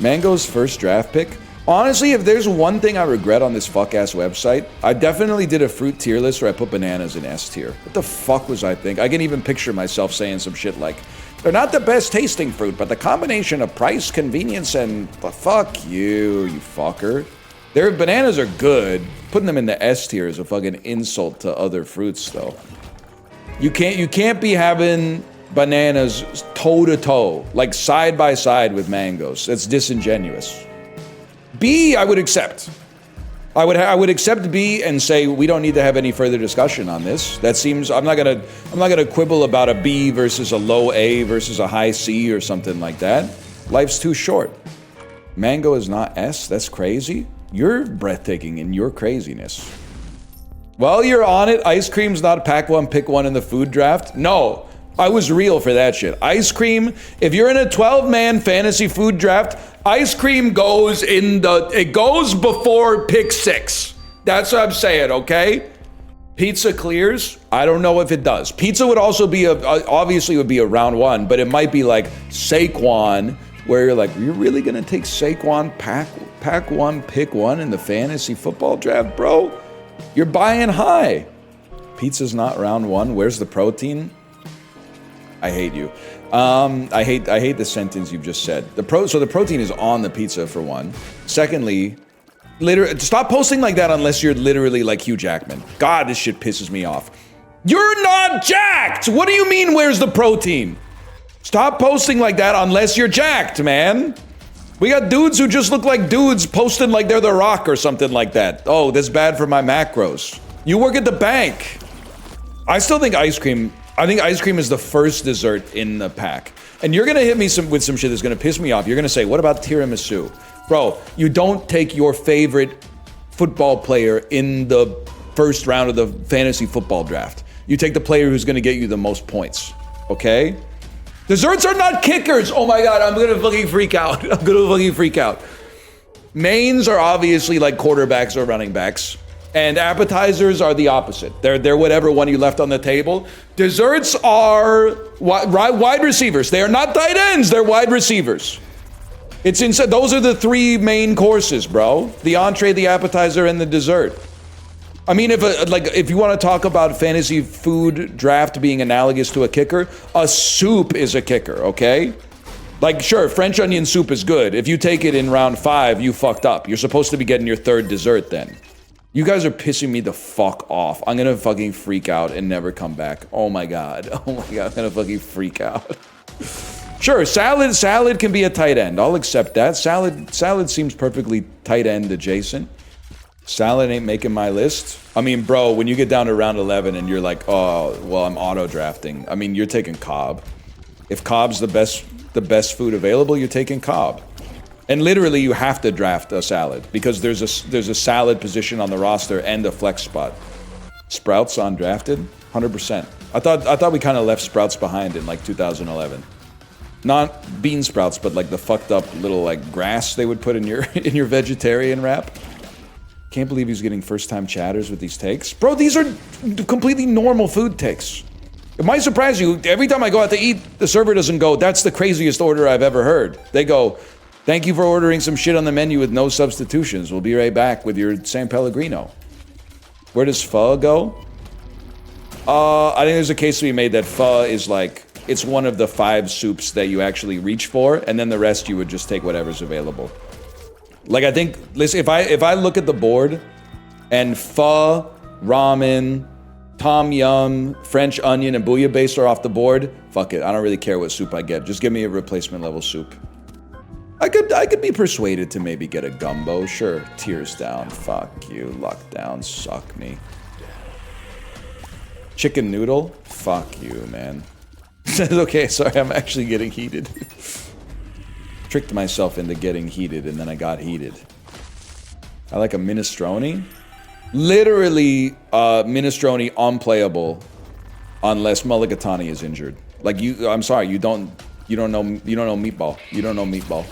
Mango's first draft pick. Honestly, if there's one thing I regret on this fuck-ass website, I definitely did a fruit tier list where I put bananas in S tier. What the fuck was I thinking? I can even picture myself saying some shit like, they're not the best tasting fruit, but the combination of price, convenience, and fuck you, you fucker. Their bananas are good. Putting them in the S tier is a fucking insult to other fruits, though. You can't be having bananas toe to toe, like side by side with mangoes. That's disingenuous. B, I would accept. I would accept B and say we don't need to have any further discussion on this. That seems I'm not gonna quibble about a B versus a low A versus a high C or something like that. Life's too short. Mango is not S. That's crazy. You're breathtaking in your craziness. Well, you're on it. Ice cream's not pack one, pick one in the food draft. No. I was real for that shit. Ice cream, if you're in a 12-man fantasy food draft, ice cream goes before pick 6. That's what I'm saying, okay? Pizza clears? I don't know if it does. Pizza would also be obviously would be a round 1, but it might be like Saquon, where you're like, you're really gonna take Saquon pack one, pick one in the fantasy football draft, bro? You're buying high. Pizza's not round 1. Where's the protein? I hate you. I hate the sentence you've just said. So the protein is on the pizza for one. Secondly, stop posting like that unless you're literally like Hugh Jackman. God, this shit pisses me off. You're not jacked! What do you mean, where's the protein? Stop posting like that unless you're jacked, man. We got dudes who just look like dudes posting like they're The Rock or something like that. Oh, that's bad for my macros. You work at the bank. I still think ice cream I think ice cream is the first dessert in the pack. And you're gonna hit me with some shit that's gonna piss me off. You're gonna say, what about tiramisu? Bro, you don't take your favorite football player in the first round of the fantasy football draft. You take the player who's gonna get you the most points, okay? Desserts are not kickers! Oh my god, I'm gonna fucking freak out. I'm gonna fucking freak out. Mains are obviously like quarterbacks or running backs. And appetizers are the opposite. They're whatever one you left on the table. Desserts are wide receivers. They are not tight ends, they're wide receivers. It's insane. Those are the three main courses, bro. The entree, the appetizer, and the dessert. I mean, if you want to talk about fantasy food draft being analogous to a kicker, a soup is a kicker, okay? Like, sure, French onion soup is good. If you take it in round 5, you fucked up. You're supposed to be getting your third dessert then. You guys are pissing me the fuck off. I'm gonna fucking freak out and never come back. Oh my god. Oh my god, I'm gonna fucking freak out. Sure, salad can be a tight end. I'll accept that. Salad seems perfectly tight end adjacent. Salad ain't making my list. I mean, bro, when you get down to round 11 and you're like, oh, well, I'm auto drafting. I mean, you're taking Cobb. If Cobb's the best food available, you're taking Cobb. And literally, you have to draft a salad because there's a salad position on the roster and a flex spot. Sprouts undrafted, 100%. I thought we kind of left Sprouts behind in like 2011. Not bean sprouts, but like the fucked up little like grass they would put in your vegetarian wrap. Can't believe he's getting first time chatters with these takes, bro. These are completely normal food takes. It might surprise you. Every time I go out to eat, the server doesn't go, "That's the craziest order I've ever heard." They go, "Thank you for ordering some shit on the menu with no substitutions. We'll be right back with your San Pellegrino." Where does pho go? I think there's a case to be made that pho is like, it's one of the 5 soups that you actually reach for, and then the rest you would just take whatever's available. Like, I think, listen, if I look at the board, and pho, ramen, tom yum, French onion, and bouillabaisse are off the board, fuck it, I don't really care what soup I get. Just give me a replacement level soup. I could be persuaded to maybe get a gumbo, sure. Tears down, fuck you, luck down, suck me. Chicken noodle, fuck you, man. Okay, sorry, I'm actually getting heated. Tricked myself into getting heated, and then I got heated. I like a minestrone. Literally, minestrone unplayable unless Mulligatawny is injured. Like I'm sorry, you don't know meatball. You don't know meatball.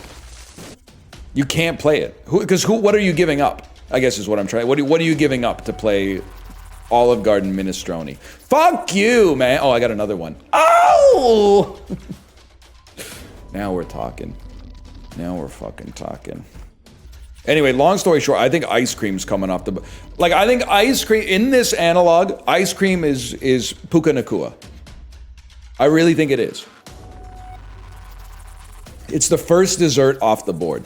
You can't play it. What are you giving up? I guess is what I'm trying. What are you giving up to play Olive Garden minestrone? Fuck you, man. Oh, I got another one. Oh! Now we're talking. Now we're fucking talking. Anyway, long story short, I think ice cream's coming off the... Like, I think ice cream... In this analog, ice cream is Puka Nakua. I really think it is. It's the first dessert off the board.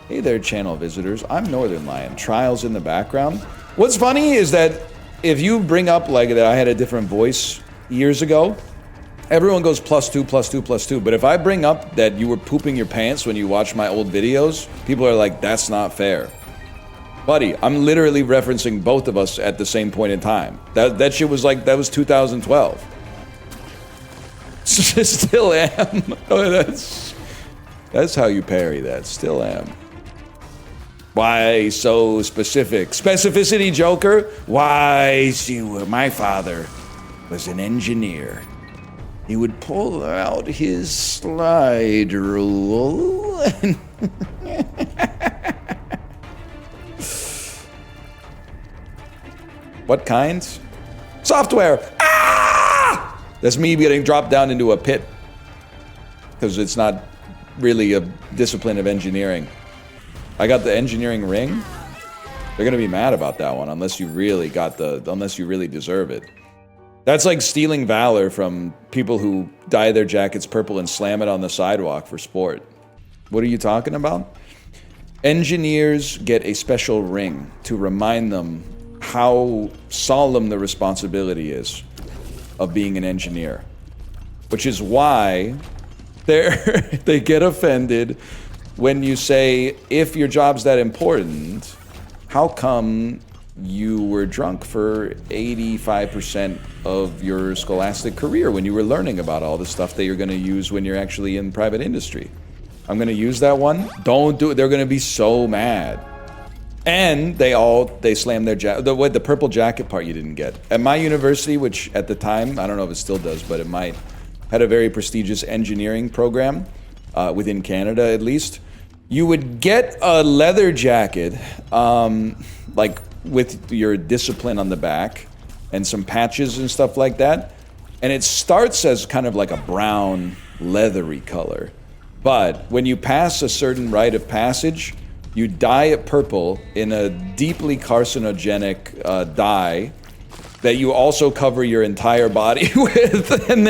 Hey there, channel visitors. I'm Northernlion. Trials in the background. What's funny is that if you bring up, like, that I had a different voice years ago... Everyone goes +2, +2, +2, but if I bring up that you were pooping your pants when you watch my old videos, people are like, that's not fair. Buddy, I'm literally referencing both of us at the same point in time. That shit was like, that was 2012. Still am. Oh, that's how you parry that. Still am. Why so specific? Specificity, Joker? Why, see, my father was an engineer. He would pull out his slide rule and what kinds? Software! Ah! That's me getting dropped down into a pit. Because it's not really a discipline of engineering. I got the engineering ring. They're gonna be mad about that one unless you really deserve it. That's like stealing valor from people who dye their jackets purple and slam it on the sidewalk for sport. What are you talking about? Engineers get a special ring to remind them how solemn the responsibility is of being an engineer. Which is why they get offended when you say, if your job's that important, how come you were drunk for 85% of your scholastic career when you were learning about all the stuff that you're going to use when you're actually in private industry. I'm going to use that one. Don't do it. They're going to be so mad. And they slammed their jacket. The purple jacket part you didn't get. At my university, which at the time, I don't know if it still does, but it might, had a very prestigious engineering program, within Canada at least. You would get a leather jacket, like with your discipline on the back and some patches and stuff like that. And it starts as kind of like a brown, leathery color. But when you pass a certain rite of passage, you dye it purple in a deeply carcinogenic dye that you also cover your entire body with, and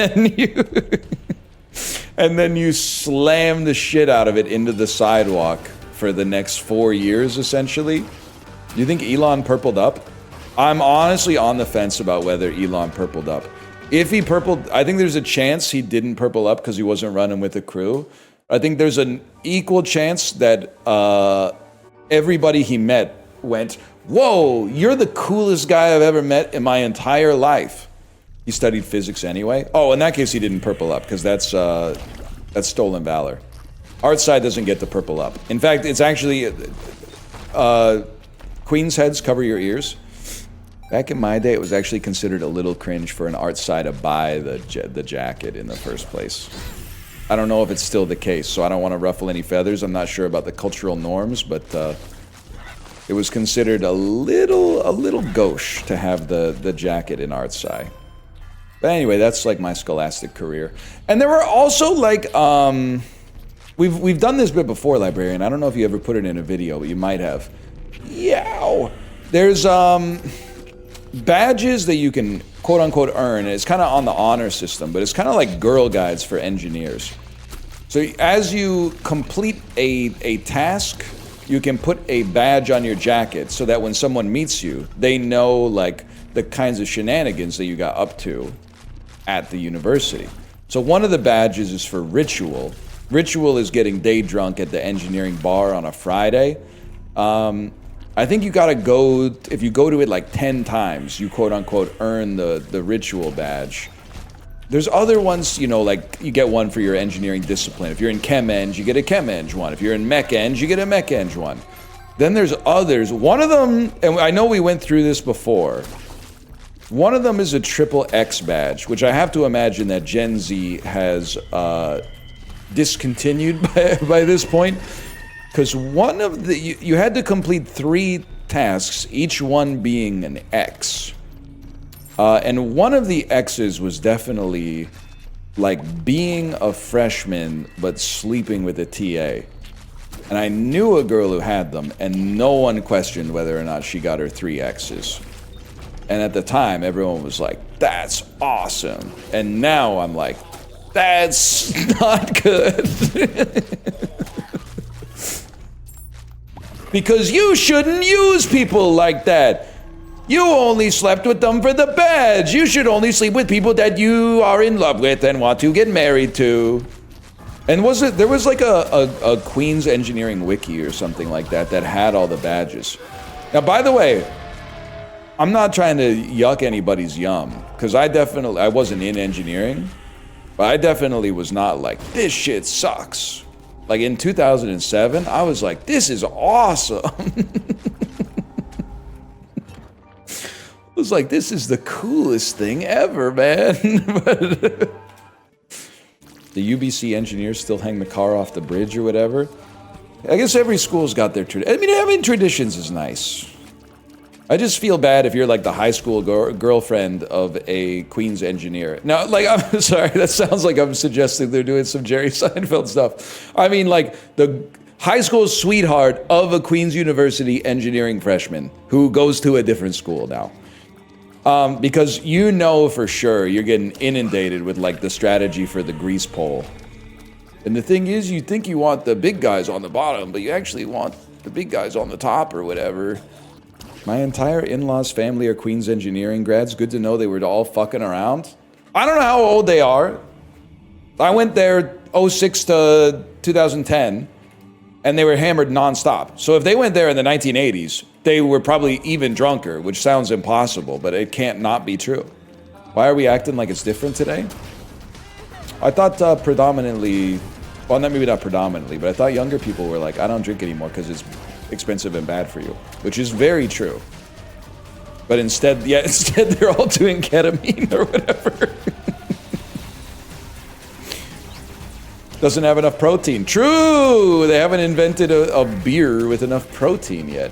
then you slam the shit out of it into the sidewalk for the next 4 years, essentially. Do you think Elon purpled up? I'm honestly on the fence about whether Elon purpled up. If he purpled, I think there's a chance he didn't purple up because he wasn't running with the crew. I think there's an equal chance that everybody he met went, whoa, you're the coolest guy I've ever met in my entire life. He studied physics anyway. Oh, in that case, he didn't purple up because that's stolen valor. Art side doesn't get the purple up. In fact, it's actually Queen's heads cover your ears. Back in my day, it was actually considered a little cringe for an art side to buy the jacket in the first place. I don't know if it's still the case, so I don't want to ruffle any feathers. I'm not sure about the cultural norms, but it was considered a little gauche to have the jacket in art sci. But anyway, that's like my scholastic career. And there were also like we've done this bit before, Librarian. I don't know if you ever put it in a video, but you might have. Yow! There's badges that you can quote unquote earn. It's kind of on the honor system, but it's kind of like Girl Guides for engineers. So as you complete a task, you can put a badge on your jacket so that when someone meets you, they know like the kinds of shenanigans that you got up to at the university. So one of the badges is for ritual. Ritual is getting day drunk at the engineering bar on a Friday. I think you gotta go, if you go to it like 10 times, you quote unquote earn the ritual badge. There's other ones, you know, like you get one for your engineering discipline. If you're in Chem Eng, you get a Chem Eng one. If you're in Mech Eng, you get a Mech Eng one. Then there's others. One of them, and I know we went through this before, one of them is a triple X badge, which I have to imagine that Gen Z has discontinued by this point. Because one of the, you had to complete 3 tasks, each one being an X. And one of the X's was definitely like being a freshman, but sleeping with a TA. And I knew a girl who had them, and no one questioned whether or not she got her 3 X's. And at the time, everyone was like, that's awesome. And now I'm like, that's not good. Because you shouldn't use people like that. You only slept with them for the badge. You should only sleep with people that you are in love with and want to get married to. And there was like a Queen's Engineering wiki or something like that that had all the badges. Now, by the way, I'm not trying to yuck anybody's yum, because I wasn't in engineering, but I definitely was not like, this shit sucks. Like in 2007, I was like, this is awesome. I was like, this is the coolest thing ever, man. But the UBC engineers still hang the car off the bridge or whatever. I guess every school's got their tradition. I mean, having traditions is nice. I just feel bad if you're like the high school girlfriend of a Queen's engineer. Now, like, I'm sorry, that sounds like I'm suggesting they're doing some Jerry Seinfeld stuff. I mean, like, the high school sweetheart of a Queen's University engineering freshman who goes to a different school now. Because you know for sure you're getting inundated with, like, the strategy for the grease pole. And the thing is, you think you want the big guys on the bottom, but you actually want the big guys on the top or whatever. My entire in-laws family are Queen's Engineering grads. Good to know they were all fucking around. I don't know how old they are. I went there 06 to 2010, and they were hammered nonstop. So if they went there in the 1980s, they were probably even drunker, which sounds impossible, but it can't not be true. Why are we acting like it's different today? I thought predominantly, well, maybe not predominantly, but I thought younger people were like, I don't drink anymore because it's expensive and bad for you, which is very true. But instead they're all doing ketamine or whatever. Doesn't have enough protein. True! They haven't invented a beer with enough protein yet.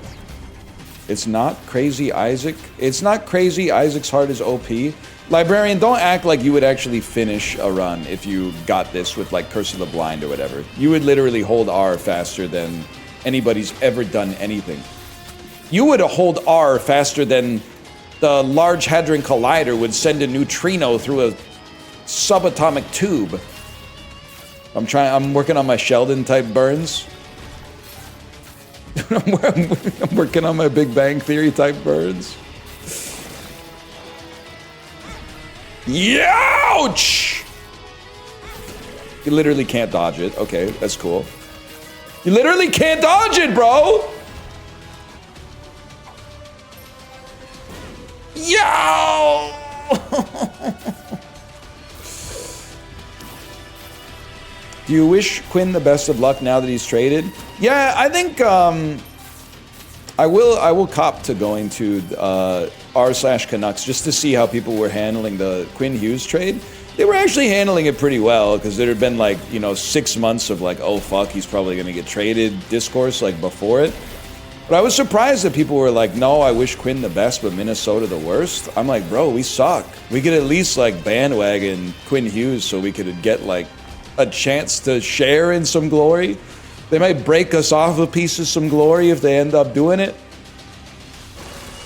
It's not Crazy Isaac. It's not Crazy Isaac's heart is OP. Librarian, don't act like you would actually finish a run if you got this with like Curse of the Blind or whatever. You would literally hold R faster than anybody's ever done anything. You would hold R faster than the Large Hadron Collider would send a neutrino through a subatomic tube. I'm working on my Sheldon type burns. I'm working on my Big Bang Theory type burns. Youch! You literally can't dodge it. Okay, that's cool. You literally can't dodge it, bro! Yo! Do you wish Quinn the best of luck now that he's traded? Yeah, I think I will cop to going to r/Canucks just to see how people were handling the Quinn Hughes trade. They were actually handling it pretty well because there had been like, 6 months of like, oh fuck, he's probably gonna get traded discourse like before it. But I was surprised that people were like, no, I wish Quinn the best, but Minnesota the worst. I'm like, bro, we suck. We could at least like bandwagon Quinn Hughes so we could get like a chance to share in some glory. They might break us off a piece of some glory if they end up doing it.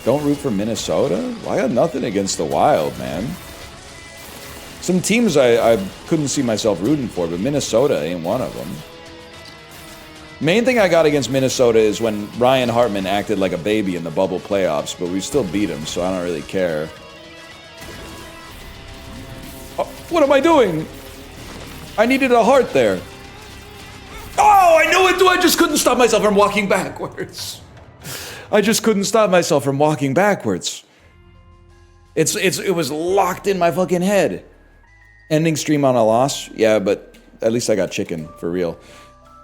Don't root for Minnesota? Well, I got nothing against the Wild, man. Some teams I couldn't see myself rooting for, but Minnesota ain't one of them. Main thing I got against Minnesota is when Ryan Hartman acted like a baby in the bubble playoffs, but we still beat him, so I don't really care. Oh, what am I doing? I needed a heart there. Oh, I knew it! I just couldn't stop myself from walking backwards. I just couldn't stop myself from walking backwards. It was locked in my fucking head. Ending stream on a loss? Yeah, but at least I got chicken, for real.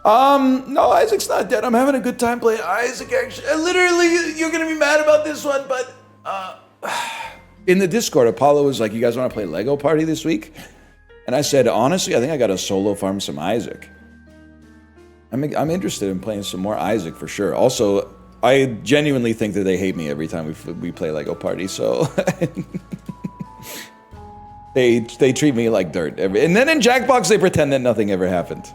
No, Isaac's not dead. I'm having a good time playing Isaac, actually. Literally, you're gonna be mad about this one, but, in the Discord, Apollo was like, you guys wanna play Lego Party this week? And I said, honestly, I think I gotta solo farm some Isaac. I'm interested in playing some more Isaac for sure. Also, I genuinely think that they hate me every time we play Lego Party, so... they treat me like dirt. And then in Jackbox, they pretend that nothing ever happened.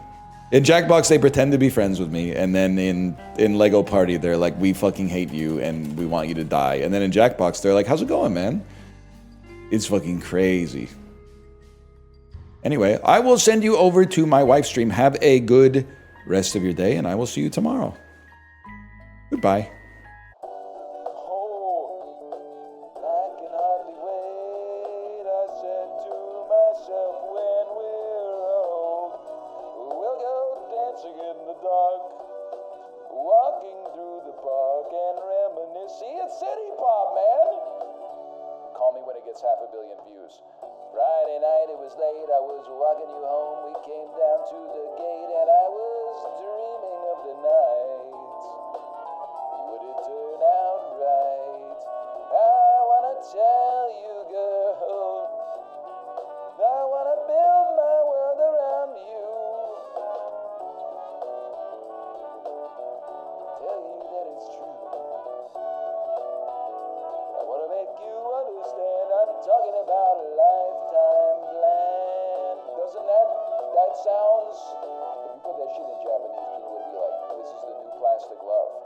In Jackbox, they pretend to be friends with me, and then in Lego Party, they're like, we fucking hate you, and we want you to die. And then in Jackbox, they're like, how's it going, man? It's fucking crazy. Anyway, I will send you over to my wife's stream. Have a good rest of your day, and I will see you tomorrow. Goodbye. Sounds, if you put that shit in Japanese, people would be like, this is the new plastic love.